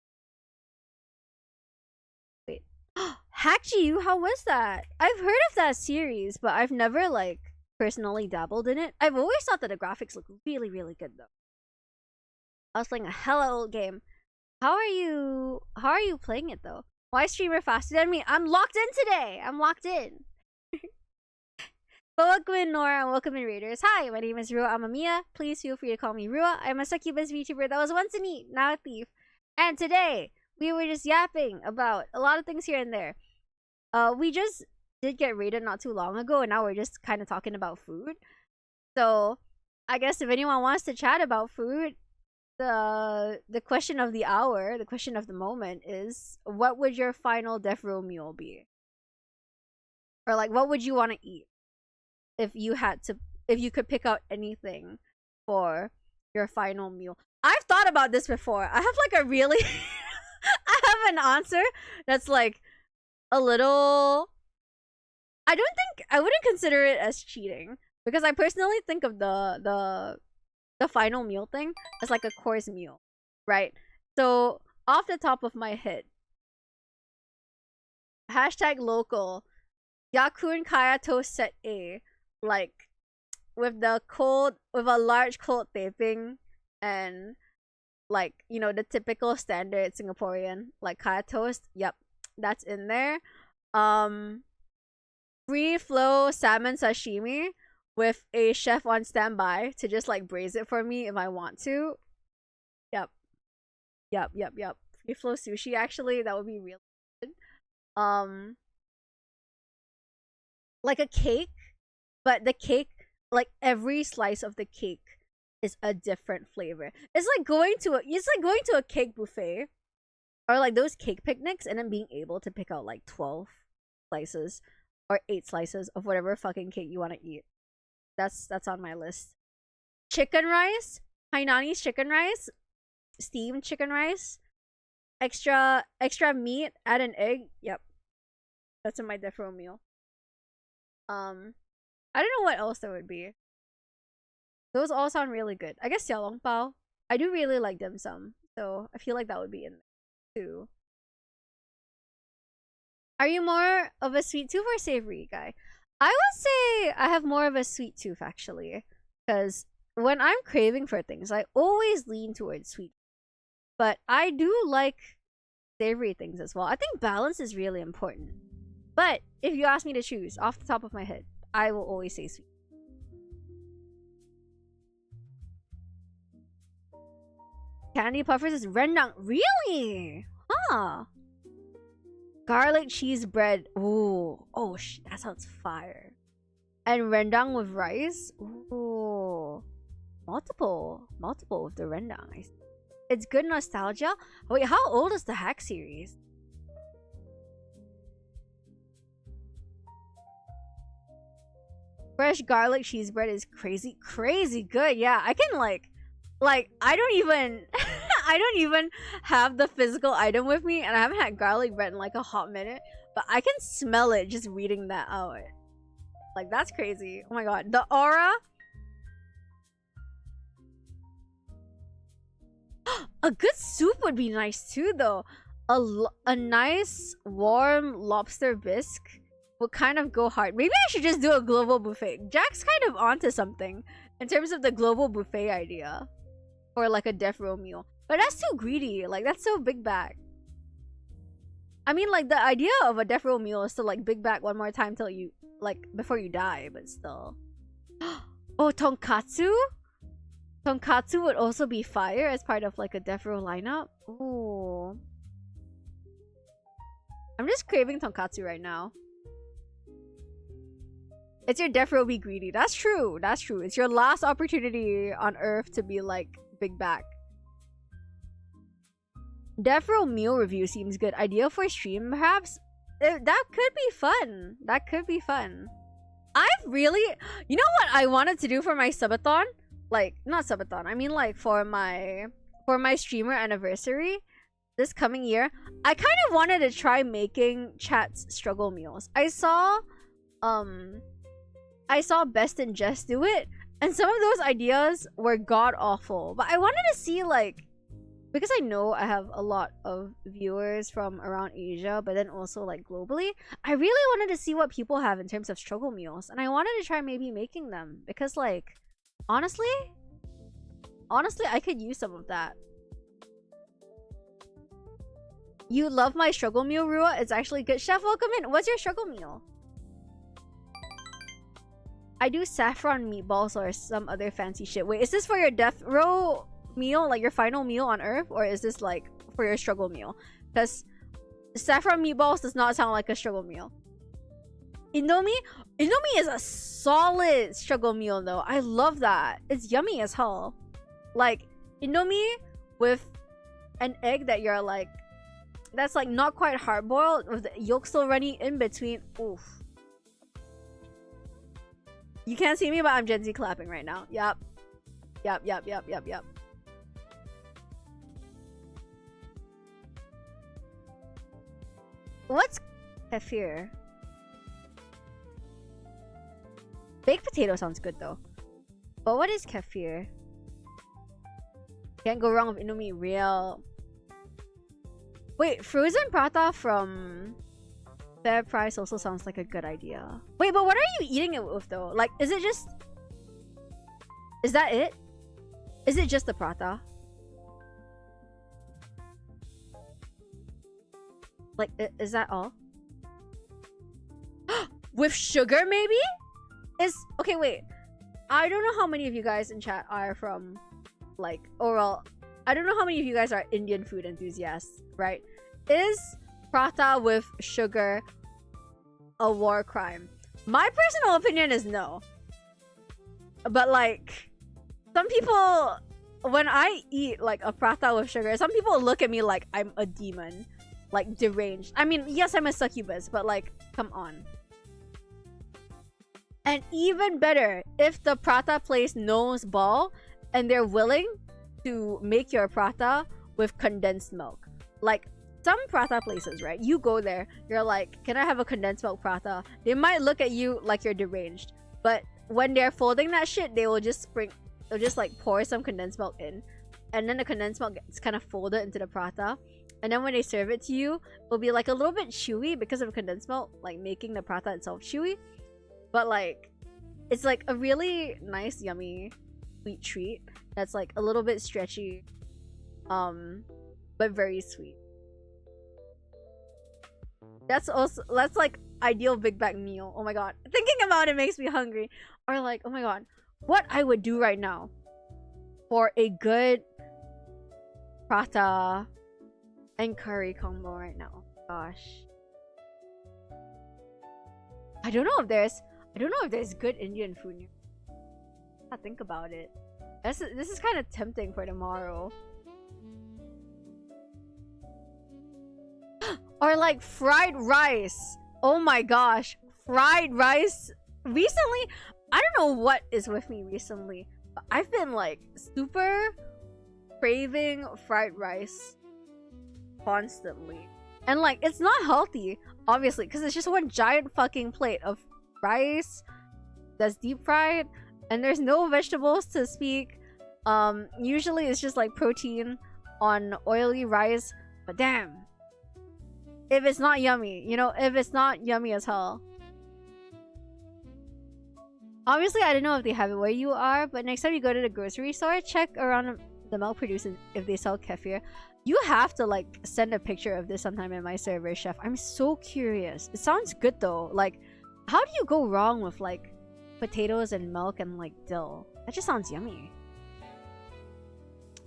Wait. Hackju, how was that? I've heard of that series, but I've never like personally dabbled in it. I've always thought that the graphics look really, really good though. I was playing a hella old game. How are you playing it though? Why streamer faster than me? I'm locked in today. I'm locked in. But welcome in, Nora, and welcome in, Raiders. Hi, my name is ruamamiya. Please feel free to call me Rua. I'm a succubus VTuber that was once a neat, now a thief. And today, we were just yapping about a lot of things here and there. We just did get raided not too long ago, and now we're just kind of talking about food. So, I guess if anyone wants to chat about food, the question of the hour, the question of the moment is, what would your final death row meal be? Or like, what would you want to eat? If you could pick out anything for your final meal. I've thought about this before. I have like a really I have an answer that's like a little, I wouldn't consider it as cheating, because I personally think of the final meal thing as like a course meal, right? So off the top of my head, #local Yakun Kaya Toast Set A, like with a large cold taping and like, you know, the typical standard Singaporean like kaya toast. Yep, that's in there. Free flow salmon sashimi with a chef on standby to just like braise it for me if I want to. Yep. Free flow sushi, actually, that would be really good. Like a cake, but the cake, like every slice of the cake is a different flavor. It's like going to a cake buffet, or like those cake picnics, and then being able to pick out like 12 slices or 8 slices of whatever fucking cake you want to eat. That's on my list. Chicken rice, Hainanese chicken rice, steamed chicken rice, extra meat, add an egg. Yep, that's in my death row meal. I don't know what else there would be. Those all sound really good. I guess xiaolong bao. I do really like dim sum, so I feel like that would be in there too. Are you more of a sweet tooth or savory guy? I would say I have more of a sweet tooth, actually, because when I'm craving for things, I always lean towards sweet. But I do like savory things as well. I think balance is really important. But if you ask me to choose off the top of my head, I will always say sweet. Candy puffers is rendang. Really? Huh. Garlic cheese bread. Ooh. Oh, that sounds fire. And rendang with rice. Ooh. Multiple with the rendang. It's good nostalgia. Wait, how old is the Hack series? Fresh garlic cheese bread is crazy good. Yeah, I can like I don't even I don't even have the physical item with me, and I haven't had garlic bread in like a hot minute, but I can smell it just reading that out. Like, that's crazy. Oh my god, the aura. A good soup would be nice too, though. A nice warm lobster bisque would kind of go hard. Maybe I should just do a global buffet. Jack's kind of onto something in terms of the global buffet idea. Or like a death row meal. But that's too greedy. Like, that's so big bag. I mean, like, the idea of a death row meal is to like big bag one more time till you, like, before you die, but still. Oh, tonkatsu? Tonkatsu would also be fire as part of like a death row lineup. Ooh. I'm just craving tonkatsu right now. It's your death row be greedy. That's true. That's true. It's your last opportunity on Earth to be like big back. Death row meal review seems good. Idea for stream, perhaps? That could be fun. That could be fun. I've really... You know what I wanted to do for my subathon? Like, not subathon. I mean like for my streamer anniversary this coming year. I kind of wanted to try making chat's struggle meals. I saw Best and Jess do it, and some of those ideas were god awful. But I wanted to see, like, because I know I have a lot of viewers from around Asia, but then also like globally, I really wanted to see what people have in terms of struggle meals, and I wanted to try maybe making them because, like, honestly, I could use some of that. You love my struggle meal, Rua? It's actually good. Chef, welcome in. What's your struggle meal? I do saffron meatballs or some other fancy shit. Wait, is this for your death row meal? Like your final meal on Earth? Or is this like for your struggle meal? Because saffron meatballs does not sound like a struggle meal. Indomie? Indomie is a solid struggle meal though. I love that. It's yummy as hell. Like, Indomie with an egg that you're like... That's like not quite hard boiled with the yolk still running in between. Oof. You can't see me, but I'm Gen Z clapping right now. Yup. Yup. What's kefir? Baked potato sounds good though. But what is kefir? Can't go wrong with Indomie real. Wait, frozen prata from Fair Price also sounds like a good idea. Wait, but what are you eating it with though? Like, is it just... Is that it? Is it just the prata? Like, is that all? With sugar, maybe? Okay, wait. I don't know how many of you guys in chat are from, like, oral... I don't know how many of you guys are Indian food enthusiasts, right? Is prata with sugar a war crime? My personal opinion is no. But like, some people, when I eat like a prata with sugar, some people look at me like I'm a demon, like deranged. I mean, yes, I'm a succubus, but like, come on. And even better, if the prata place knows ball and they're willing to make your prata with condensed milk. Like, some prata places, right? You go there, you're like, can I have a condensed milk prata? They might look at you like you're deranged. But when they're folding that shit, they'll just like pour some condensed milk in. And then the condensed milk gets kind of folded into the prata. And then when they serve it to you, it'll be like a little bit chewy because of condensed milk, like making the prata itself chewy. But like, it's like a really nice, yummy, sweet treat that's like a little bit stretchy, but very sweet. That's like ideal big bag meal. Oh my god, thinking about it makes me hungry. Or like, oh my god, what I would do right now for a good prata and curry combo right now. Gosh, I don't know if there's good Indian food here. I think about it. This is kind of tempting for tomorrow. Or like fried rice. Oh my gosh, fried rice. Recently, I don't know what is with me recently, but I've been like super craving fried rice constantly. And like, it's not healthy, obviously, because it's just one giant fucking plate of rice that's deep fried, and there's no vegetables to speak. Usually it's just like protein on oily rice, but damn, if it's not yummy, you know, if it's not yummy as hell, Obviously, I don't know if they have it where you are, but next time you go to the grocery store, check around the milk producers if they sell kefir. You have to like send a picture of this sometime in my server, chef. I'm so curious. It sounds good though. Like, how do you go wrong with like potatoes and milk and like dill? That just sounds yummy.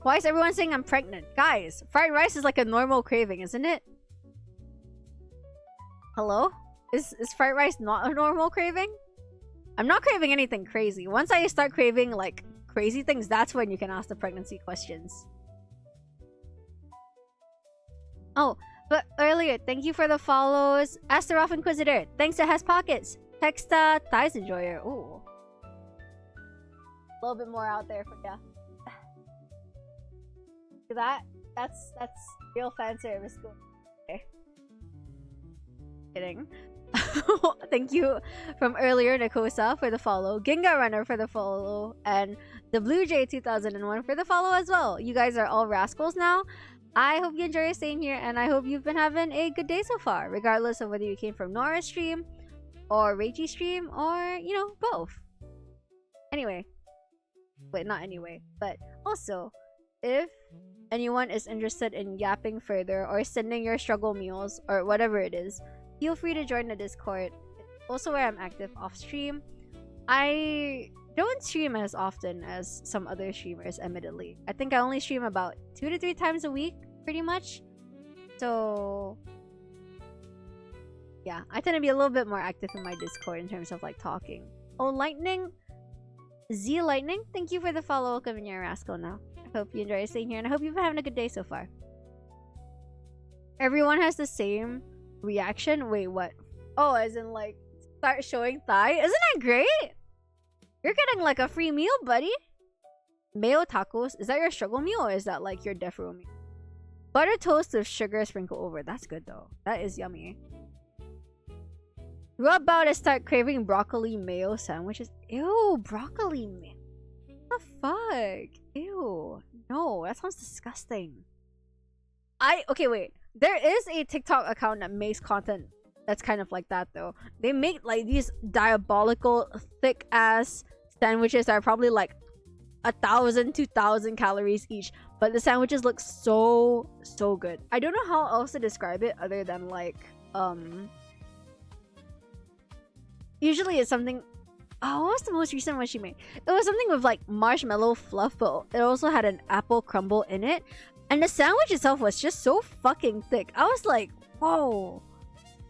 Why is everyone saying I'm pregnant? Guys, fried rice is like a normal craving, isn't it? Hello? Is fried rice not a normal craving? I'm not craving anything crazy. Once I start craving like crazy things, that's when you can ask the pregnancy questions. Oh, but earlier, thank you for the follows. Asteroth Inquisitor, thanks to Has Pockets. Texta, Thighs Enjoyer. Ooh. A little bit more out there for ya. That's real fan service. Okay. Kidding. Thank you from earlier, Nakosa, for the follow. Ginga Runner for the follow. And the Blue Jay 2001 for the follow as well. You guys are all rascals now. I hope you enjoy your staying here, and I hope you've been having a good day so far, regardless of whether you came from Nora's stream, or Reichi stream, or, you know, both. Anyway. Wait, not anyway. But also, if anyone is interested in yapping further, or sending your struggle meals, or whatever it is, feel free to join the Discord. It's also where I'm active off stream. I don't stream as often as some other streamers, admittedly. I think I only stream about 2 to 3 times a week, pretty much. So yeah, I tend to be a little bit more active in my Discord in terms of like talking. Oh, Lightning, Z Lightning, thank you for the follow. Welcome in, your rascal now. I hope you enjoy staying here, and I hope you've been having a good day so far. Everyone has the same reaction. Wait, what? Oh, as in like start showing thigh? Isn't that great? You're getting like a free meal, buddy. Mayo tacos. Is that your struggle meal, or is that like your death row meal? Butter toast with sugar sprinkled over. That's good though. That is yummy. We're about to start craving broccoli mayo sandwiches. Ew, broccoli mayo. What the fuck? Ew. No, that sounds disgusting. Okay, wait. There is a TikTok account that makes content that's kind of like that though. They make like these diabolical thick ass sandwiches that are probably like 1,000, 2,000 calories each, but the sandwiches look so good. I don't know how else to describe it other than like usually it's something. Oh, what was the most recent one she made? It was something with like marshmallow fluff, but it also had an apple crumble in it. And the sandwich itself was just so fucking thick. I was like, whoa.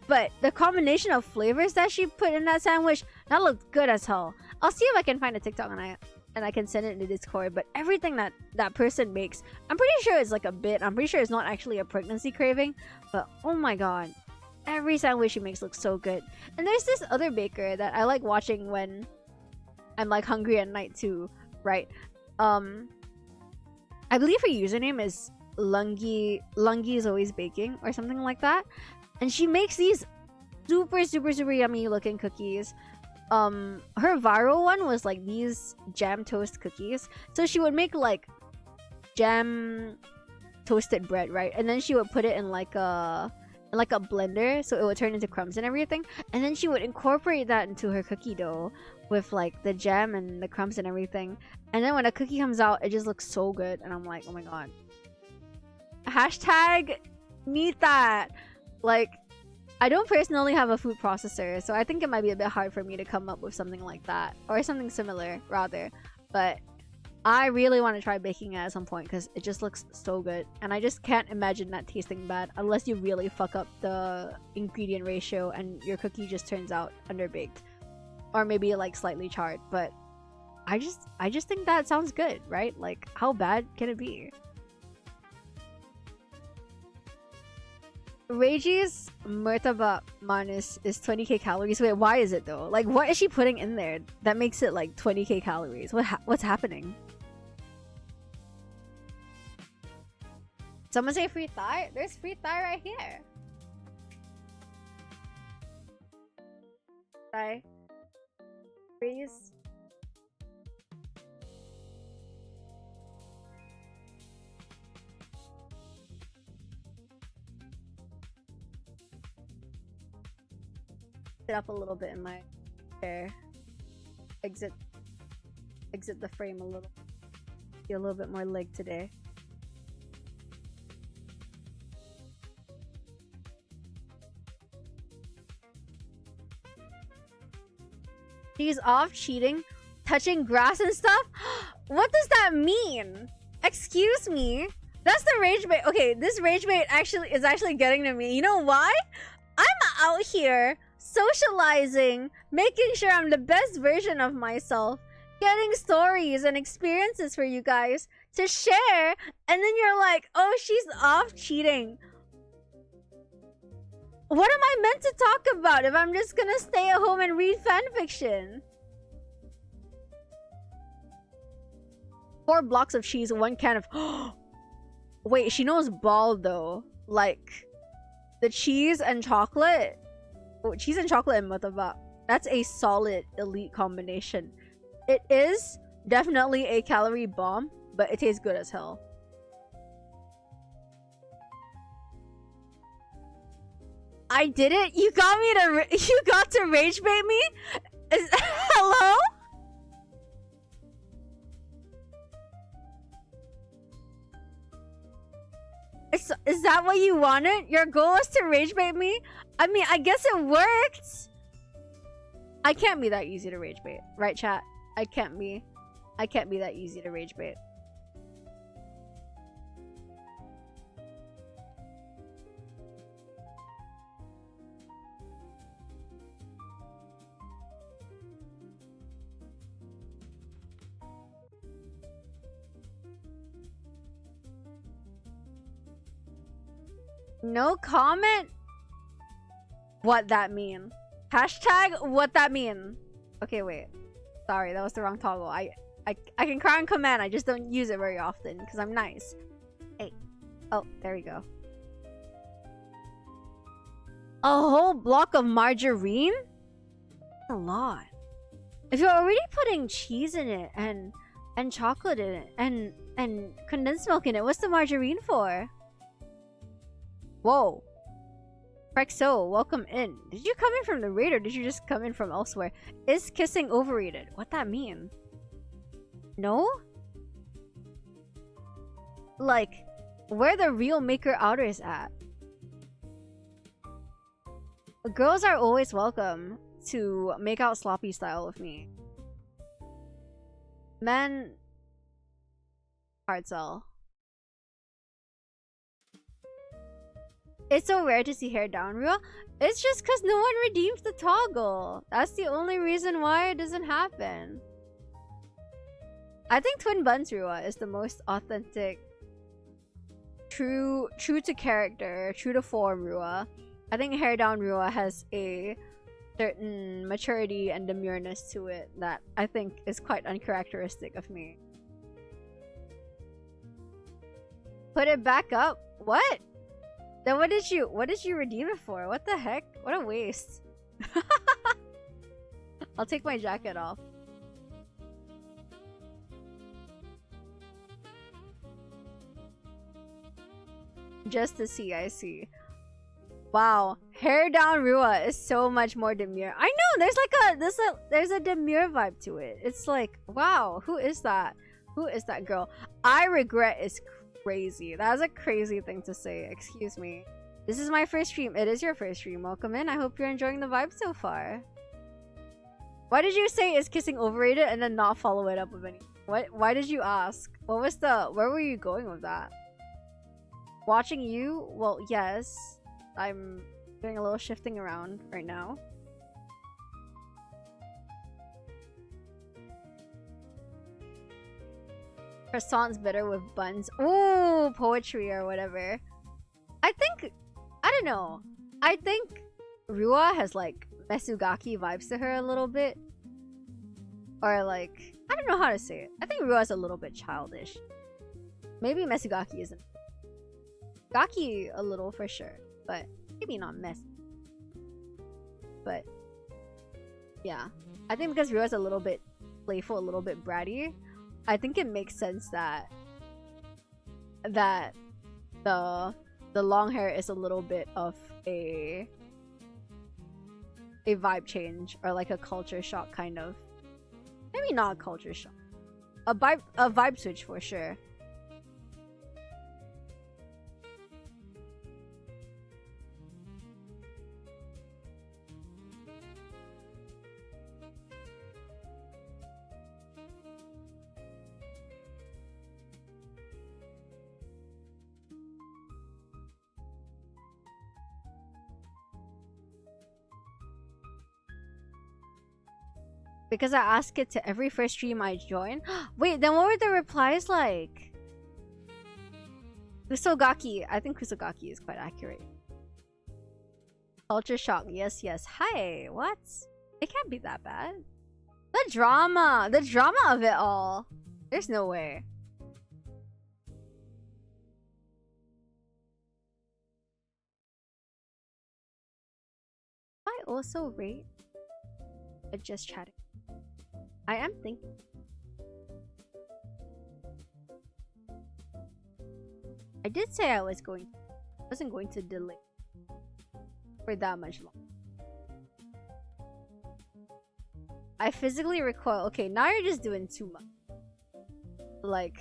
But the combination of flavors that she put in that sandwich, that looked good as hell. I'll see if I can find a TikTok and I can send it in the Discord. But everything that person makes, I'm pretty sure it's like a bit. I'm pretty sure it's not actually a pregnancy craving. But oh my god. Every sandwich she makes looks so good. And there's this other baker that I like watching when I'm like hungry at night too, right? I believe her username is Lungi is always baking or something like that. And she makes these super yummy looking cookies. Her viral one was like these jam toast cookies. So she would make like jam toasted bread, right? And then she would put it in like a blender so it would turn into crumbs and everything, and then she would incorporate that into her cookie dough with like the jam and the crumbs and everything, and then when a cookie comes out it just looks so good, and I'm like, oh my god, hashtag need that. Like, I don't personally have a food processor, so I think it might be a bit hard for me to come up with something like that, or something similar rather, but I really want to try baking it at some point because it just looks so good. And I just can't imagine that tasting bad unless you really fuck up the ingredient ratio and your cookie just turns out underbaked. Or maybe like slightly charred. But I just think that sounds good, right? Like, how bad can it be? Reiji's Murtaba Manis is 20k calories. Wait, why is it though? Like, what is she putting in there that makes it like 20k calories? What's happening? Someone say free thigh? There's free thigh right here. Thigh. Freeze. Sit up a little bit in my chair. exit the frame a little. Be a little bit more leg today. She's off cheating, touching grass and stuff? What does that mean? Excuse me? That's the rage bait. Okay, this rage bait is actually getting to me. You know why? I'm out here socializing, making sure I'm the best version of myself, getting stories and experiences for you guys to share, and then you're like, oh, she's off cheating. What am I meant to talk about if I'm just gonna stay at home and read fanfiction? 4 blocks of cheese, 1 can of... Wait, she knows ball though. Like, the cheese and chocolate. Oh, cheese and chocolate and murtabak. That's a solid elite combination. It is definitely a calorie bomb, but it tastes good as hell. I did it? You got me to you got to rage bait me? Hello? Is that what you wanted? Your goal was to rage bait me? I mean, I guess it worked. I can't be that easy to rage bait, right, chat? I can't be that easy to rage bait. No comment? What that mean? Hashtag what that mean? Okay, wait. Sorry, that was the wrong toggle. I can cry on command. I just don't use it very often because I'm nice. Hey. Oh, there we go. A whole block of margarine? That's a lot. If you're already putting cheese in it and chocolate in it and condensed milk in it, what's the margarine for? Whoa. Prexo, welcome in. Did you come in from the raid or did you just come in from elsewhere? Is kissing overrated? What that mean? No? Like, where the real maker outer is at. Girls are always welcome to make out sloppy style with me. Men... hard sell. It's so rare to see hair down, Rua. It's just because no one redeems the toggle. That's the only reason why it doesn't happen. I think Twin Buns Rua is the most authentic, true to character, true to form Rua. I think hair down Rua has a certain maturity and demureness to it that I think is quite uncharacteristic of me. Put it back up? What? Then what did you redeem it for? What the heck? What a waste. I'll take my jacket off. Just to see, I see. Wow, hair down Rua is so much more demure. I know, there's a demure vibe to it. It's like, wow, who is that? Who is that girl? I regret is crazy. That was a crazy thing to say. Excuse me. This is my first stream. It is your first stream. Welcome in. I hope you're enjoying the vibe so far. Why did you say is kissing overrated and then not follow it up with any? What? Why did you ask? What was the? Where were you going with that? Watching you? Well, yes. I'm doing a little shifting around right now. Croissants better with buns. Ooh, poetry or whatever. I don't know. I think Rua has like Mesugaki vibes to her a little bit. Or like, I don't know how to say it. I think Rua's a little bit childish. Maybe Mesugaki isn't. Gaki a little for sure. But maybe not messy. But yeah. I think because Rua's a little bit playful, a little bit bratty, I think it makes sense that the long hair is a little bit of a vibe change or like a culture shock kind of not culture shock. A vibe switch for sure. Because I ask it to every first stream I join. Wait, then what were the replies like? Kusogaki. I think Kusogaki is quite accurate. Culture shock. Yes, yes. Hi. What? It can't be that bad. The drama. The drama of it all. There's no way. I also rate just chatting. I am thinking. I did say I wasn't going to delay for that much long. I physically recoil. Okay, now you're just doing too much. Like,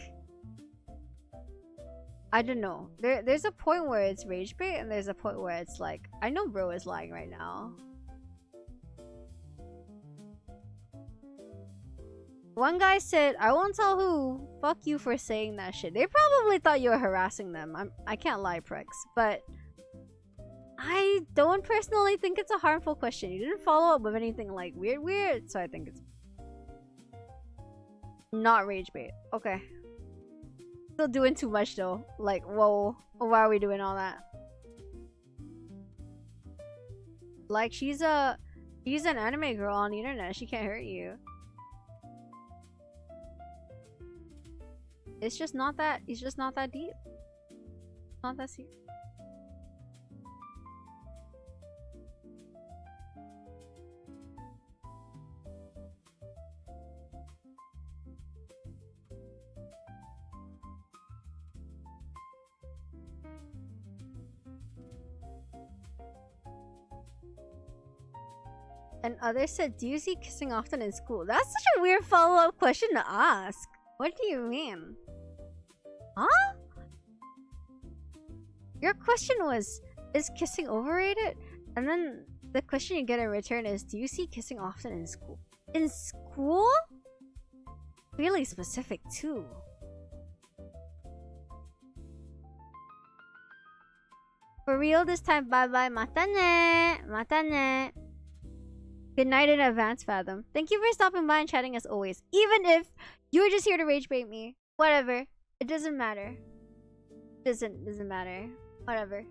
I don't know. There's a point where it's rage bait, and there's a point where it's like, I know bro is lying right now. One guy said, I won't tell who. Fuck you for saying that shit. They probably thought you were harassing them. I can't lie, pricks. But I don't personally think it's a harmful question. You didn't follow up with anything like weird. So I think it's not rage bait. Okay. Still doing too much though. Like, whoa. Why are we doing all that? Like, she's an anime girl on the internet. She can't hurt you. It's just not that deep. Not that serious. And others said, do you see kissing often in school? That's such a weird follow-up question to ask. What do you mean? Huh? Your question was, is kissing overrated? And then the question you get in return is, do you see kissing often in school? In school? Really specific too. For real this time, bye-bye. Mata ne. Mata ne. Good night in advance, Fathom. Thank you for stopping by and chatting as always. Even if you're just here to rage bait me. Whatever. It doesn't matter. Doesn't matter. Whatever.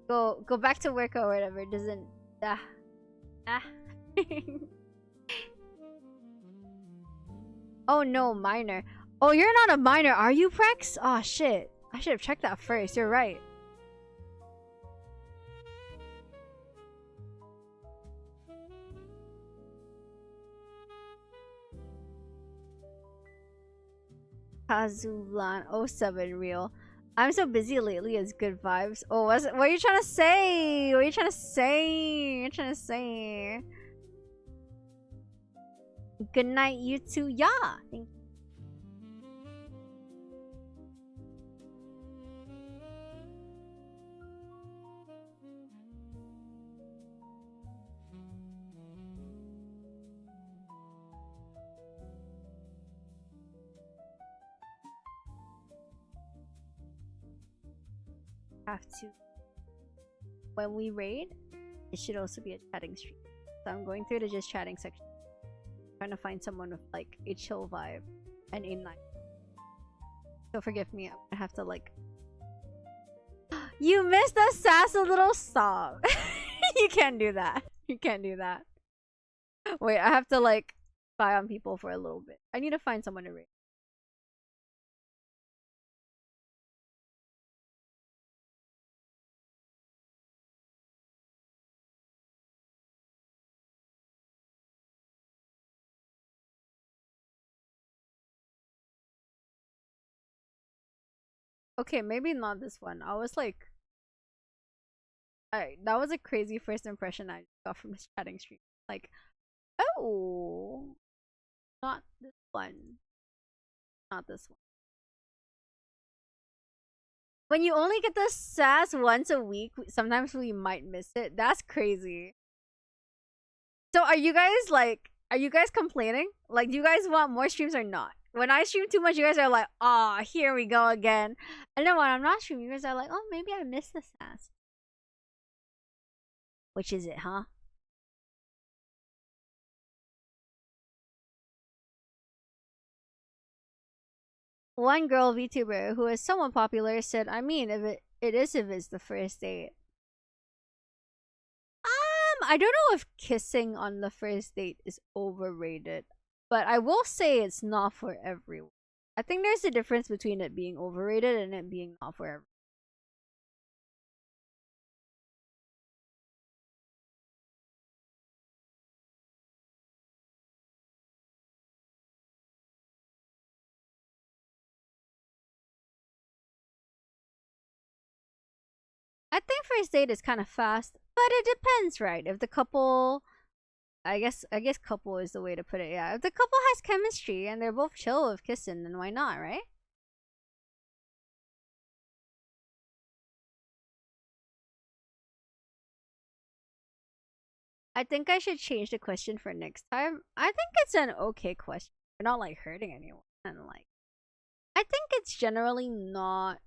Go back to work or whatever. It doesn't. Oh no, minor. Oh, you're not a minor, are you, Prex? Oh shit. I should have checked that first. You're right. Kazulan 07 real. I'm so busy lately as good vibes. Oh, what are you trying to say? What are you trying to say? You're trying to say. Good night, you too. Yeah. Thank you. Have to. When we raid, it should also be a chatting stream. So I'm going through the just chatting section, trying to find someone with like a chill vibe and a night. So forgive me, I'm gonna have to like. You missed the sass a little stop. You can't do that. You can't do that. Wait, I have to like spy on people for a little bit. I need to find someone to raid. Okay, maybe not this one. I was like, that was a crazy first impression I got from his chatting stream. Like, oh, Not this one. Not this one. When you only get the sass once a week, sometimes we might miss it. That's crazy. So are you guys like, are you guys complaining? Like, do you guys want more streams or not? When I stream too much, you guys are like, "Ah, here we go again." And then when I'm not streaming, you guys are like, "Oh, maybe I missed the sass." Which is it, huh? One girl VTuber who is somewhat popular said, "I mean, if it's the first date." I don't know if kissing on the first date is overrated, but I will say it's not for everyone. I think there's a difference between it being overrated and it being not for everyone. I think first date is kind of fast, but it depends, right? If the couple, I guess couple is the way to put it. Yeah, if the couple has chemistry and they're both chill with kissing, then why not, right? I think I should change the question for next time. I think it's an okay question. We're not like hurting anyone, and like I think it's generally not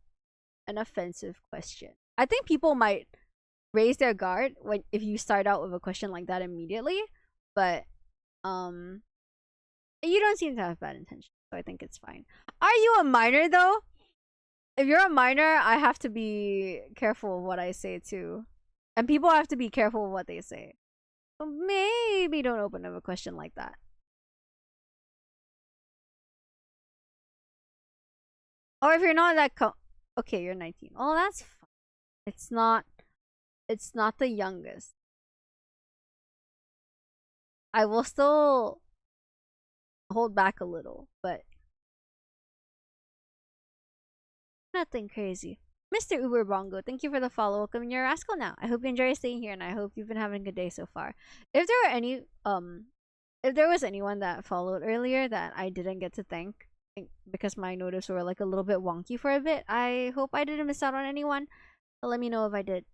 an offensive question. I think people might raise their guard when if you start out with a question like that immediately, but um you don't seem to have bad intentions, so I think it's fine. Are you a minor though? If you're a minor, I have to be careful of what I say too. And people have to be careful of what they say. So maybe don't open up a question like that. Or if you're not that okay, you're 19. Oh, that's fine. It's not the youngest. I will still hold back a little, but nothing crazy. Mr. Uber Bongo, thank you for the follow. Welcome in your rascal now. I hope you enjoy staying here and I hope you've been having a good day so far. If there were any if there was anyone that followed earlier that I didn't get to thank because my notice were like a little bit wonky for a bit, I hope I didn't miss out on anyone. But let me know if I did.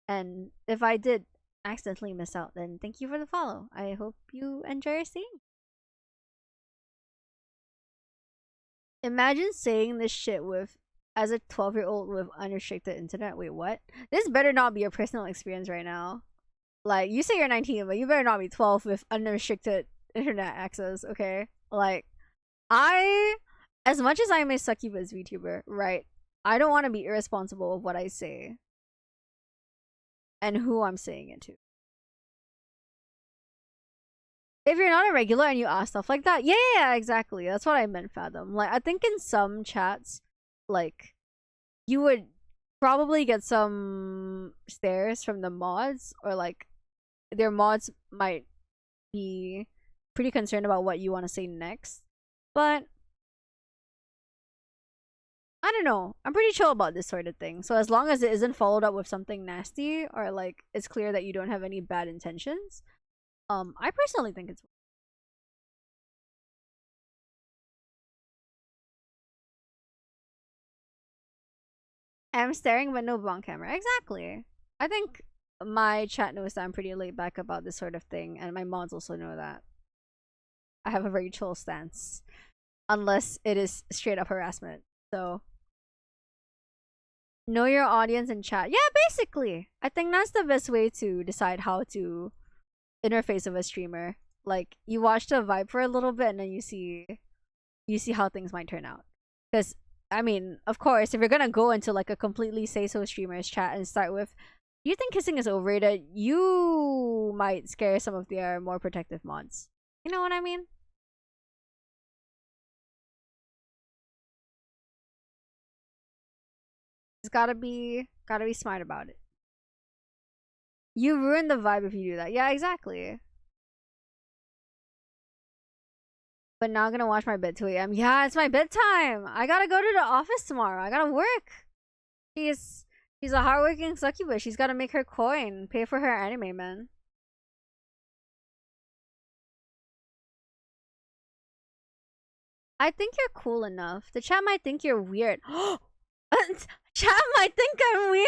And if I did accidentally miss out, then thank you for the follow. I hope you enjoy your staying. Imagine saying this shit with as a 12-year-old with unrestricted internet. Wait, what? This better not be a personal experience right now. Like, you say you're 19, but you better not be 12 with unrestricted internet access, okay? Like, as much as I'm a succubus VTuber, right? I don't want to be irresponsible of what I say and who I'm saying it to. If you're not a regular and you ask stuff like that, yeah, exactly. That's what I meant, Fathom. Like, I think in some chats, like, you would probably get some stares from the mods, or like, their mods might be pretty concerned about what you want to say next. But I don't know. I'm pretty chill about this sort of thing. So as long as it isn't followed up with something nasty or like it's clear that you don't have any bad intentions, I personally think it's I'm staring but no bong camera. Exactly. I think my chat knows that I'm pretty laid back about this sort of thing, and my mods also know that. I have a very chill stance. Unless it is straight up harassment. So know your audience and chat. Yeah, basically. I think that's the best way to decide how to interface with a streamer. Like, you watch the vibe for a little bit and then you see how things might turn out. Because I mean, of course, if you're gonna go into like a completely say so streamers chat and start with, "You think kissing is overrated?" you might scare some of their more protective mods. You know what I mean? Just gotta be smart about it. You ruin the vibe if you do that. Yeah, exactly. But now I'm gonna watch my bed 2 a.m. Yeah, it's my bedtime. I gotta go to the office tomorrow. I gotta work. She's a hardworking succubus. She's gotta make her coin, pay for her anime, man. I think you're cool enough. The chat might think you're weird. Chat might think I'm weird?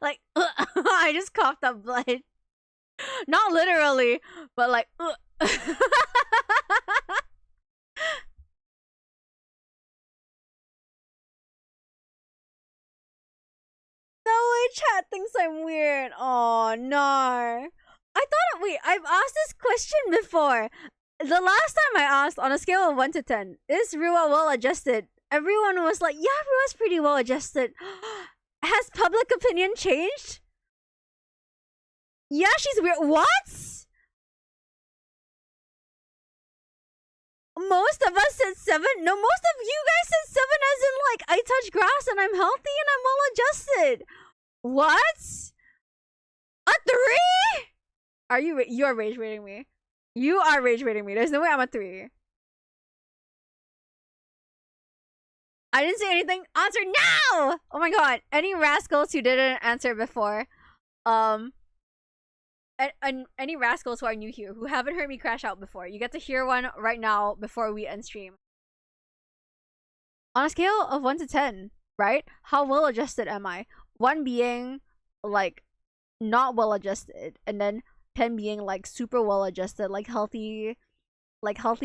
Like, I just coughed up blood. Not literally, but like, no way chat thinks I'm weird. Oh, no. I thought, wait, I've asked this question before. The last time I asked, on a scale of 1 to 10, is Rua well adjusted? Everyone was like, yeah, Rua's pretty well adjusted. Has public opinion changed? Yeah, she's weird. What? Most of us said 7. No, most of you guys said 7 as in like, I touch grass and I'm healthy and I'm well adjusted. What? A 3? Are you are rage rating me? You are rage rating me. There's no way I'm a 3. I didn't say anything. Answer now! Oh my god. Any rascals who didn't answer before, and any rascals who are new here, who haven't heard me crash out before, you get to hear one right now before we end stream. On a scale of 1 to 10, right? How well adjusted am I? 1 being like not well adjusted, and then 10 being like super well adjusted, like healthy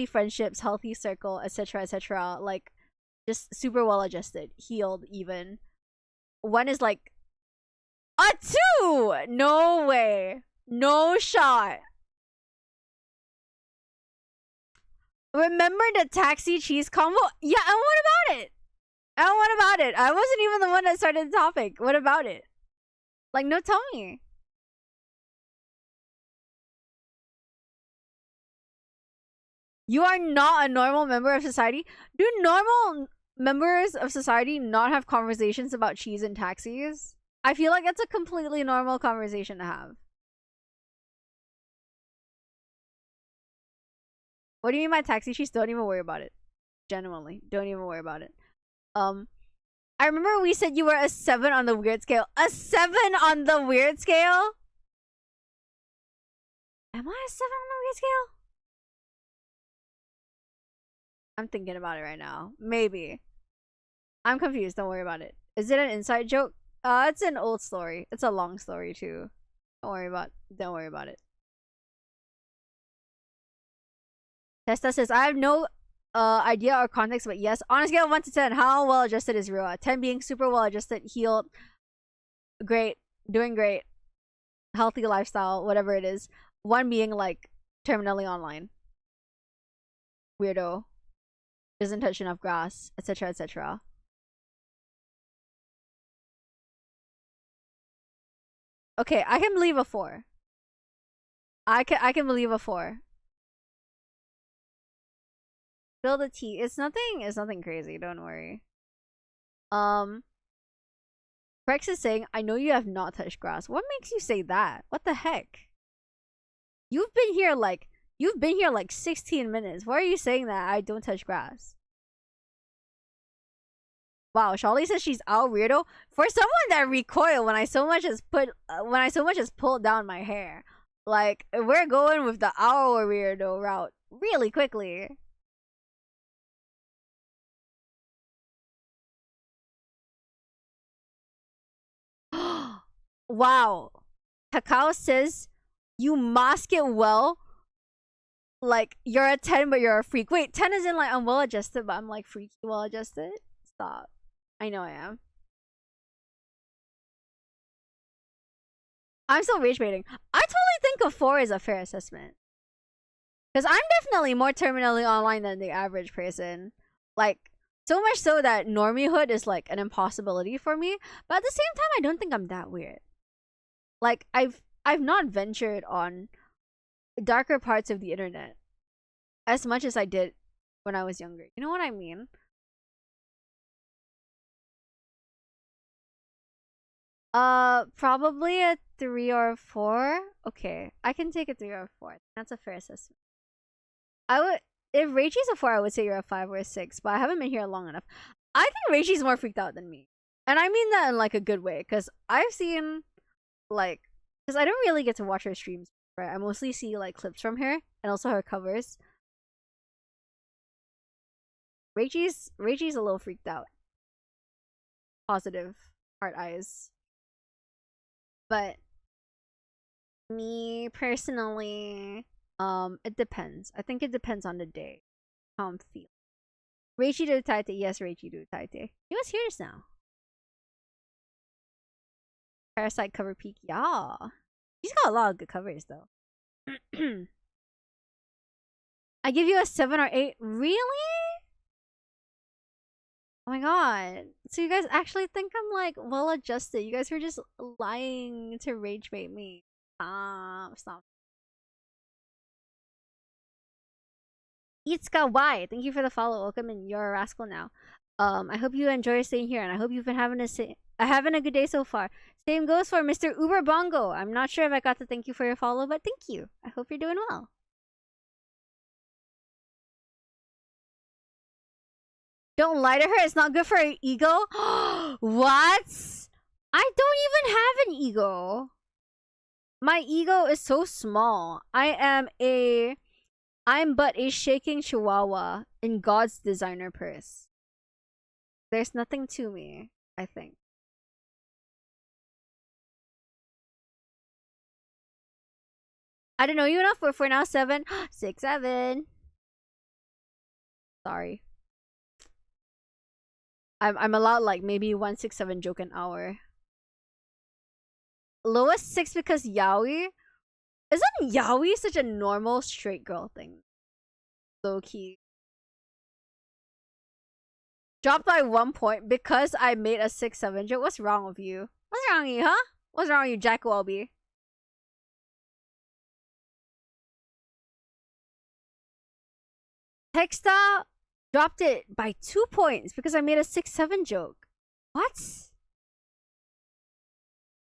friendships, healthy circle, etc., etc. Like just super well adjusted, healed even. 1 is like a 2. No way. No shot. Remember the taxi cheese combo? Yeah, and what about it? And what about it? I wasn't even the one that started the topic. What about it? Like, no, tell me. You are not a normal member of society? Do normal members of society not have conversations about cheese and taxis? I feel like that's a completely normal conversation to have. What do you mean by taxi cheese? Don't even worry about it. Genuinely, don't even worry about it. I remember we said you were a 7 on the weird scale. A 7 on the weird scale? Am I a 7 on the weird scale? I'm thinking about it right now. Maybe. I'm confused. Don't worry about it. Is it an inside joke? It's an old story. It's a long story too. Don't worry about it. Testa says, I have no idea or context, but yes. On a scale of 1 to 10, how well adjusted is Rua? 10 being super well adjusted, healed, great, doing great, healthy lifestyle, whatever it is. 1 being like terminally online, weirdo, doesn't touch enough grass, etc., etc. Okay, I can believe a 4. I can believe a 4. Spill the tea. It's nothing crazy, don't worry. Rex is saying, I know you have not touched grass. What makes you say that? What the heck? You've been here like 16 minutes. Why are you saying that I don't touch grass? Wow, Charlie says she's out weirdo. For someone that recoiled when I so much as pulled down my hair. Like, we're going with the owl weirdo route really quickly. Wow. Takao says you mask it well. Like, you're a 10 but you're a freak. Wait, 10 is in like I'm well adjusted but I'm like freaky well adjusted? Stop. I know I am. I'm still rage baiting. I totally think a 4 is a fair assessment. Because I'm definitely more terminally online than the average person. Like, so much so that normiehood is like an impossibility for me. But at the same time, I don't think I'm that weird. Like, I've not ventured on darker parts of the internet as much as I did when I was younger. You know what I mean? Probably a 3 or a 4. Okay, I can take a 3 or a 4. That's a fair assessment. I would, if Reichi's a 4, I would say you're a 5 or a 6, but I haven't been here long enough. I think Reichi's more freaked out than me. And I mean that in like a good way, because I've seen, like, because I don't really get to watch her streams, right? I mostly see like clips from her and also her covers. Reichi's a little freaked out. Positive heart eyes. But me personally, it depends. I think it depends on the day, how I'm feeling. Reichi do taite, yes, Reichi do taite. He was here just now. Parasite cover peak, yeah. He's got a lot of good covers though. I give you a 7 or 8. Really? Oh my god. So you guys actually think I'm like well adjusted. You guys were just lying to rage bait me. Stop. Itsuka Y, thank you for the follow. Welcome and you're a rascal now. I hope you enjoy staying here and I hope you've been having a good day so far. Same goes for Mr. Uber Bongo. I'm not sure if I got to thank you for your follow, but thank you. I hope you're doing well. Don't lie to her. It's not good for her ego. What? I don't even have an ego. My ego is so small. I'm but a shaking chihuahua in God's designer purse. There's nothing to me, I think. I don't know you enough, but for now 7. 6, 7. Sorry. I'm allowed like maybe 167 joke an hour. Lowest 6 because yaoi? Isn't yaoi such a normal straight girl thing? Low key. Dropped by 1 point because I made a 6-7 joke. What's wrong with you? What's wrong with you, huh? What's wrong with you, Jack Welby? Texta dropped it by 2 points because I made a 6-7 joke. What?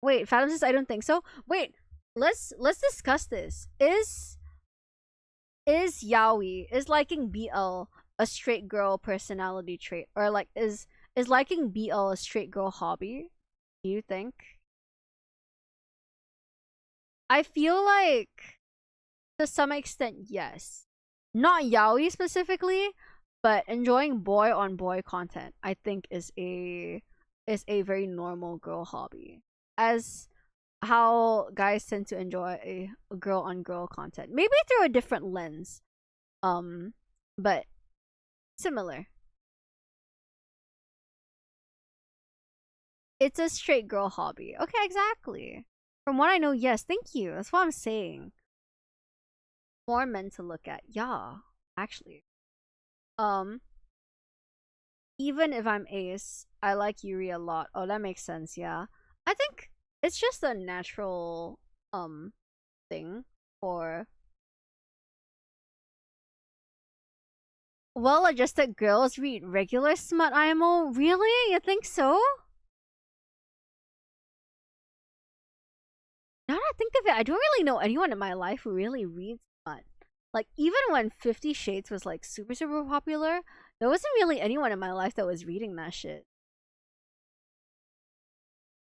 Wait, Phantom says I don't think so. Wait, let's discuss this. Is yaoi, is liking BL a straight girl personality trait, or like is liking BL a straight girl hobby? Do you think? I feel like to some extent yes. Not yaoi specifically, but enjoying boy on boy content I think is a very normal girl hobby. As how guys tend to enjoy a girl on girl content. Maybe through a different lens. But similar. It's a straight girl hobby. Okay, exactly. From what I know, yes, thank you. That's what I'm saying. More men to look at. Yeah, actually. Even if I'm ace, I like Yuri a lot. Oh, that makes sense, yeah. I think it's just a natural thing for well-adjusted girls read regular smut IMO. Really? You think so? Now that I think of it, I don't really know anyone in my life who really reads smut. Like, even when 50 Shades was like super popular, there wasn't really anyone in my life that was reading that shit.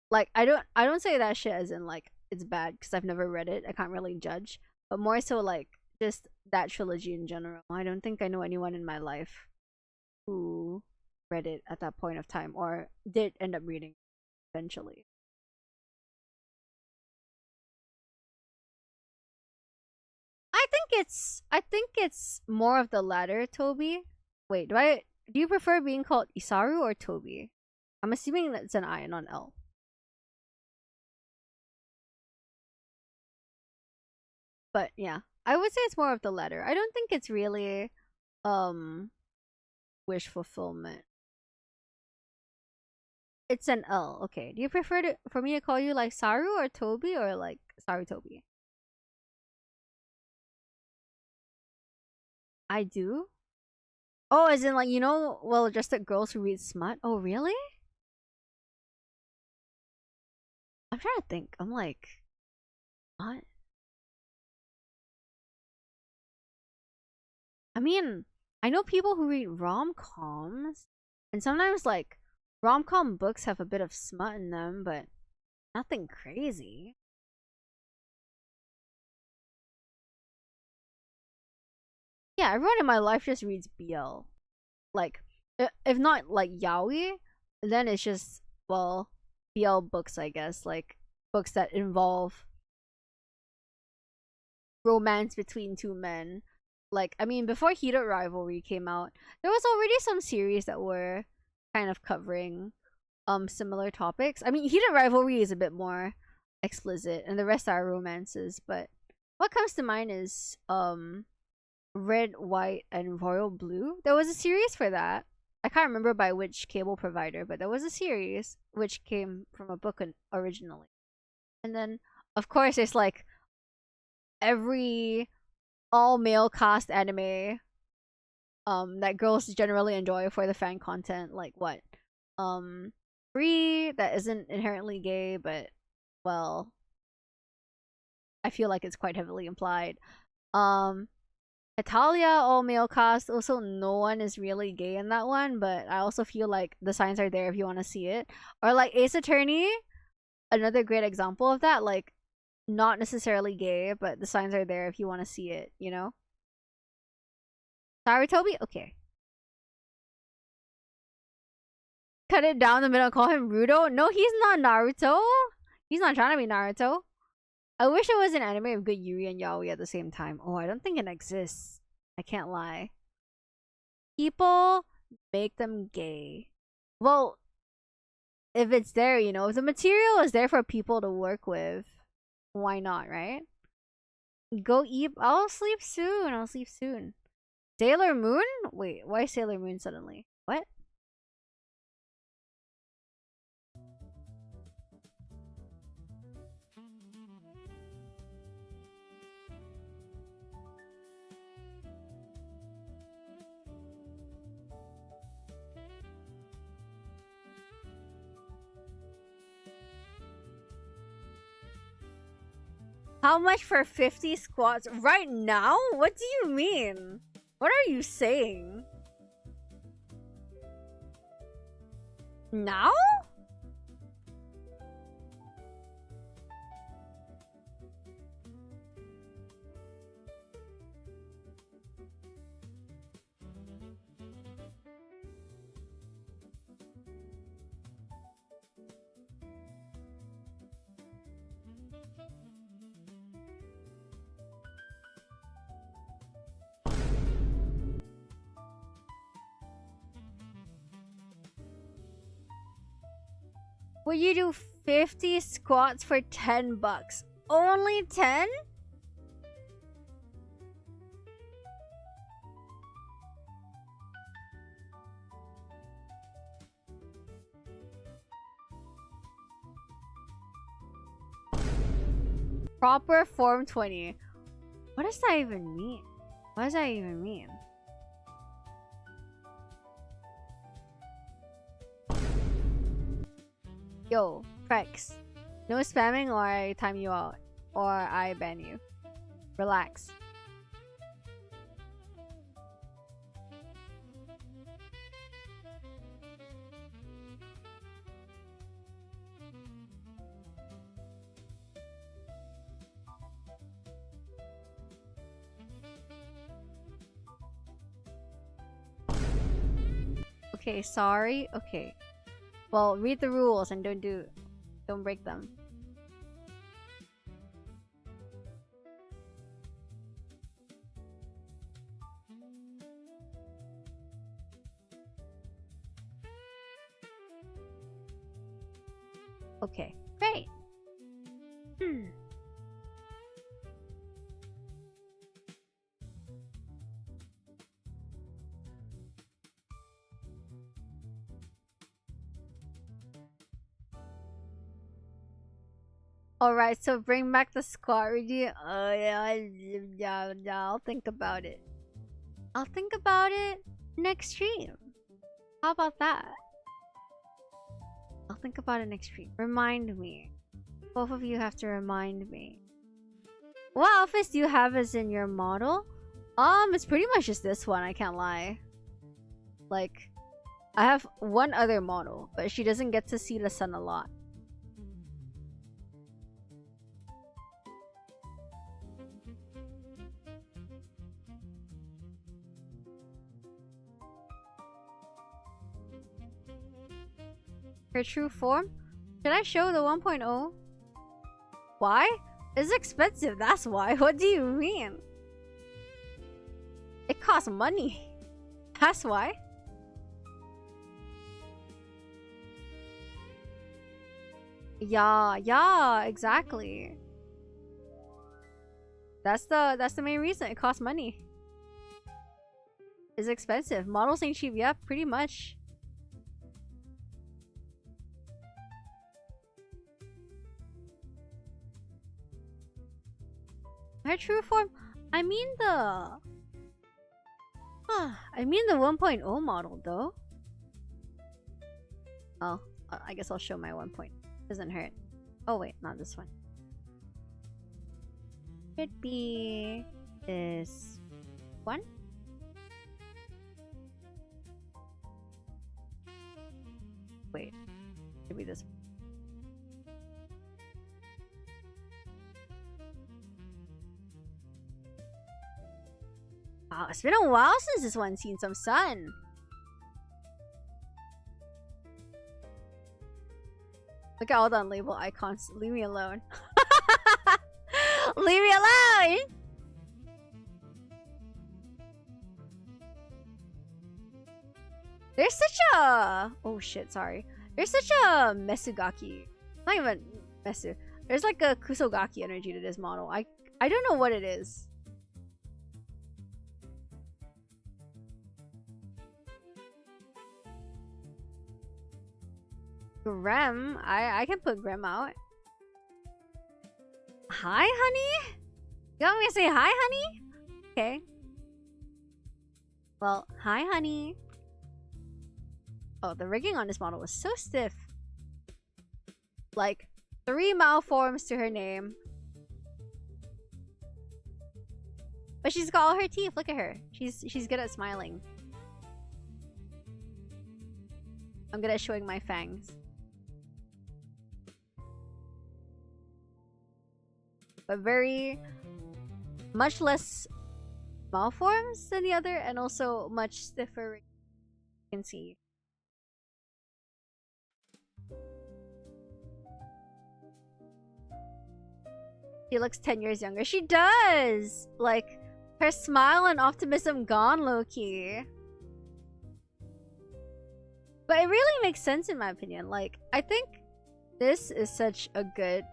Like, I don't say that shit as in like it's bad because I've never read it. I can't really judge, but more so like just that trilogy in general. I don't think I know anyone in my life who read it at that point of time or did end up reading eventually. I think it's more of the latter, Toby. Wait, do you prefer being called Isaru or Toby? I'm assuming that's an I and not an L. But yeah, I would say it's more of the latter. I don't think it's really wish fulfillment. It's an L. Okay. Do you prefer for me to call you like Saru or Toby or like Saru Toby? I do. Oh, as in like well-adjusted girls who read smut. Oh, really? I'm trying to think. I'm like, what? I mean, I know people who read rom-coms, and sometimes like rom-com books have a bit of smut in them, but nothing crazy. Yeah, everyone in my life just reads BL. Like, If not like yaoi, then it's just, well, BL books, I guess, like books that involve romance between two men. Like, I mean, before Heated Rivalry came out, there was already some series that were kind of covering similar topics. I mean, Heated Rivalry is a bit more explicit, and the rest are romances. But what comes to mind is Red, White, and Royal Blue. There was a series for that. I can't remember by which cable provider, but there was a series which came from a book originally. And then, of course, there's like every all male cast anime that girls generally enjoy for the fan content, like what? Free, that isn't inherently gay, but well, I feel like it's quite heavily implied. Italia, all male cast, also no one is really gay in that one, but I also feel like the signs are there if you want to see it. Or like Ace Attorney, another great example of that, like not necessarily gay, but the signs are there if you want to see it, you know? Sorry, Toby? Okay. Cut it down the middle and call him Rudo? No, he's not Naruto. He's not trying to be Naruto. I wish there was an anime of good Yuri and Yaoi at the same time. Oh, I don't think it exists. I can't lie. People make them gay. Well, if it's there, you know, if the material is there for people to work with, why not, right? Go eat. I'll sleep soon. I'll sleep soon. Sailor Moon? Wait, why Sailor Moon suddenly? What? How much for 50 squats right now? What do you mean? What are you saying? Now? Will you do 50 squats for 10 bucks? Only 10? Proper form 20. What does that even mean? What does that even mean? Yo, Prex. No spamming or I time you out. Or I ban you. Relax. Okay, sorry. Okay. Well, read the rules and don't break them. Okay, great. Alright, so bring back the squat routine. Yeah, I'll think about it. I'll think about it next stream. How about that? I'll think about it next stream. Remind me. Both of you have to remind me. What outfits do you have as in your model? It's pretty much just this one, I can't lie. Like, I have one other model, but she doesn't get to see the sun a lot. Her true form? Should I show the 1.0? Why? It's expensive, that's why. What do you mean? It costs money. That's why. Yeah, exactly. That's the main reason. It costs money. It's expensive. Models ain't cheap. Yeah, pretty much. Her true form? I mean the... I mean the 1.0 model though. Oh, I guess I'll show my 1. Doesn't hurt. Oh wait, not this one. Should be this one. Wait, should be this one. Wow, it's been a while since this one's seen some sun. Look at all the unlabeled icons. Leave me alone. Leave me alone! There's such a... Oh shit, sorry. There's such a Mesugaki. Not even Mesu. There's like a Kusogaki energy to this model. I don't know what it is. Grem? I can put Grem out. Hi, honey? You want me to say hi, honey? Okay. Well, hi, honey. Oh, the rigging on this model was so stiff. Like, 3 malforms to her name. But she's got all her teeth. Look at her. She's good at smiling. I'm good at showing my fangs. But much less malforms than the other, and also much stiffer. You can see. She looks 10 years younger. She does! Like, her smile and optimism gone, low-key. But it really makes sense in my opinion. Like, I think this is such a good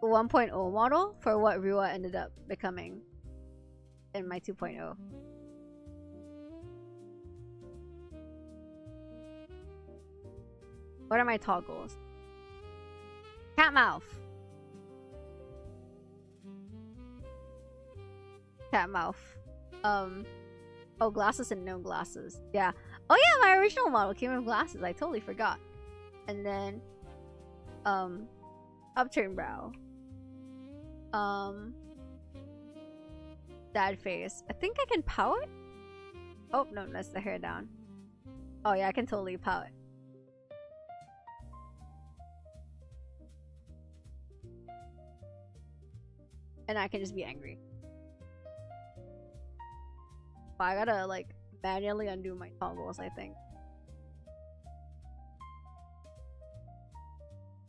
1.0 model for what Rua ended up becoming in my 2.0. What are my toggles? Cat mouth. Cat mouth. Oh, glasses and no glasses. Yeah. Oh yeah, my original model came with glasses. I totally forgot. And then, upturned brow. Sad face. I think I can pout? Oh, no, that's the hair down. Oh yeah, I can totally pout. And I can just be angry. But I gotta, like, manually undo my toggles, I think.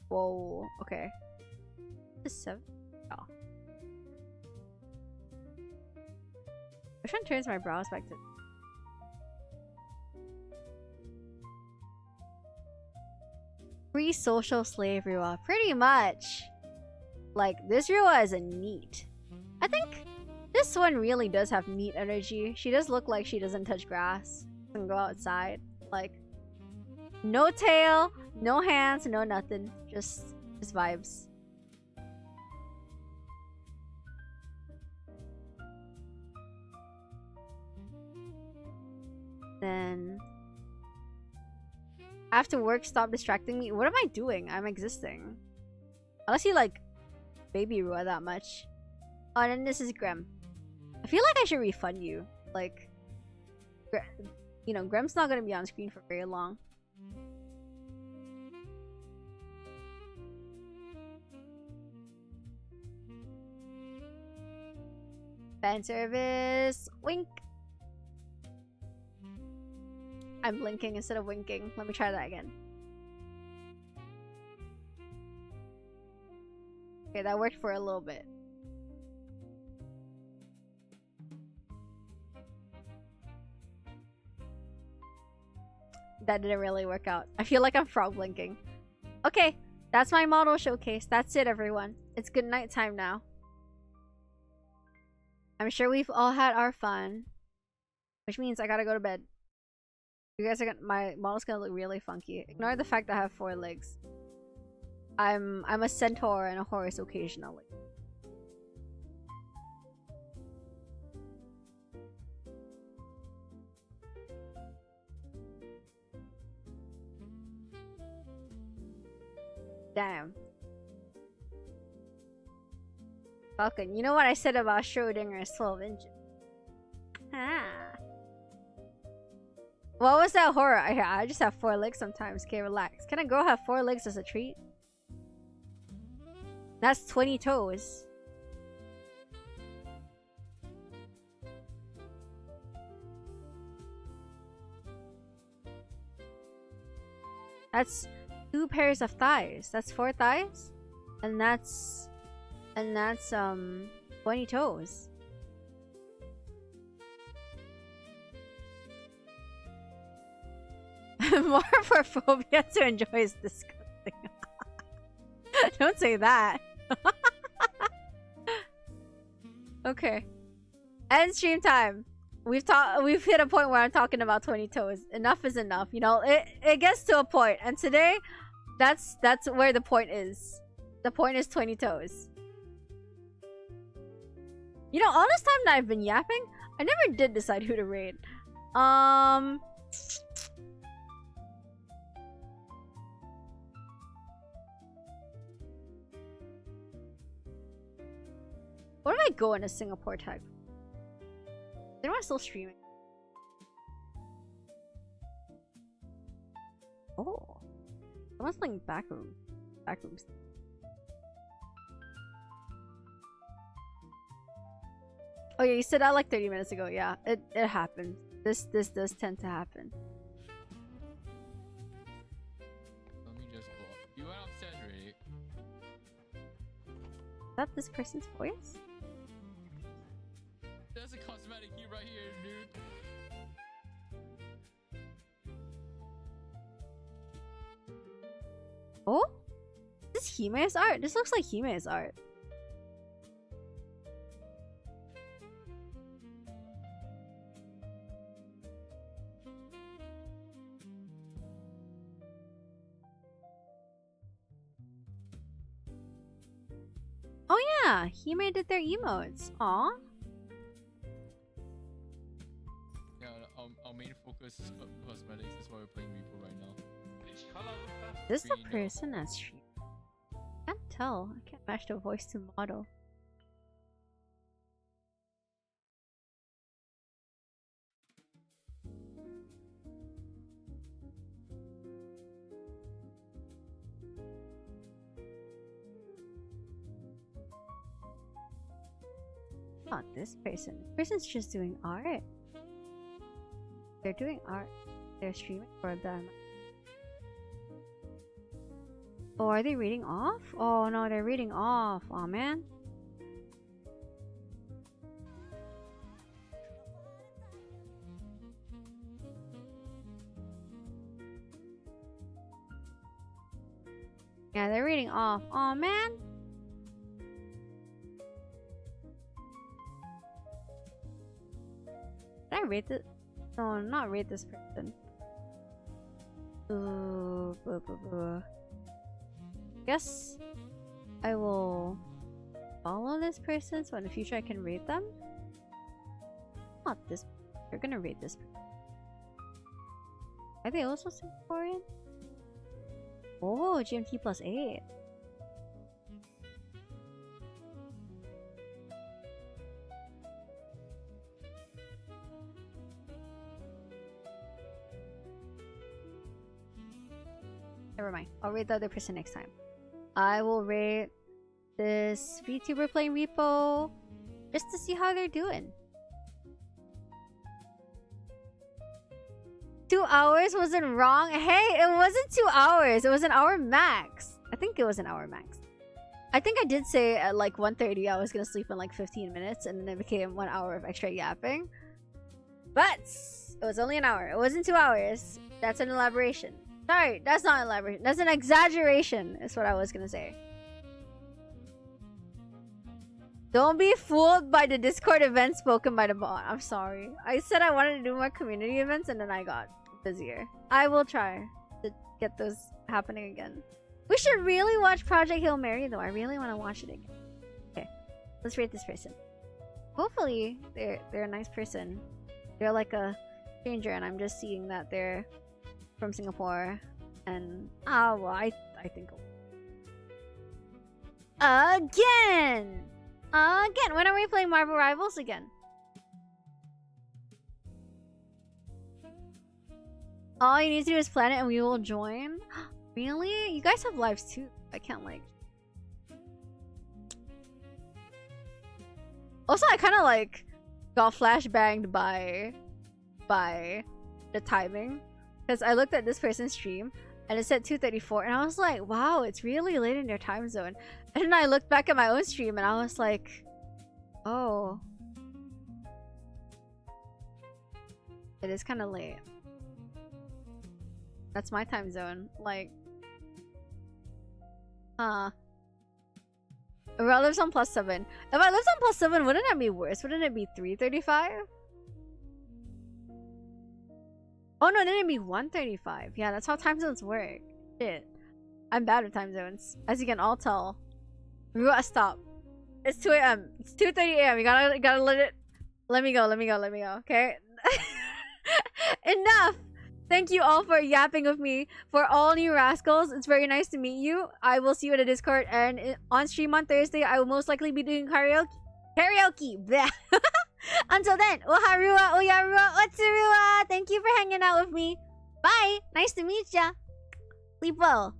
Whoa, okay. This is 7? Oh. Which one turns my brows back to... Free social slave Rua. Pretty much. Like, this Rua is a neat. I think this one really does have neat energy. She does look like she doesn't touch grass. Doesn't go outside. Like, no tail, no hands, no nothing. Just vibes. Then after work, stop distracting me. What am I doing? I'm existing. Unless you like baby Rua that much. Oh, and then this is Grem. I feel like I should refund you. Like, you know, Grem's not gonna be on screen for very long. Fan service. Wink. I'm blinking instead of winking. Let me try that again. Okay, that worked for a little bit. That didn't really work out. I feel like I'm frog blinking. Okay, that's my model showcase. That's it, everyone. It's good night time now. I'm sure we've all had our fun. Which means I gotta go to bed. You guys are gonna— my model's gonna look really funky. Ignore the fact that I have 4 legs. I'm a centaur and a horse occasionally. Damn. Falcon, you know what I said about Schrodinger's 12 inches? Ah. What was that horror? I just have 4 legs sometimes. Okay, relax. Can a girl have 4 legs as a treat? That's 20 toes. That's 2 pairs of thighs. That's 4 thighs? And that's 20 toes. Morphophobia to enjoy is disgusting. Don't say that. Okay. End stream time. We've hit a point where I'm talking about 20 toes. Enough is enough. You know, it gets to a point, and today that's where the point is. The point is 20 toes. You know, all this time that I've been yapping, I never did decide who to raid. What if I go in a Singapore tag? Is anyone still streaming? Oh. Someone's playing backrooms. Oh yeah, you said that like 30 minutes ago. Yeah, it happens. This does tend to happen. Let me just go up. You went upstairs, right? Is that this person's voice? There's a cosmetic key right here, dude. Oh? This is Hime's art? This looks like Hime's art. Oh yeah, Hime did their emotes. Aw. Yeah, our main focus is cosmetics. That's why we're playing Reaper right now. Is this the person that's streaming? I can't tell. I can't match the voice to model. Not this person. This person's just doing art. They're doing art. They're streaming for them. Oh, are they reading off? Oh no, they're reading off. Oh man. Yeah, they're reading off. Oh man. Did I rate this? No, not rate this person. Ooh, Guess I will follow this person so in the future I can rate them. Not this. You're gonna rate this person. Are they also Singaporean? Oh, GMT +8. Never mind. I'll rate the other person next time. I will rate this VTuber playing Repo just to see how they're doing. 2 hours wasn't wrong. Hey, it wasn't 2 hours. It was an hour max. I think it was an hour max. I think I did say at like 1:30 I was gonna sleep in like 15 minutes, and then it became 1 hour of extra yapping. But it was only an hour. It wasn't 2 hours. That's an elaboration. Sorry, that's not an elaboration. That's an exaggeration, is what I was gonna say. Don't be fooled by the Discord event spoken by the bot. I'm sorry. I said I wanted to do more community events, and then I got busier. I will try to get those happening again. We should really watch Project Hail Mary, though. I really want to watch it again. Okay, let's rate this person. Hopefully, they're a nice person. They're like a stranger, and I'm just seeing that they're from Singapore. And well, I think again. When are we playing Marvel Rivals again? All you need to do is plan it, and we will join. Really? You guys have lives too. I can't like. Also, I kind of like got flashbanged by the timing, because I looked at this person's stream and it said 2:34, and I was like, wow, it's really late in their time zone. And then I looked back at my own stream and I was like, oh, it is kind of late. That's my time zone. Like, if I lived on +7. If I lived on +7, wouldn't that be worse? Wouldn't it be 3:35? Oh no, then it'd be 1:35. Yeah, that's how time zones work. Shit. I'm bad with time zones, as you can all tell. Stop. It's 2 a.m. It's 2:30 a.m. You gotta let it. Let me go. Okay. Enough. Thank you all for yapping with me. For all new rascals, it's very nice to meet you. I will see you in the Discord, and on stream on Thursday, I will most likely be doing karaoke. Bleh. Until then, oharua, oyarua, otsurua. Thank you for hanging out with me. Bye. Nice to meet ya. Sleep well.